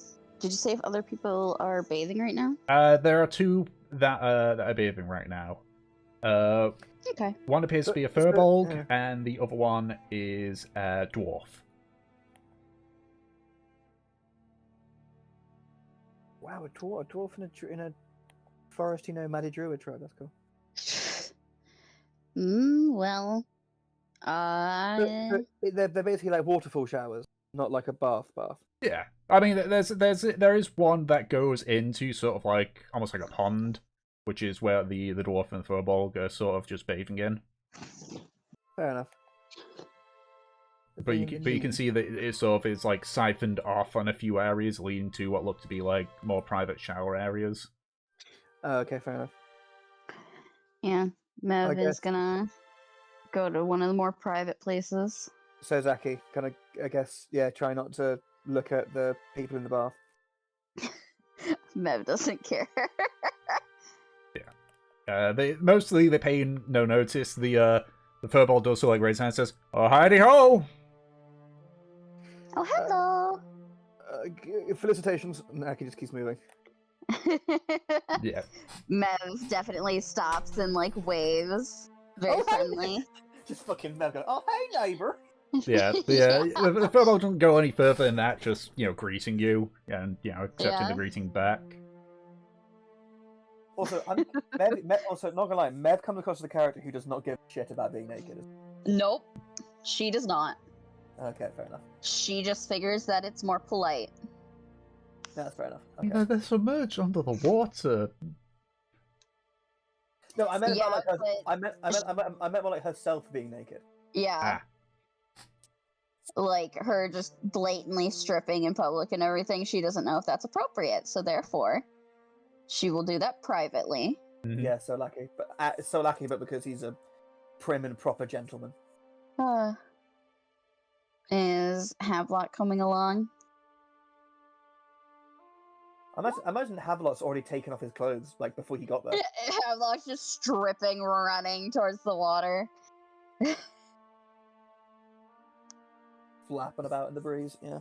C: you say if other people are bathing right now?
A: There are two that are bathing right now.
C: Okay.
A: One appears to be a furbolg, and the other one is a dwarf.
B: Wow, a dwarf in a foresty nomadic druid tribe. That's cool.
C: Well,
B: They're basically like waterfall showers. Not like a bath.
A: Yeah, I mean, there is one that goes into sort of like almost like a pond, which is where the dwarf and Furbolg are sort of just bathing in.
B: Fair enough.
A: But you can see that it sort of is like siphoned off on a few areas, leading to what look to be like more private shower areas.
B: Oh, okay, fair enough.
C: Yeah, Mev
B: guess-
C: is gonna go to one of the more private places.
B: So Zaki, I guess, yeah, try not to look at the people in the bath.
C: Mev doesn't care.
A: They pay no notice. The Furbolg does sort of like raise his hand and says, "Oh, hidey ho!"
C: Oh, hello.
B: Felicitations. And Aki just keeps moving.
A: Yeah.
C: Mev definitely stops and like waves. Very
B: Oh, hey!
C: friendly.
B: Just fucking Mel going, oh, hey, neighbour.
A: Yeah, the Furbolg doesn't go any further than that, just, greeting you, and, accepting the
C: Yeah.
A: greeting back.
B: Also, Mev, also, not gonna lie, Mev comes across as a character who does not give a shit about being naked.
C: Nope. She does not.
B: Okay, fair enough.
C: She just figures that it's more polite.
B: That's fair enough. Okay.
A: They're submerged under the water.
B: No, I meant
C: Yeah,
B: about like her,
C: but-
B: I meant more like herself being naked.
C: Yeah.
A: Ah.
C: Like her just blatantly stripping in public and everything. She doesn't know if that's appropriate, so therefore, she will do that privately.
A: Mhm.
B: Yeah, so lucky, but because he's a prim and proper gentleman.
C: Is Havelock coming along?
B: I imagine Havelot's already taken off his clothes like before he got there.
C: Havelock's just stripping, running towards the water.
B: Flapping about in the breeze, yeah.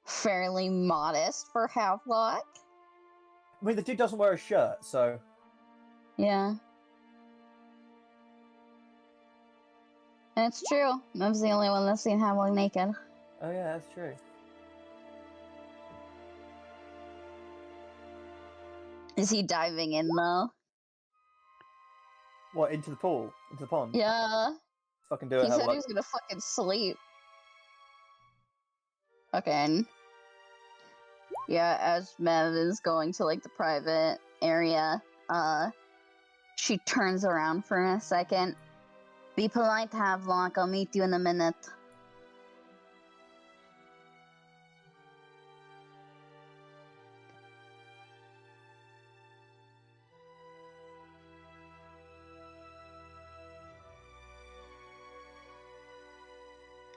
C: Fairly modest for Havelock.
B: I mean, the dude doesn't wear a shirt, so
C: Yeah. And it's true. Mev's the only one that's seen Havelock naked.
B: oh yeah, that's true.
C: Is he diving in though?
B: What, into the pool, into the pond?
C: Yeah.
B: Fucking do it.
C: He said he
B: Havelot.
C: was gonna fucking sleep. Okay. Yeah, as Mev is going to like the private area, she turns around for a second. Be polite, Havelock. I'll meet you in a minute.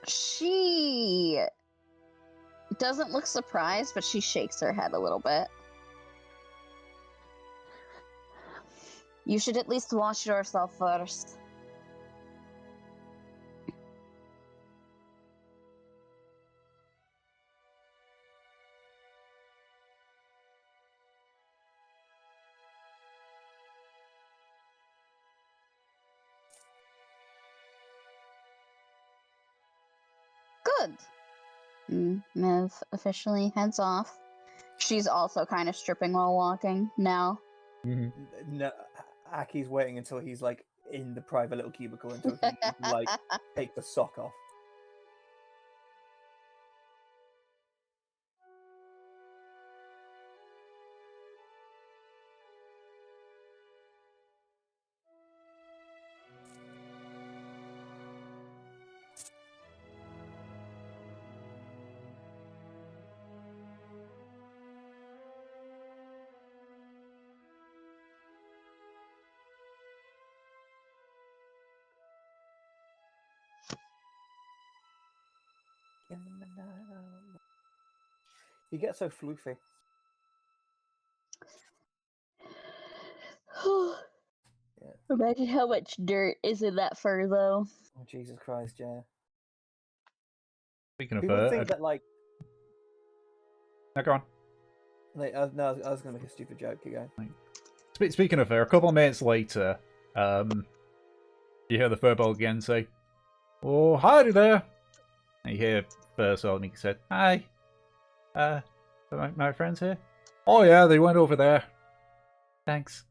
C: She doesn't look surprised, but she shakes her head a little bit. You should at least wash yourself first. Good. Mev officially heads off. She's also kind of stripping while walking now.
A: Mhm.
B: No, Aki's waiting until he's like in the private little cubicle until he can like take the sock off. You get so floofy.
C: Imagine how much dirt is in that fur, though.
B: Oh, Jesus Christ, yeah.
A: Speaking of
B: People
A: her,
B: think that like,
A: no, go on.
B: no, I was gonna make a stupid joke. You go.
A: Speaking of her, a couple of minutes later, you hear the Furbolg again say, "Oh, hi there." And you hear Furbolg said, "Hi, my friends here." "Oh yeah, they went over there." Thanks.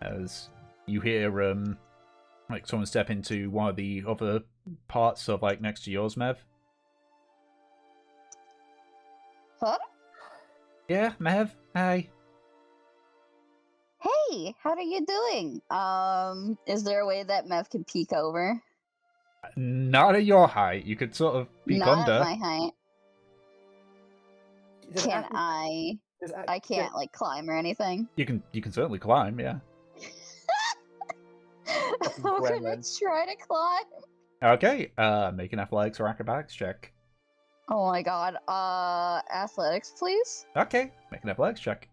A: As you hear, like someone step into one of the other parts of like next to yours, Mev.
C: Huh?
A: Yeah, Mev. Hi.
C: Hey, how are you doing? Is there a way that Mev can peek over?
A: Not at your height. You could sort of peek
C: Not
A: under.
C: at my height.
B: Does
C: Can
B: Aki-
C: I?
B: does Aki-
C: I can't like climb or anything.
A: You can certainly climb. Yeah.
B: Fucking
C: I'm gonna
B: gremlin.
C: try to climb.
A: Okay. Make an athletics or acrobatics check.
C: Oh my god. Athletics, please.
A: Okay. Make an athletics check.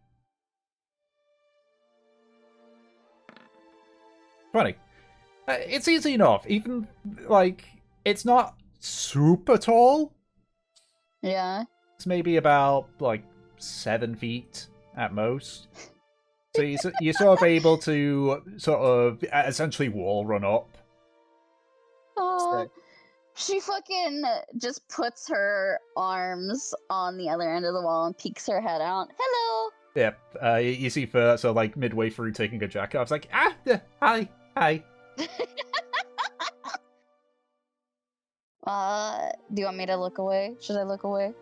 A: 20. It's easy enough. Even like it's not super tall.
C: Yeah.
A: It's maybe about like 7 feet at most. So you're sort of able to sort of essentially wall run up.
C: Oh, she fucking just puts her arms on the other end of the wall and peeks her head out. Hello.
A: Yep. You see for so like midway through taking a jacket, I was like, hi.
C: Do you want me to look away? Should I look away?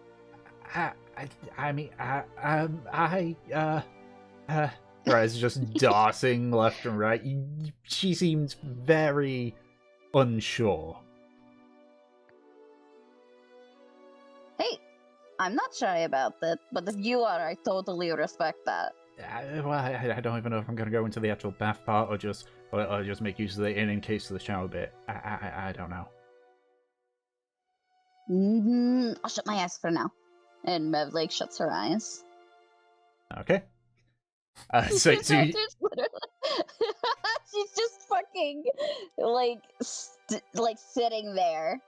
A: Rez just darting left and right. She seems very unsure.
C: Hey, I'm not shy about that, but if you are, I totally respect that.
A: Well, I don't even know if I'm going to go into the actual bath part or just make use of the in case of the shower bit. I don't know.
C: I'll shut my eyes for now. And Mev like shuts her eyes.
A: Okay. So you,
C: She's just fucking like sitting there.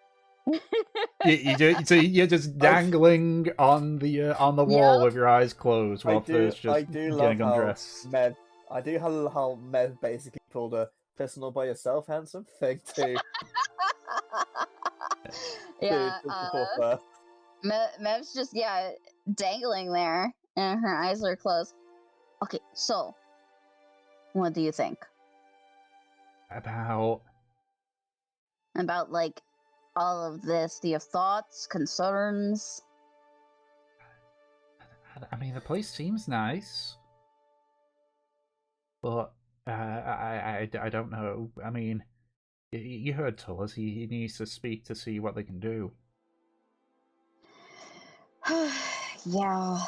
A: so you're just dangling on the wall
C: Yep.
A: with your eyes closed while
B: I
A: Thirst just
B: do love
A: getting
B: how
A: undressed.
B: Mev. I do love how Mev basically pulled a personal by yourself, handsome thing to
C: Yeah,
B: to
C: Mev's just dangling there, and her eyes are closed. Okay, so what do you think
A: About
C: like all of this? Do you have thoughts, concerns?
A: I mean, the place seems nice, but I don't know. I mean, you heard Tullus. He needs to speak to see what they can do.
C: Yeah.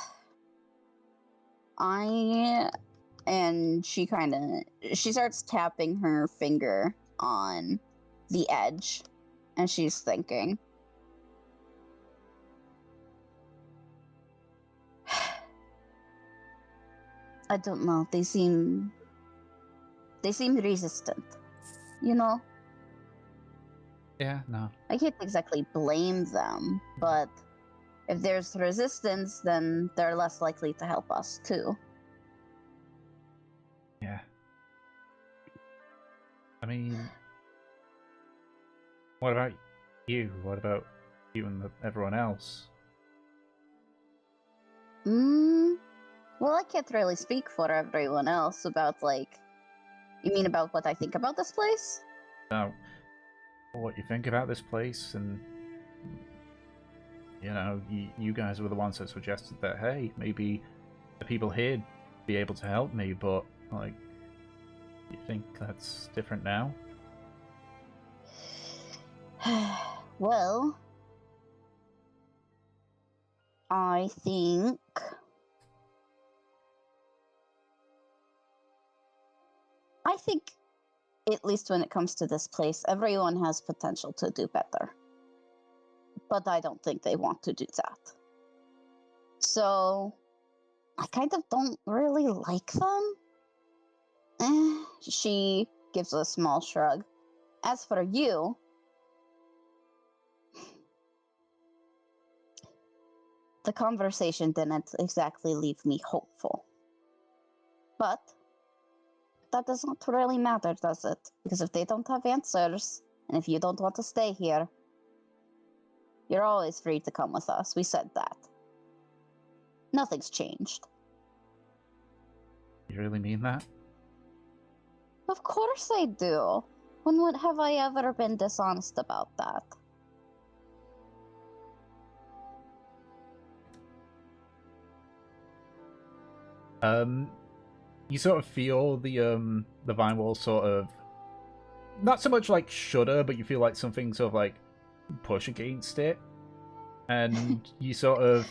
C: And she starts tapping her finger on the edge, and she's thinking. I don't know. They seem resistant. You know?
A: Yeah, no.
C: I can't exactly blame them, but if there's resistance, then they're less likely to help us too.
A: Yeah. I mean, what about you? What about you and everyone else?
C: Well, I can't really speak for everyone else about, like... You mean about what I think about this place?
A: Now, what you think about this place, and you know, you guys were the ones that suggested that, hey, maybe the people here be able to help me, but like, you think that's different now?
C: Well, I think at least when it comes to this place, everyone has potential to do better. But I don't think they want to do that. So, I kind of don't really like them. She gives a small shrug. As for you, the conversation didn't exactly leave me hopeful. But that doesn't really matter, does it? Because if they don't have answers, and if you don't want to stay here, you're always free to come with us. We said that. Nothing's changed.
A: You really mean that?
C: Of course I do. When would have I ever been dishonest about that?
A: You sort of feel the vine wall sort of not so much like shudder, but you feel like something sort of like push against it, and you sort of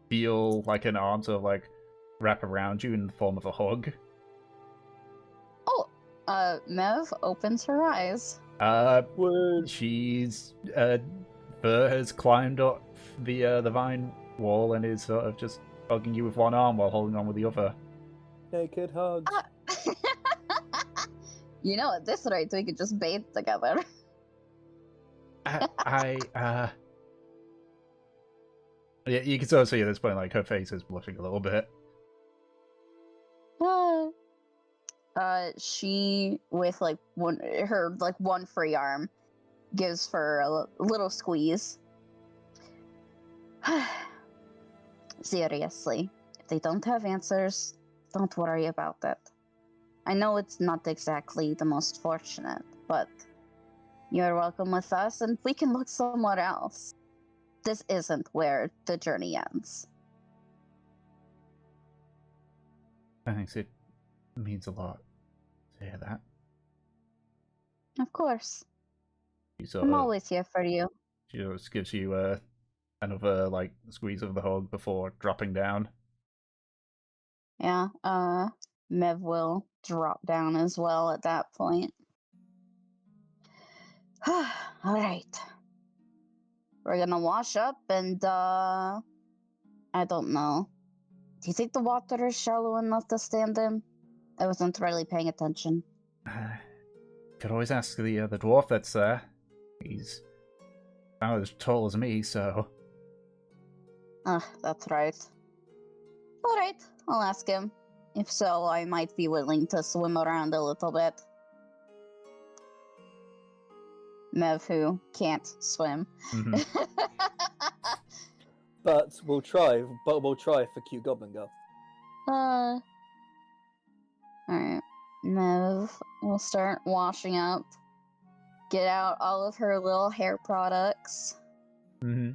A: feel like an arm sort of like wrap around you in the form of a hug.
C: Mev opens her eyes.
A: She's Fur has climbed up the vine wall and is sort of just hugging you with one arm while holding on with the other.
B: Naked hugs.
C: You know, at this rate, we could just bathe together.
A: Yeah, you can sort of see at this point, like, her face is blushing a little bit.
C: She, with like one free arm, gives her a little squeeze. Seriously, if they don't have answers, don't worry about it. I know it's not exactly the most fortunate, but you're welcome with us, and we can look somewhere else. This isn't where the journey ends.
A: Thanks, it means a lot to hear that.
C: Of course.
A: She sort
C: I'm
A: of,
C: always here for you.
A: she just gives you another, like, squeeze of the hug before dropping down.
C: Yeah, Mev will drop down as well at that point. Alright. We're gonna wash up and, I don't know. Do you think the water is shallow enough to stand in? I wasn't really paying attention.
A: Could always ask the dwarf that's there. He's about as tall as me, so...
C: That's right. Alright, I'll ask him. If so, I might be willing to swim around a little bit. Mev, who can't swim.
A: Mhm.
B: But we'll try for cute Goblin Girl.
C: Alright. Mev will start washing up. Get out all of her little hair products.
A: Mm-hmm.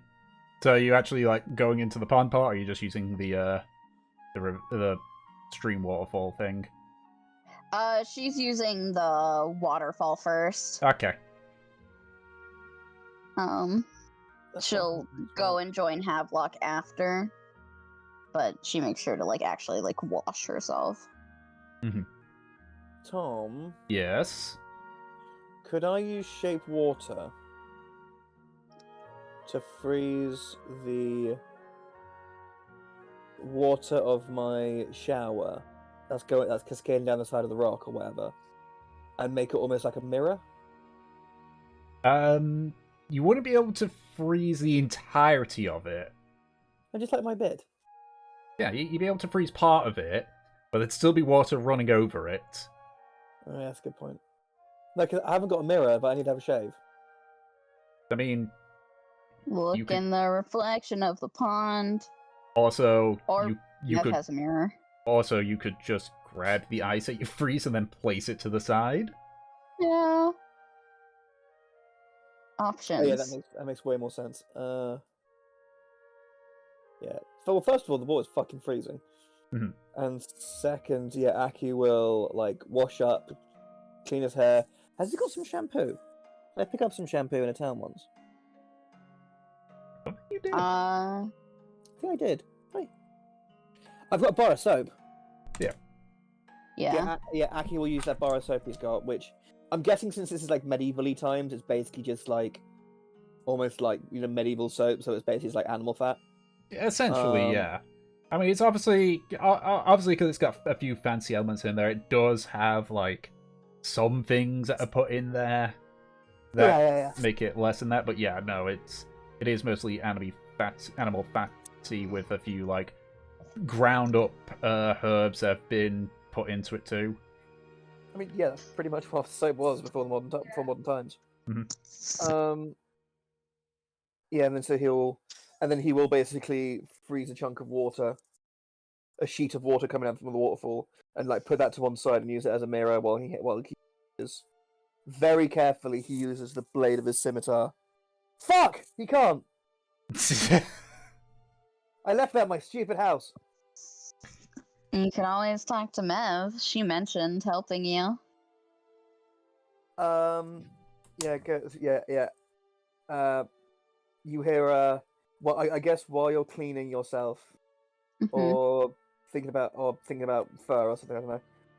A: So are you actually, like, going into the pond part, or are you just using the stream waterfall thing?
C: She's using the waterfall first.
A: Okay.
C: She'll go and join Havelock after, but she makes sure to, like, actually, like, wash herself.
A: Mm-hmm.
B: Tom,
A: Yes?
B: could I use shape water to freeze the water of my shower that's cascading down the side of the rock or whatever, and make it almost like a mirror?
A: You wouldn't be able to freeze the entirety of it.
B: I just like my bit.
A: Yeah, you'd be able to freeze part of it, but there'd still be water running over it.
B: Oh, yeah, that's a good point. No, 'cause I haven't got a mirror, but I need to have a shave.
A: I mean,
C: Look
A: You could-
C: in the reflection of the pond.
A: also,
C: Or
A: you
C: Mev
A: could
C: has a mirror.
A: also you could just grab the ice that you freeze and then place it to the side.
C: Yeah.
B: Oh,
C: Options.
B: yeah, that makes way more sense. Yeah. Well, first of all, the water's fucking freezing.
A: Mhm.
B: And second, yeah, Aki will, like, wash up, clean his hair. Has he got some shampoo? I pick up some shampoo in a town once.
A: I don't think you did.
B: I think I did. Right. I've got a bar of soap.
C: Yeah.
B: Yeah, Aki will use that bar of soap he's got, which I'm guessing since this is like medieval-y times, it's basically just like almost like, you know, medieval soap, so it's basically just like animal fat.
A: Essentially, yeah. I mean, it's obviously because it's got a few fancy elements in there. It does have like some things that are put in there that
B: Yeah.
A: make it less than that. But yeah, no, it is mostly animal fatty with a few like ground up herbs that have been put into it too.
B: I mean, yeah, that's pretty much what soap was before modern times.
A: Mhm.
B: Yeah, and then he will basically freeze a chunk of water a sheet of water coming out from the waterfall and like put that to one side and use it as a mirror while he is very carefully he uses the blade of his scimitar. Fuck! He can't. I left that at my stupid house.
C: You can always talk to Mev. She mentioned helping you.
B: Yeah, yeah. You hear well, I guess while you're cleaning yourself or thinking about fur or something, I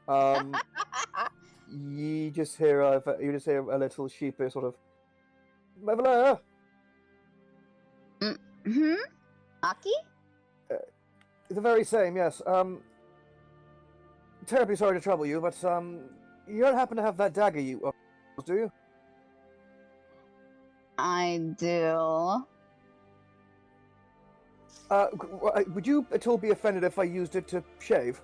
B: don't know. You just hear a little sheepish sort of Mevla.
C: Aki?
B: The very same, yes. Terribly sorry to trouble you, but you don't happen to have that dagger, you do you?
C: I do.
B: Would you at all be offended if I used it to shave?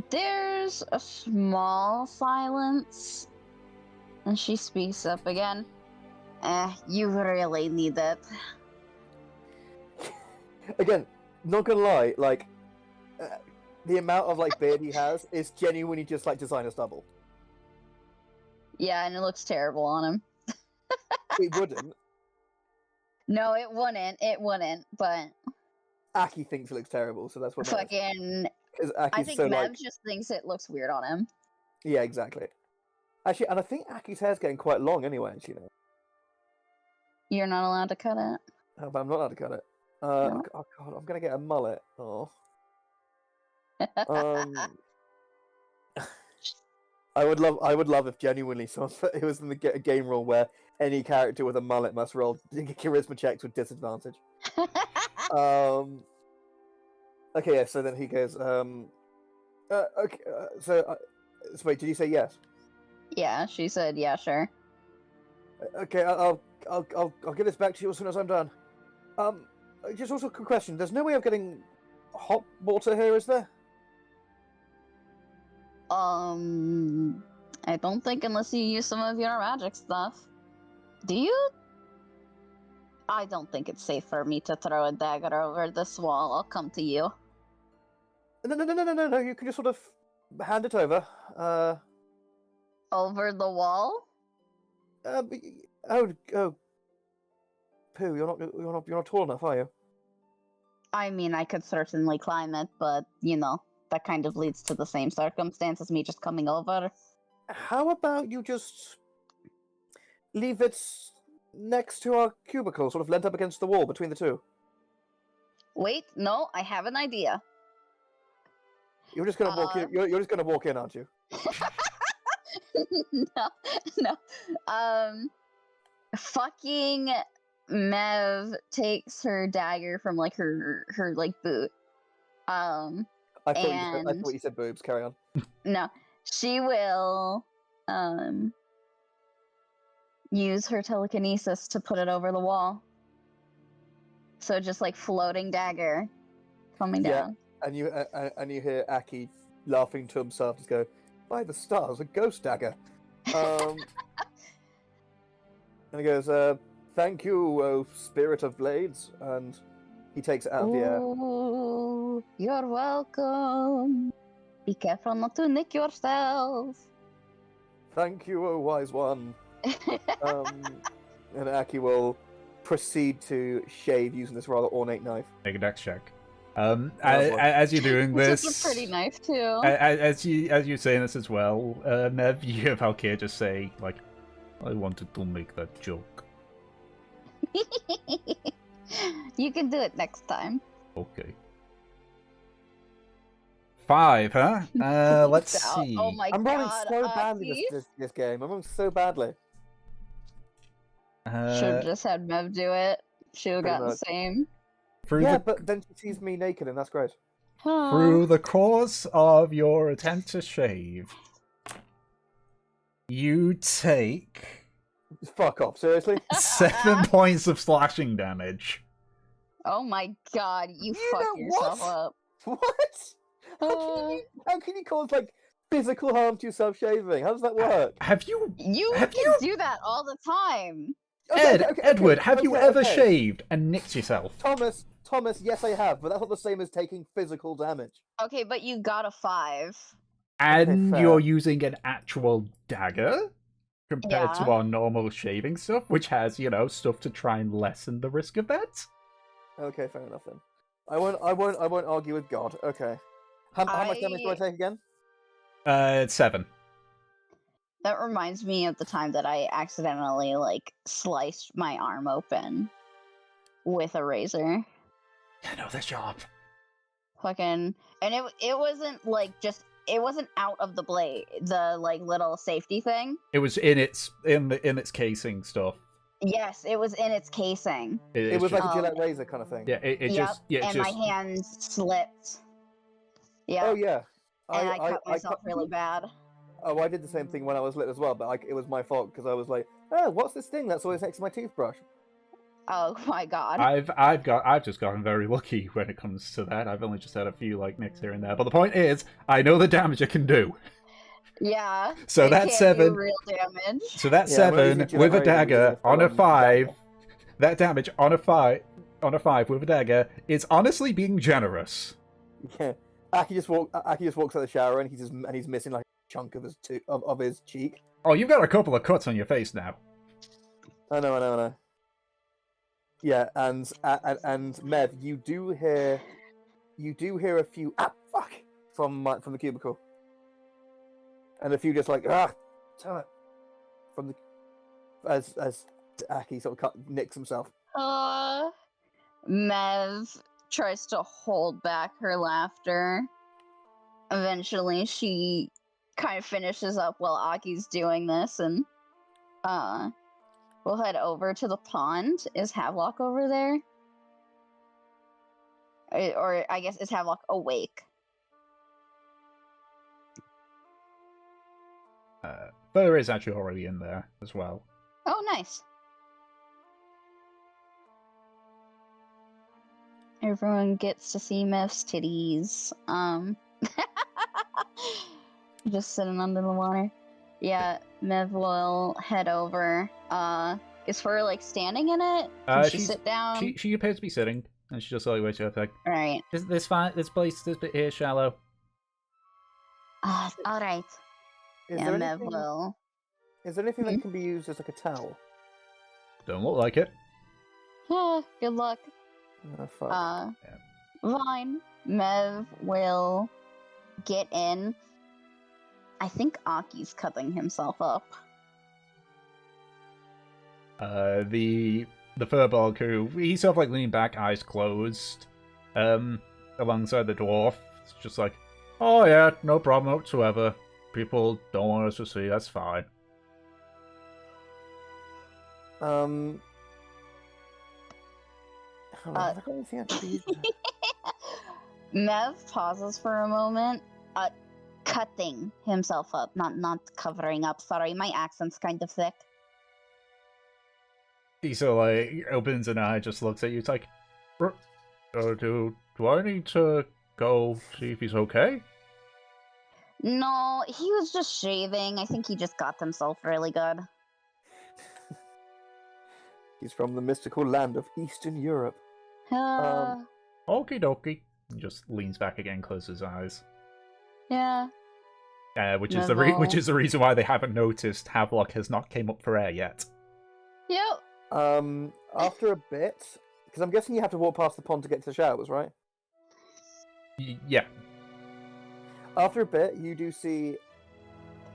C: There's a small silence, and she speaks up again. You really need it.
B: Again, not gonna lie, like, the amount of, like, beard he has is genuinely just, like, designer stubble.
C: Yeah, and it looks terrible on him.
B: It wouldn't.
C: No, it wouldn't, but...
B: Aki thinks it looks terrible, so that's what
C: fucking...
B: I
C: think
B: so,
C: Mev
B: like...
C: just thinks it looks weird on him.
B: Yeah, exactly. Actually, and I think Aki's hair's getting quite long anyway, you know.
C: You're not allowed to cut it.
B: Oh, but I'm not allowed to cut it.
C: No?
B: Oh god, I'm gonna get a mullet. Oh. I would love if genuinely it was in the game rule where any character with a mullet must roll charisma checks with disadvantage. Okay, yeah. So then he goes. Okay. So wait, did you say yes?
C: Yeah, she said, yeah, sure.
B: Okay, I'll get this back to you as soon as I'm done. Just also a quick question. There's no way of getting hot water here, is there?
C: I don't think unless you use some of your magic stuff. Do you? I don't think it's safe for me to throw a dagger over this wall. I'll come to you.
B: No. You can just sort of hand it over.
C: Over the wall?
B: Oh. Pooh, you're not tall enough, are you?
C: I mean, I could certainly climb it, but, you know, that kind of leads to the same circumstance as me just coming over.
B: How about you just leave it next to our cubicle, sort of leant up against the wall between the two?
C: Wait, no, I have an idea.
B: You're just gonna walk in. You're just gonna walk in, aren't you?
C: No. Fucking Mev takes her dagger from like her like boot.
B: I thought you said boobs. Carry on.
C: No, she will use her telekinesis to put it over the wall. So just like floating dagger coming down.
B: And you hear Aki laughing to himself, just go, "By the stars, a ghost dagger." And he goes, "Thank you, oh spirit of blades," and he takes it out of the air.
C: Oh, you're welcome. Be careful not to nick yourself.
B: Thank you, oh wise one. And Aki will proceed to shave using this rather ornate knife.
A: Make a dex check. As you're doing this,
C: It's a pretty knife too.
A: As you're saying this as well, Mev, you hear Valkyr just say, like, "I wanted to make that joke."
C: You can do it next time.
A: Okay. 5, huh? Let's see.
C: Oh my
B: I'm running
C: god,
B: so badly this game. I'm running so badly.
C: Should've just had Mev do it. Should've gotten the same.
B: But then she sees me naked, and that's great.
A: Through the course of your attempt to shave, you take...
B: Fuck off, seriously?
A: 7 points of slashing damage.
C: Oh my god, you fucked yourself up.
B: What? How can you cause, like, physical harm to yourself shaving? How does that work?
A: Have you...
C: You
A: Have
C: can
A: you...
C: do that all the time.
A: Edward, have you ever
B: okay.
A: shaved and nicked yourself?
B: Thomas, yes, I have, but that's not the same as taking physical damage.
C: Okay, but you got a 5.
A: And
B: fair.
A: you're using an actual dagger compared to
C: Yeah.
A: our normal shaving stuff, which has, stuff to try and lessen the risk of that.
B: Okay, fair enough then. I won't argue with God. Okay. How much damage do I take again?
A: 7.
C: That reminds me of the time that I accidentally sliced my arm open with a razor.
A: I know the job.
C: And it wasn't it wasn't out of the blade, the little safety thing.
A: It was in its casing stuff.
C: Yes, it was in its casing.
B: It was like a
C: just-
B: Gillette razor kind of thing.
A: Yeah, it
C: Yep,
A: just yeah,
C: and
A: just
C: my hand slipped. Yeah.
B: Oh yeah.
C: And I cut myself really bad.
B: Oh, I did the same thing when I was lit as well, but it was my fault because I was like, oh, what's this thing that's always next to my toothbrush?
C: Oh my god.
A: I've just gotten very lucky when it comes to that. I've only just had a few nicks here and there. But the point is, I know the damage it can do.
C: Yeah.
A: So
C: it
A: that's
C: can do
A: 7.
C: real damage.
A: So that's
B: Yeah, when I was
A: 7
B: using
A: with a
B: Telaria,
A: dagger
B: we
A: on a
B: used
A: 5.
B: dagger.
A: That damage on a 5 with a dagger is honestly being generous.
B: Yeah. Aki just walks out of the shower and he's missing like a chunk of his cheek.
A: Oh, you've got a couple of cuts on your face now.
B: I know. Yeah, and Mev, you do hear a few fuck from the cubicle, and a few just like damn it, from the as Aki sort of nicks himself.
C: Mev tries to hold back her laughter. Eventually, she kind of finishes up while Aki's doing this, and we'll head over to the pond. Is Havelock over there? Or I guess, is Havelock awake?
A: Fur is actually already in there as well.
C: Oh, nice. Everyone gets to see Mev's titties. Just sitting under the water. Yeah, Mev will head over. Is Fur standing in it? Can she sit down?
A: She appears to be sitting, and she just waits up like,
C: Right.
A: this bit here shallow.
C: All right.
B: Is
C: Yeah,
B: there
C: Mev
B: anything,
C: will.
B: is there anything that can be used as like a towel?
A: Don't look like it.
C: Good luck.
B: Oh, fuck.
C: Fine. Mev will get in. I think Aki's cutting himself up.
A: The furball who he's sort of leaning back, eyes closed, alongside the dwarf. It's just like, oh yeah, no problem whatsoever. People don't want us to see, that's fine.
B: Have I got anything I can use?
C: Mev pauses for a moment. Cutting himself up, not covering up. Sorry, my accent's kind of thick.
A: He sort of opens an eye, just looks at you. It's like, do I need to go see if he's okay?
C: No, he was just shaving. I think he just got himself really good.
B: He's from the mystical land of Eastern Europe.
C: Uh,
A: Okie dokie. He just leans back again, closes his eyes.
C: yeah.
A: Which is the reason why they haven't noticed Havelock has not came up for air yet.
C: Yep.
B: After a bit, because I'm guessing you have to walk past the pond to get to the showers, right?
A: Yeah.
B: After a bit, you do see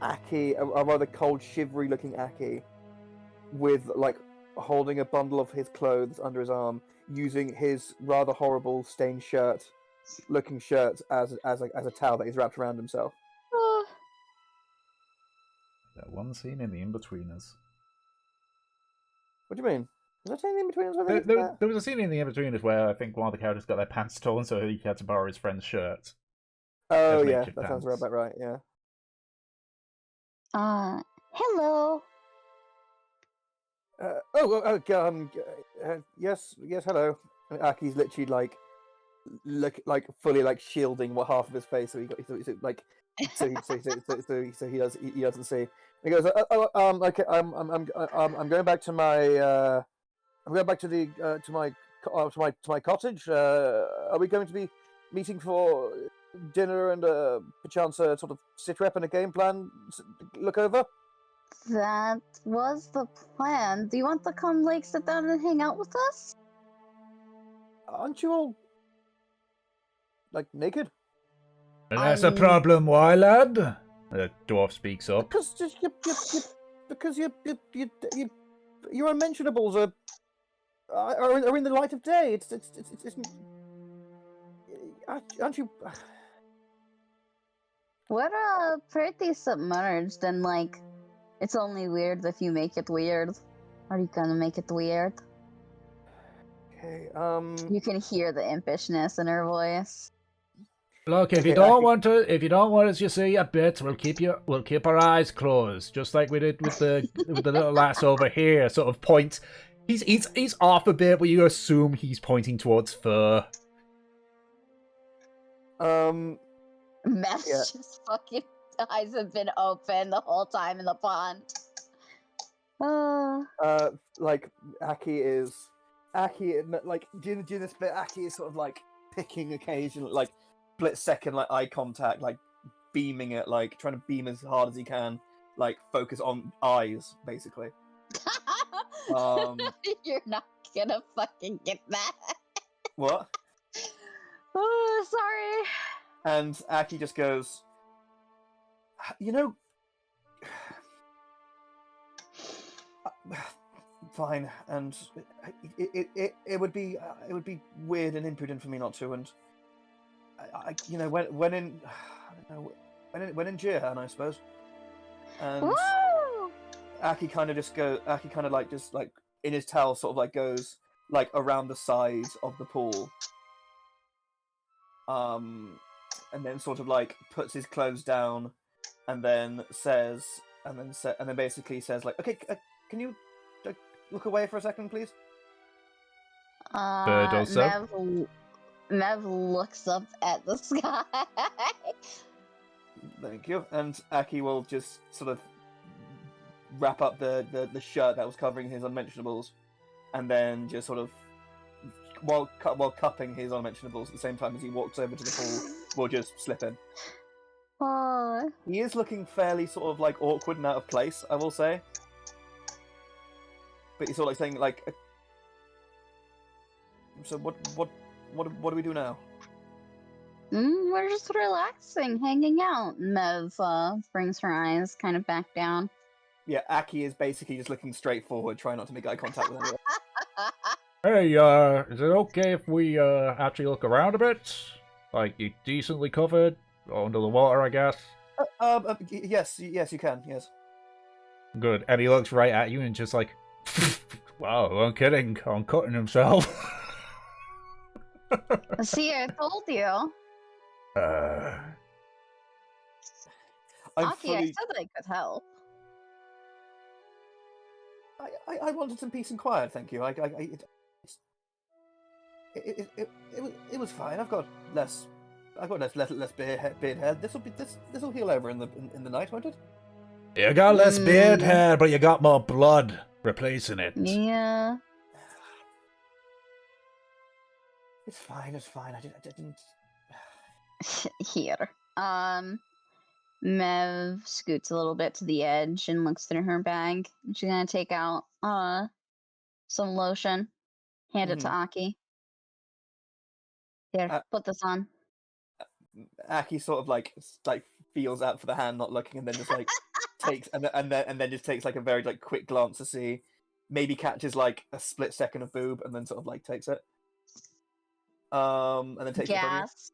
B: Aki, a rather cold, shivery-looking Aki, with holding a bundle of his clothes under his arm, using his rather horrible stained looking shirt as a towel that he's wrapped around himself.
A: That one scene in the In-Betweeners.
B: What do you mean? Was there anything in between?
A: There was a scene in the In-Betweeners where I think one of the characters got their pants torn, so he had to borrow his friend's shirt.
B: Oh
A: as
B: yeah,
A: naked
B: that sounds
A: pants.
B: about right. Yeah.
C: Hello.
B: Yes, hello. And Aki's literally fully shielding half of his face, so he doesn't see. And He goes, okay, I'm going back to my, I'm going back to the, to my cottage. Are we going to be meeting for dinner and perchance a sort of sit rep and a game plan look over?
C: That was the plan. Do you want to come, like, sit down and hang out with us?
B: Aren't you all like naked?
A: And that's a problem, why, lad? The dwarf speaks up.
B: Because just because your unmentionables are in the light of day. It's aren't you?
C: We're pretty submerged, and like, it's only weird if you make it weird. Are you gonna make it weird?
B: Okay.
C: You can hear the impishness in her voice.
A: Look, if you
B: Okay,
A: don't want to, if you don't want us to see a bit, we'll keep our eyes closed, just like we did with the little lass over here. Sort of point. He's off a bit, but you assume he's pointing towards fur.
C: Mess
B: Yeah.
C: just fucking eyes have been open the whole time in the pond.
B: Like Aki, like during this bit, Aki is sort of like picking occasionally, like split second, like eye contact, like beaming it, like trying to beam as hard as he can, like focus on eyes, basically.
C: You're not gonna fucking get that.
B: What?
C: Oh, sorry.
B: And Aki just goes, you know, fine. And it would be weird and impudent for me not to. And you know, when in I don't know, when in Jihan, I suppose. And
C: Woo!
B: Aki kind of like just like in his towel sort of like goes like around the sides of the pool. And then sort of like puts his clothes down, and then basically says like, okay, can you look away for a second, please?
C: Mev looks up at the sky.
B: Thank you. And Aki will just sort of wrap up the shirt that was covering his unmentionables, and then just sort of while cupping his unmentionables at the same time as he walks over to the pool, will just slip in.
C: Oh.
B: He is looking fairly sort of like awkward and out of place, I will say. But he's sort of like saying like, so what do we do now?
C: We're just relaxing, hanging out. Mev brings her eyes kind of back down.
B: Yeah, Aki is basically just looking straight forward, trying not to make eye contact with anyone.
A: Hey, is it okay if we actually look around a bit? Like, you decently covered under the water, I guess.
B: Yes, you can. Yes.
A: Good. And he looks right at you and just like, wow, I'm kidding. I'm cutting himself.
C: See, I told you. Aki, I said I could help.
B: I wanted some peace and quiet, thank you. It was fine. I've got less beard hair. This'll heal over in the night, won't it?
A: You got less beard hair, but you got more blood replacing it.
C: Yeah.
B: It's fine. I didn't.
C: Here. Mev scoots a little bit to the edge and looks through her bag. She's gonna take out some lotion, hand it to Aki. Here, put this on.
B: Aki sort of like feels out for the hand, not looking, and then just like takes and then just takes like a very like quick glance to see, maybe catches like a split second of boob, and then sort of like takes it. And then takes it from you.
C: Gasp.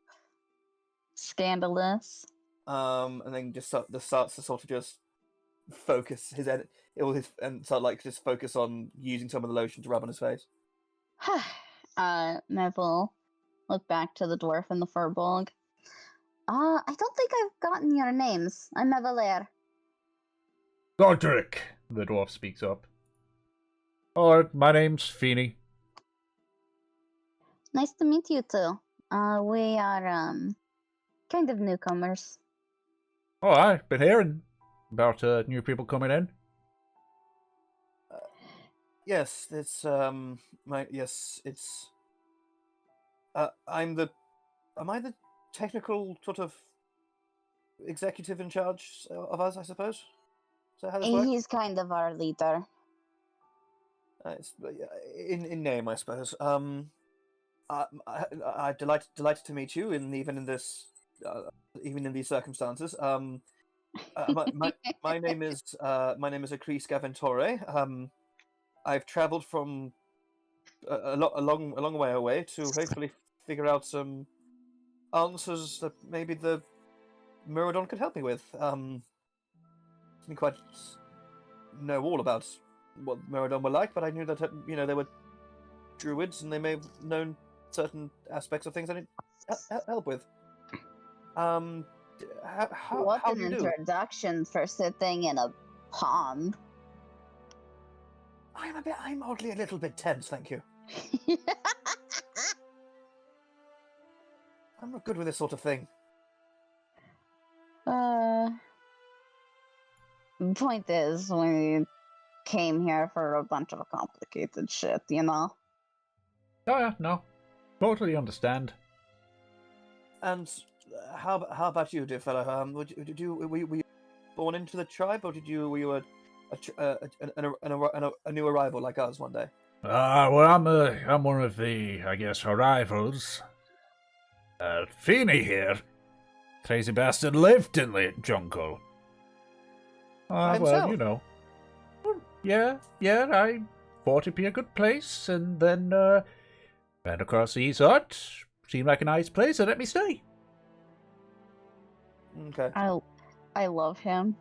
C: Scandalous.
B: And then just starts to sort of just focus and sort of like just focus on using some of the lotion to rub on his face.
C: Mev will look back to the dwarf and the furbolg. I don't think I've gotten your names. I'm Mevalair.
A: Godric, the dwarf speaks up. Oh, my name's Feeny.
C: Nice to meet you too. We are kind of newcomers.
A: Oh, I've been hearing about new people coming in?
B: Yes, it's it's. I'm the. Am I the technical sort of executive in charge of us? I suppose. Is that how this works?
C: He's kind of our leader.
B: It's in name, I suppose. I delighted to meet you, and even in these circumstances. My name is Acris Gaventore. I've travelled from a long way away to hopefully figure out some answers that maybe the Muradon could help me with. Didn't quite know all about what Muradon were like, but I knew that they were druids, and they may have known certain aspects of things I need help with.
C: What
B: How
C: an
B: do you do?
C: introduction for sitting in a pond.
B: I'm oddly a little bit tense, thank you. I'm not good with this sort of thing.
C: Point is, we came here for a bunch of complicated shit, you know?
A: Oh yeah, no. Totally understand.
B: And how about you, dear fellow? Were you born into the tribe, or were you a new arrival like us one day?
E: Well, I'm one of the, I guess, arrivals. Feeny here. Crazy bastard lived in the jungle.
B: By
A: Well,
B: himself?
A: you know. Yeah, I thought it'd be a good place, and then, ran across the hut. Seemed like a nice place, so let me stay.
B: Okay.
C: I love him.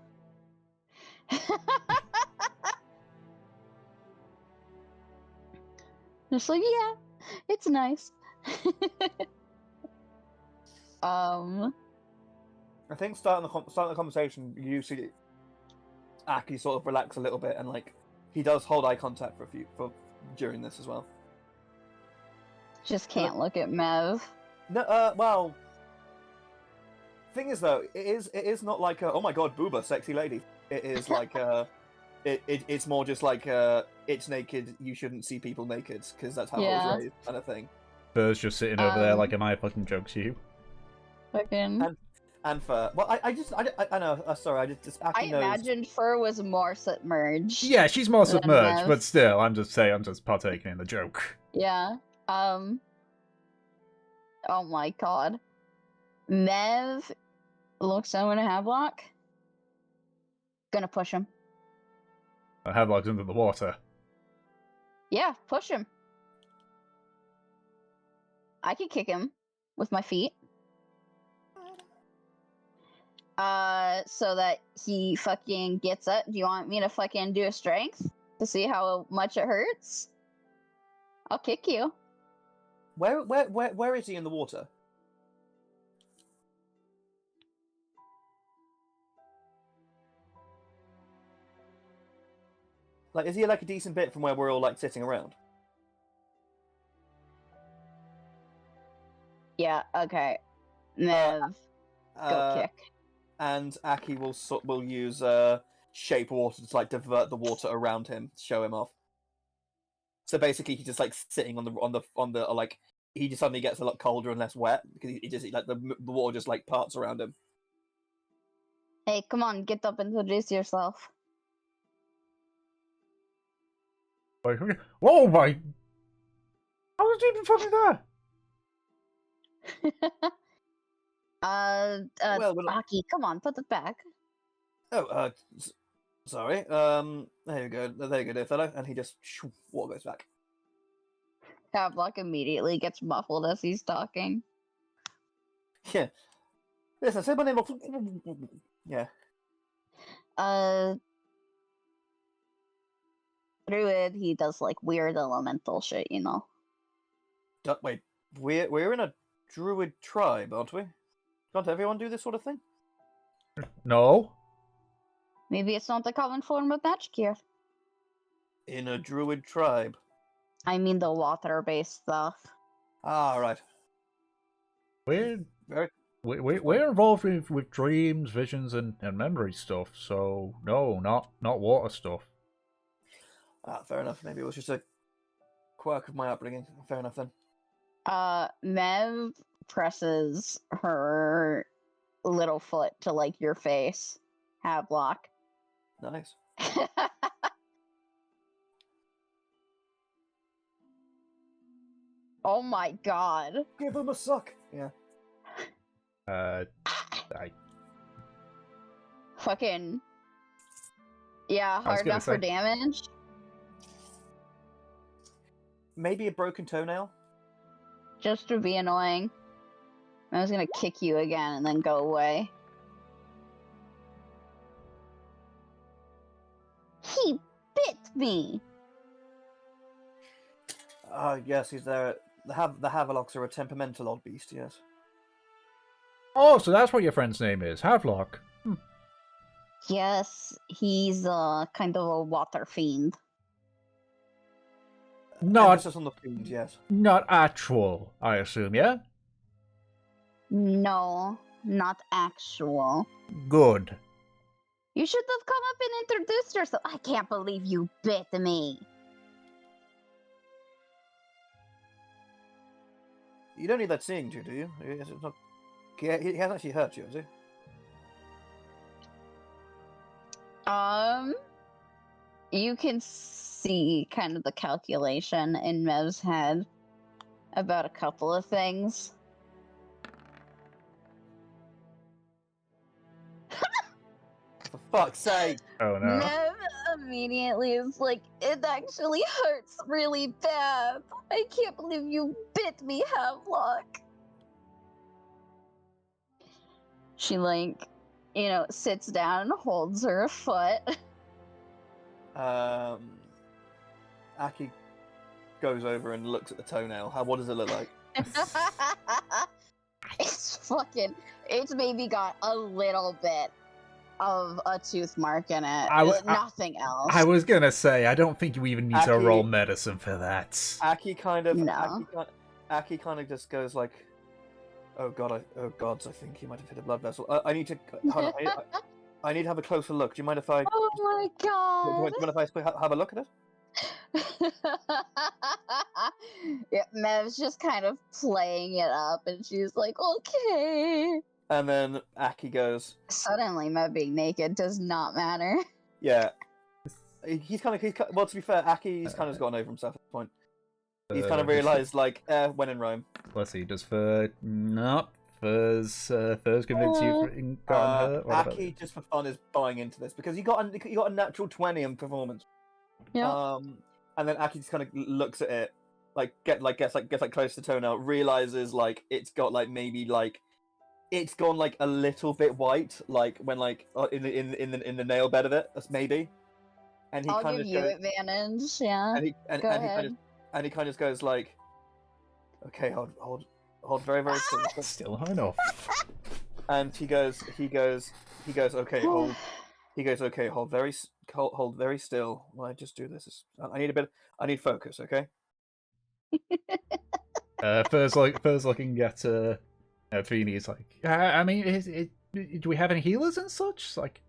C: Just like, yeah, it's nice.
B: I think starting the conversation, you see Aki sort of relax a little bit, and like he does hold eye contact for during this as well.
C: Just can't look at Mev.
B: No, well, thing is though, it is not like oh my god, booba, sexy lady. It is like it's more just like it's naked. You shouldn't see people naked because that's how I
C: Yeah.
B: was raised, kind of thing.
A: Fur's just sitting over there like, am I fucking jokes you?
C: Fucking.
B: And Fur, well, I know. Sorry, I just
C: I
B: Aki knows.
C: imagined Fur was more submerged.
A: Yeah, she's more
C: Than
A: submerged,
C: Mev.
A: but still, I'm just partaking in the joke.
C: Yeah. Oh my god. Mev looks over to Havelock. Gonna push him.
A: I have logged under the water.
C: Yeah, push him. I can kick him with my feet. So that he fucking gets up. Do you want me to fucking do a strength to see how much it hurts? I'll kick you.
B: Where is he in the water? Like, is he like a decent bit from where we're all like sitting around?
C: Yeah, okay. Mev, go kick.
B: And Aki will use shape water to like divert the water around him, to show him off. So basically, he's just like sitting on the like he just suddenly gets a lot colder and less wet because he just like the water just like parts around him.
C: Hey, come on, get up and introduce yourself.
A: Like, oh my! How was he even fucking there?
B: Well,
C: Aki, come on, put it back.
B: Oh, sorry. There you go, dear fellow. And he just water goes back.
C: Havelock immediately gets muffled as he's talking.
B: Yeah. Listen, say my name. Yeah.
C: Druid, he does like weird elemental shit, you know.
B: Wait, we're in a druid tribe, aren't we? Can't everyone do this sort of thing?
A: No.
C: Maybe it's not the common form of magic here.
B: In a druid tribe.
C: I mean the water-based stuff.
B: Ah, right.
A: We're we're involved with dreams, visions, and memory stuff. So no, not water stuff.
B: Ah, fair enough. Maybe it was just a quirk of my upbringing. Fair enough then.
C: Mev presses her little foot to like your face, Havelock.
B: Nice.
C: Oh my god.
B: Give him a suck. Yeah.
A: I
C: Fucking. Yeah, hard
A: gonna
C: enough for
A: say-
C: damage.
B: Maybe a broken toenail.
C: Just to be annoying. I was gonna kick you again and then go away. He bit me!
B: Yes, he's there. The Havelocks are a temperamental odd beast, yes.
A: Oh, so that's what your friend's name is, Havelock.
C: Yes, he's kind of a water fiend.
A: Not
B: Emphasis on the fiend, yes.
A: not actual, I assume. Yeah.
C: No, not actual.
A: Good.
C: You should have come up and introduced yourself. I can't believe you bit me.
B: You don't need that seeing to, do you? It's not... He hasn't actually hurt you, has he?
C: You can see kind of the calculation in Mev's head about a couple of things.
B: For fuck's sake!
A: Oh no.
C: Mev immediately is like, it actually hurts really bad. I can't believe you bit me, Havelock. She like, sits down and holds her foot.
B: Aki goes over and looks at the toenail. What does it look like?
C: It's maybe got a little bit of a tooth mark in it. Nothing else.
A: I was gonna say, I don't think you even need to
B: Aki-
A: roll medicine for that.
B: Aki kind of just goes like, oh god, I think he might have hit a blood vessel. I need to hold on, I need to have a closer look. Do you mind if I?
C: Oh my
B: Do you
C: god!
B: mind if I have a look at it?
C: Yeah, Mev's just kind of playing it up, and she's like, okay.
B: And then Aki goes,
C: Suddenly, Mev being naked does not matter.
B: yeah. Well, to be fair, Aki's kind of gotten over himself at this point. He's kind of realised, like, when in Rome.
A: Let's see, does Fur's convince you gotten hurt? What about
B: Aki, just for fun, is buying into this because he got a natural 20 in performance.
C: Yeah.
B: And then Aki just kind of looks at it, gets close to the toenail, realizes like it's got like maybe like it's gone like a little bit white, like when like in the nail bed of it, maybe. And he
C: I'll
B: kind
C: give
B: of
C: you
B: goes,
C: advantage, yeah. Go ahead.
B: and he kind of goes like, okay, hold very very still.
A: Still high enough.
B: And he goes, okay, hold. He goes, okay, hold very still. While I just do this. I need focus, okay?
A: Fur's looking at Feeny. It's like, I mean, do we have any healers and such? It's like,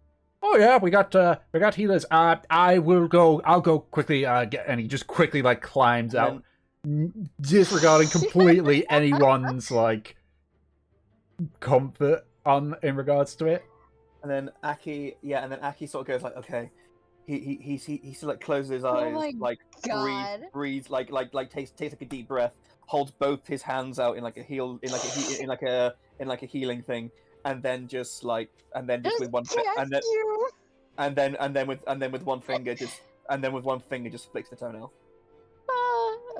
A: oh yeah, we got healers. I'll go quickly. And he just quickly like climbs out, disregarding completely anyone's like comfort in regards to it.
B: And then Aki sort of goes like, okay. He sort of like closes his eyes,
C: my
B: like
C: God.
B: breathes, like takes like a deep breath, holds both his hands out in like a healing thing, and then just with one with one finger just flicks the toenail.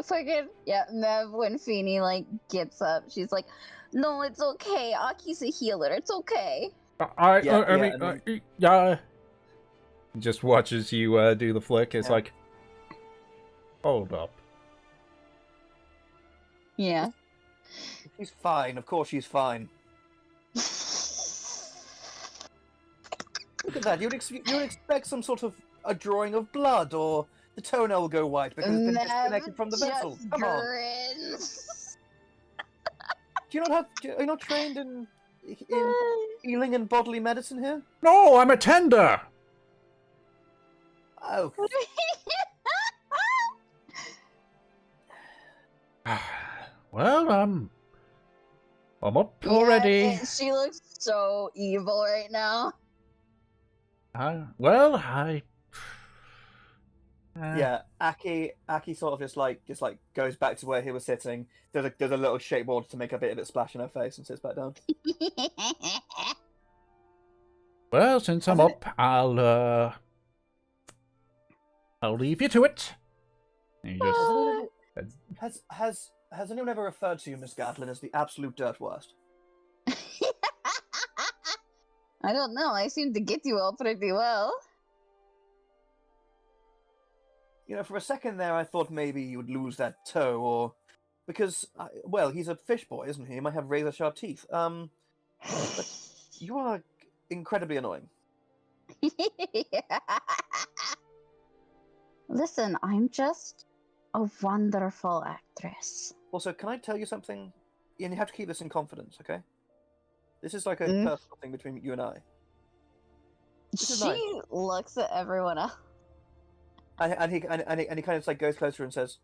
C: Fucking yeah, Mev when Feeny like gets up, she's like, no, it's okay. Aki's a healer. It's okay.
A: Just watches you do the flick. It's like, hold up.
C: Yeah.
B: She's fine. Of course, she's fine. Look at that. You'd expect some sort of a drawing of blood, or the toenail will go white because it's been disconnected from the vessel. Come on.
C: Grins.
B: Are you not trained in in healing and bodily medicine here?
E: No, I'm a tender.
B: Oh,
E: Well, I'm up
C: Yeah,
E: already.
C: she looks so evil right now.
E: Well, I.
B: yeah. Aki sort of just like goes back to where he was sitting. There's a little shakeboard to make a bit of it splash in her face and sits back down.
E: Well, since I'm
B: Hasn't
E: up, I'll leave you to it. And you just
B: Has anyone ever referred to you, Miss Gatlin, as the absolute dirt worst?
C: I don't know. I seem to get you all pretty well.
B: You know, for a second there, I thought maybe you would lose that toe, or because, well, he's a fish boy, isn't he? He might have razor sharp teeth. But you are incredibly annoying.
C: Listen, I'm just a wonderful actress.
B: Also, can I tell you something? And you have to keep this in confidence, okay? This is like a
C: Mm.
B: personal thing between you and I. This is
C: She
B: nice.
C: looks at everyone else.
B: And he kind of like goes closer and says,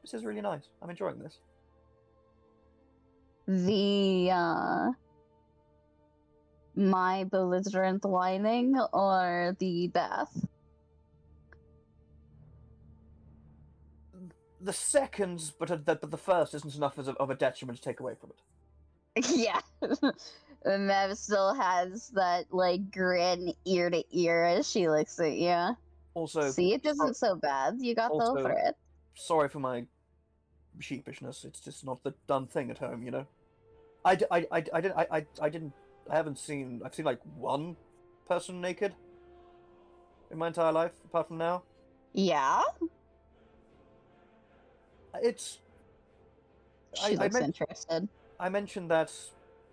B: "This is really nice. I'm enjoying this."
C: My belligerent whining or the bath?
B: The second, but the first isn't enough of a detriment to take away from it.
C: Yeah. Mev still has that, like, grin ear to ear as she looks at you.
B: Also,
C: See, it isn't so bad. You got
B: also-
C: over it.
B: sorry for my sheepishness. It's just not the done thing at home, you know. I've seen like one person naked in my entire life, apart from now.
C: Yeah?
B: It's.
C: She looks interested.
B: I mentioned that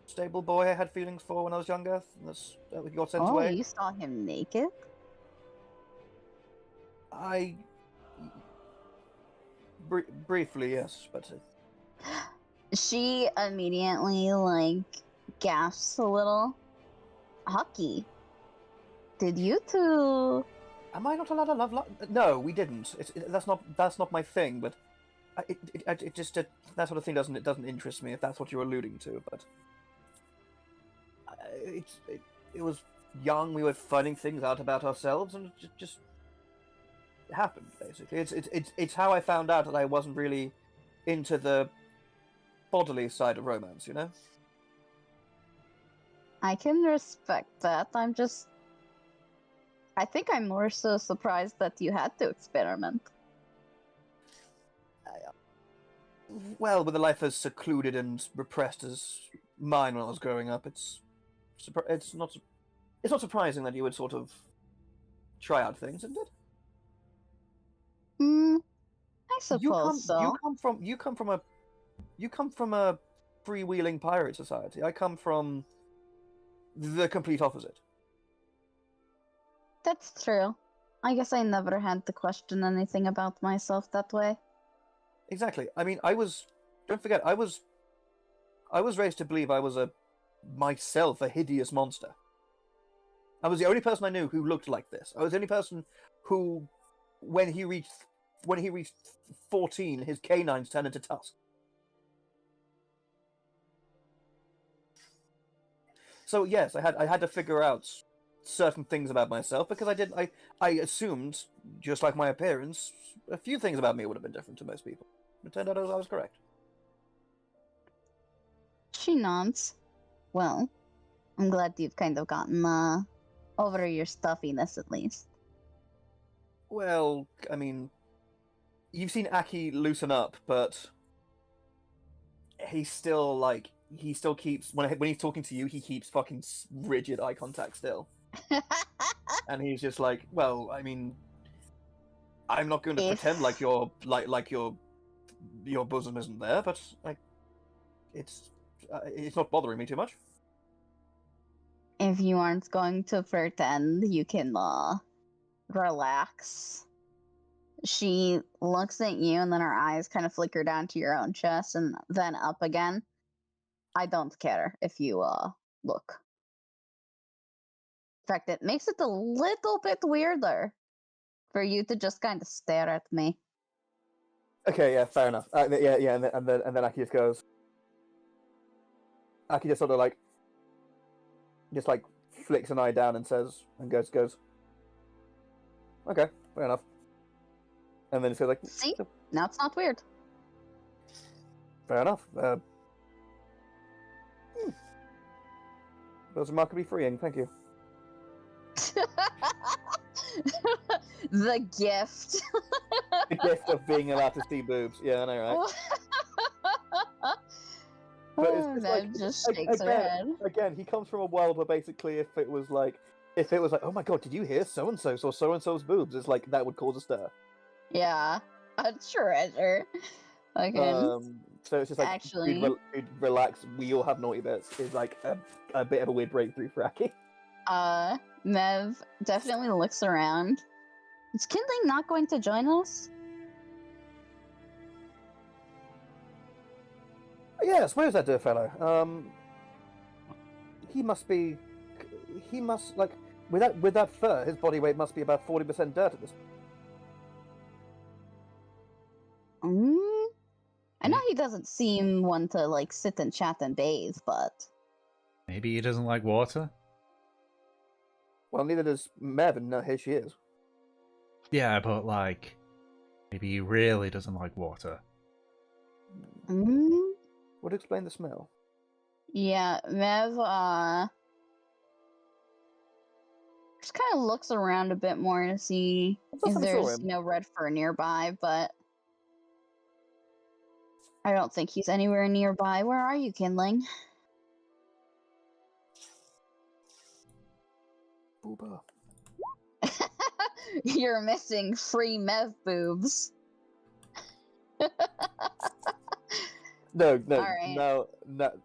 B: stable boy I had feelings for when I was younger. That got sent
C: Oh,
B: away.
C: you saw him naked?
B: Briefly, yes, but
C: She immediately, like, gasps a little. Hucky, did you two...
B: am I not allowed to love? No, we didn't. That's not my thing. But it just that sort of thing doesn't interest me if that's what you're alluding to. But it was young. We were finding things out about ourselves, and it just happened. Basically, it's how I found out that I wasn't really into the bodily side of romance. You know.
C: I can respect that. I think I'm more so surprised that you had to experiment.
B: Well, with a life as secluded and repressed as mine when I was growing up, it's not surprising that you would sort of try out things, isn't it?
C: I suppose so.
B: You come from a freewheeling pirate society. I come from the complete opposite.
C: That's true. I guess I never had to question anything about myself that way.
B: Exactly. I mean, don't forget, I was raised to believe I was myself a hideous monster. I was the only person I knew who looked like this. I was the only person who, when he reached 14, his canines turned into tusks. So yes, I had to figure out certain things about myself because I assumed, just like my appearance, a few things about me would have been different to most people. It turned out I was correct.
C: She nods. Well, I'm glad you've kind of gotten over your stuffiness at least.
B: Well, I mean, you've seen Aki loosen up, but he still keeps when he's talking to you, he keeps fucking rigid eye contact still. And he's just like, well, I mean, I'm not going to pretend like your bosom isn't there, but like, it's not bothering me too much.
C: If you aren't going to pretend, you can relax. She looks at you, and then her eyes kind of flicker down to your own chest and then up again. I don't care if you look. In fact, it makes it a little bit weirder for you to just kind of stare at me.
B: Okay, yeah, fair enough. Yeah, and then Aki just goes. Aki just sort of like, just like flicks an eye down and goes. Okay, fair enough. And then just goes like,
C: See, now it's not weird.
B: fair enough. That was remarkably freeing. Thank you.
C: The gift.
B: The gift of being allowed to see boobs. Yeah, I know, right? But it's just
C: That
B: like,
C: just shakes her head.
B: Again, he comes from a world where basically if it was like, oh my god, did you hear so and so's boobs? It's like that would cause a stir.
C: Yeah, a treasure. Okay.
B: So it's just like,
C: Actually,
B: dude, relax. We all have naughty bits. Is like a bit of a weird breakthrough for Aki.
C: Mev definitely looks around. Is Kindling not going to join us?
B: Yes, where's that dear fellow? He must like with that fur, his body weight must be about 40% dirt at this.
C: I know he doesn't seem one to like sit and chat and bathe, but
A: Maybe he doesn't like water?
B: Well, neither does Mev, and here she is.
A: Yeah, but like, maybe he really doesn't like water.
B: Would explain the smell.
C: yeah, Mev just kind of looks around a bit more to see
B: I
C: if
B: thought I saw
C: there's
B: him.
C: no red fur nearby, but I don't think he's anywhere nearby. Where are you, Kindling?
B: Booba.
C: You're missing free Mev boobs.
B: No.
C: Alright.
B: No.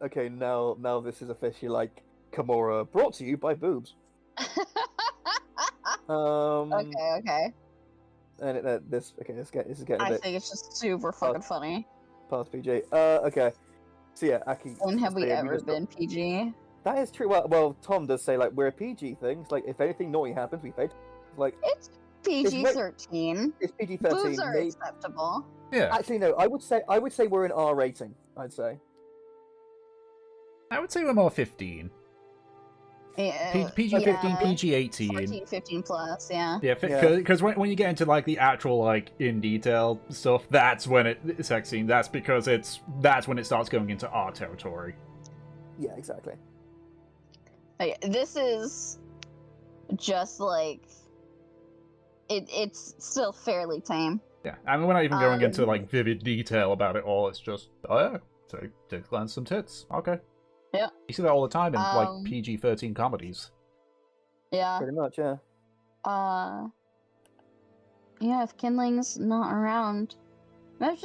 B: Okay, now this is officially like Karmora, brought to you by boobs.
C: Okay.
B: And this is getting a
C: I
B: bit
C: think it's just super fucking funny.
B: past PG. Okay. So yeah, Aki.
C: When have we
B: so yeah,
C: ever
B: just got-
C: been PG?
B: That is true. Well, Tom does say like we're a PG thing. It's like if anything naughty happens, we fade. Like
C: It's PG-13.
B: it's PG-13.
C: Boobs are acceptable.
A: Yeah,
B: Actually, no. I would say we're an R rating. I'd say.
A: I would say we're more 15.
C: Yeah,
A: PG-15,
C: yeah.
A: PG-18.
C: 14, 15 plus, yeah.
A: Yeah, because when you get into like the actual like in detail stuff, that's when it's sex scene. That's because that's when it starts going into our territory.
B: Yeah, exactly.
C: This is just like it's still fairly tame.
A: Yeah, I mean we're not even going into like vivid detail about it all. It's just take glance some tits. Okay.
C: Yeah.
A: You see that all the time in like PG-13 comedies.
C: Yeah.
B: Pretty much, yeah.
C: Yeah, if Kindling's not around, I was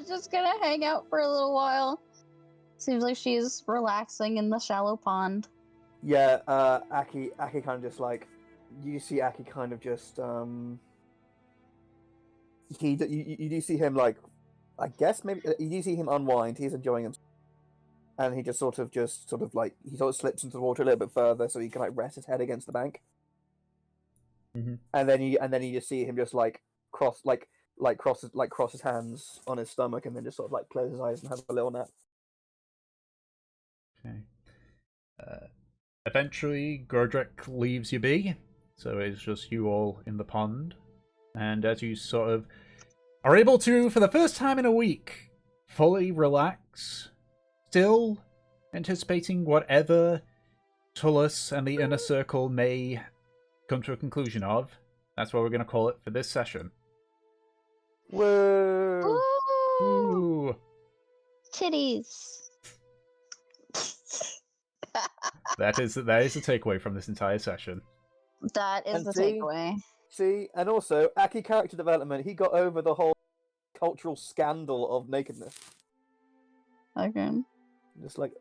C: just gonna hang out for a little while. Seems like she's relaxing in the shallow pond.
B: Yeah, Aki kind of just like you see Aki kind of just you do see him like I guess maybe you do see him unwind. He's enjoying himself, and he just sort of like he sort of slips into the water a little bit further so he can like rest his head against the bank.
A: Mm-hmm.
B: And then you just see him just like cross his hands on his stomach and then just sort of like close his eyes and have a little nap.
A: Okay. Eventually, Gordrick leaves you be, so it's just you all in the pond. And as you sort of are able to, for the first time in a week, fully relax, still anticipating whatever Tullus and the Inner Circle may come to a conclusion of, that's what we're going to call it for this session.
B: Whoa!
A: Ooh.
C: Titties.
A: That is the takeaway from this entire session.
C: That is
B: And
C: the
B: see?
C: takeaway.
B: See, and also Aki character development. He got over the whole cultural scandal of nakedness.
C: Okay.
B: Just like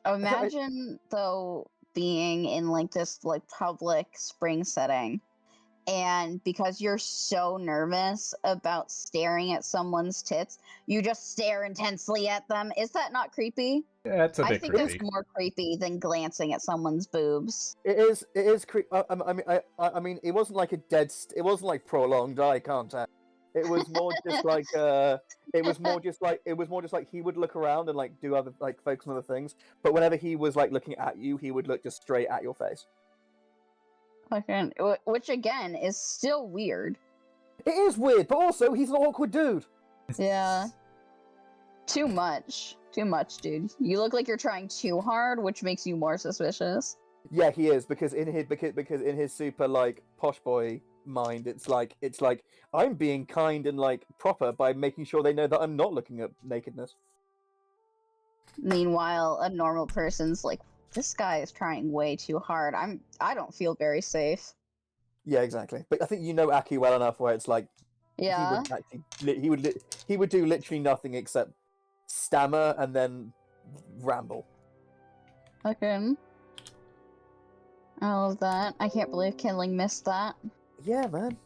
C: Imagine though being in like this like public spring setting and because you're so nervous about staring at someone's tits, you just stare intensely at them. Is that not creepy?
A: Yeah, it's a
C: I
A: bit
C: think
A: creepy.
C: that's more creepy than glancing at someone's boobs.
B: It is. It is. I mean, it wasn't like a it wasn't like prolonged eye contact. It was more just like. It was more just like. It was more just like he would look around and like do other like focus on other things. But whenever he was like looking at you, he would look just straight at your face.
C: Fucking, which again is still weird.
B: It is weird, but also he's an awkward dude.
C: Yeah. Too much, dude. You look like you're trying too hard, which makes you more suspicious.
B: Yeah, he is because in his super like posh boy mind, it's like I'm being kind and like proper by making sure they know that I'm not looking at nakedness.
C: Meanwhile, a normal person's like, this guy is trying way too hard. I don't feel very safe.
B: Yeah, exactly. But I think you know Aki well enough where it's like
C: Yeah.
B: he would do literally nothing except stammer and then ramble.
C: Fucking. I love that. I can't believe Kindling missed that.
B: Yeah, man.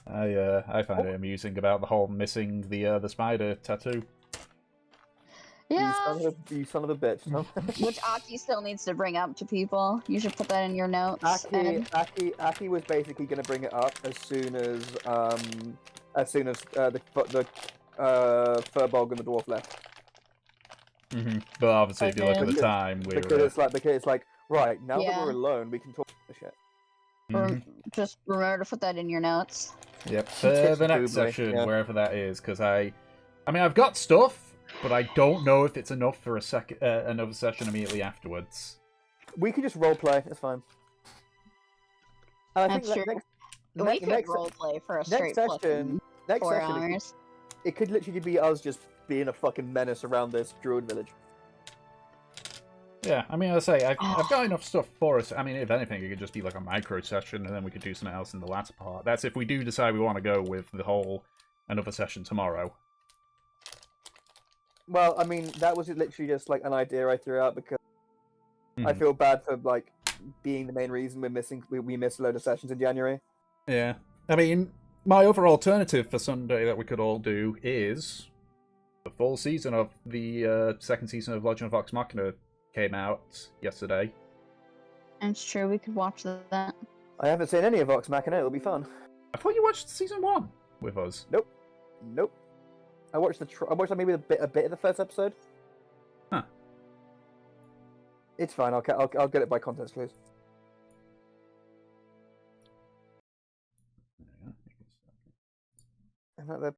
A: I find it amusing about the whole missing the spider tattoo.
C: Yeah.
B: You son of a bitch. Huh?
C: Which Aki still needs to bring up to people. You should put that in your notes.
B: Aki was basically going to bring it up as soon as the Furbog and the dwarf left.
A: Mm-hmm. But obviously, if you look at the time,
B: because it's like right now that
C: Yeah.
B: we're alone, we can talk about shit.
A: Mhm.
C: Just remember to put that in your notes.
A: Yep, for the next session, wherever that is, because I mean, I've got stuff, but I don't know if it's enough for another session immediately afterwards.
B: We can just role play. It's fine. And I
C: That's
B: think
C: true. We could roleplay for a straight
B: session,
C: 4 hours.
B: it could literally be us just being a fucking menace around this druid village.
A: Yeah, I mean, I'll say I've got enough stuff for us. I mean, if anything, it could just be like a micro session, and then we could do something else in the latter part. That's if we do decide we want to go with the whole another session tomorrow.
B: Well, I mean, that was literally just like an idea I threw out because I feel bad for like being the main reason we missed a load of sessions in January.
A: Yeah, I mean, my other alternative for Sunday that we could all do is the full season of the second season of Legend of Vox Machina came out yesterday.
C: It's true, we could watch that.
B: I haven't seen any of Vox Machina. It'll be fun.
A: I thought you watched season 1 with us.
B: Nope. I watched maybe a bit of the first episode.
A: Huh.
B: It's fine. I'll get it by context clues. And that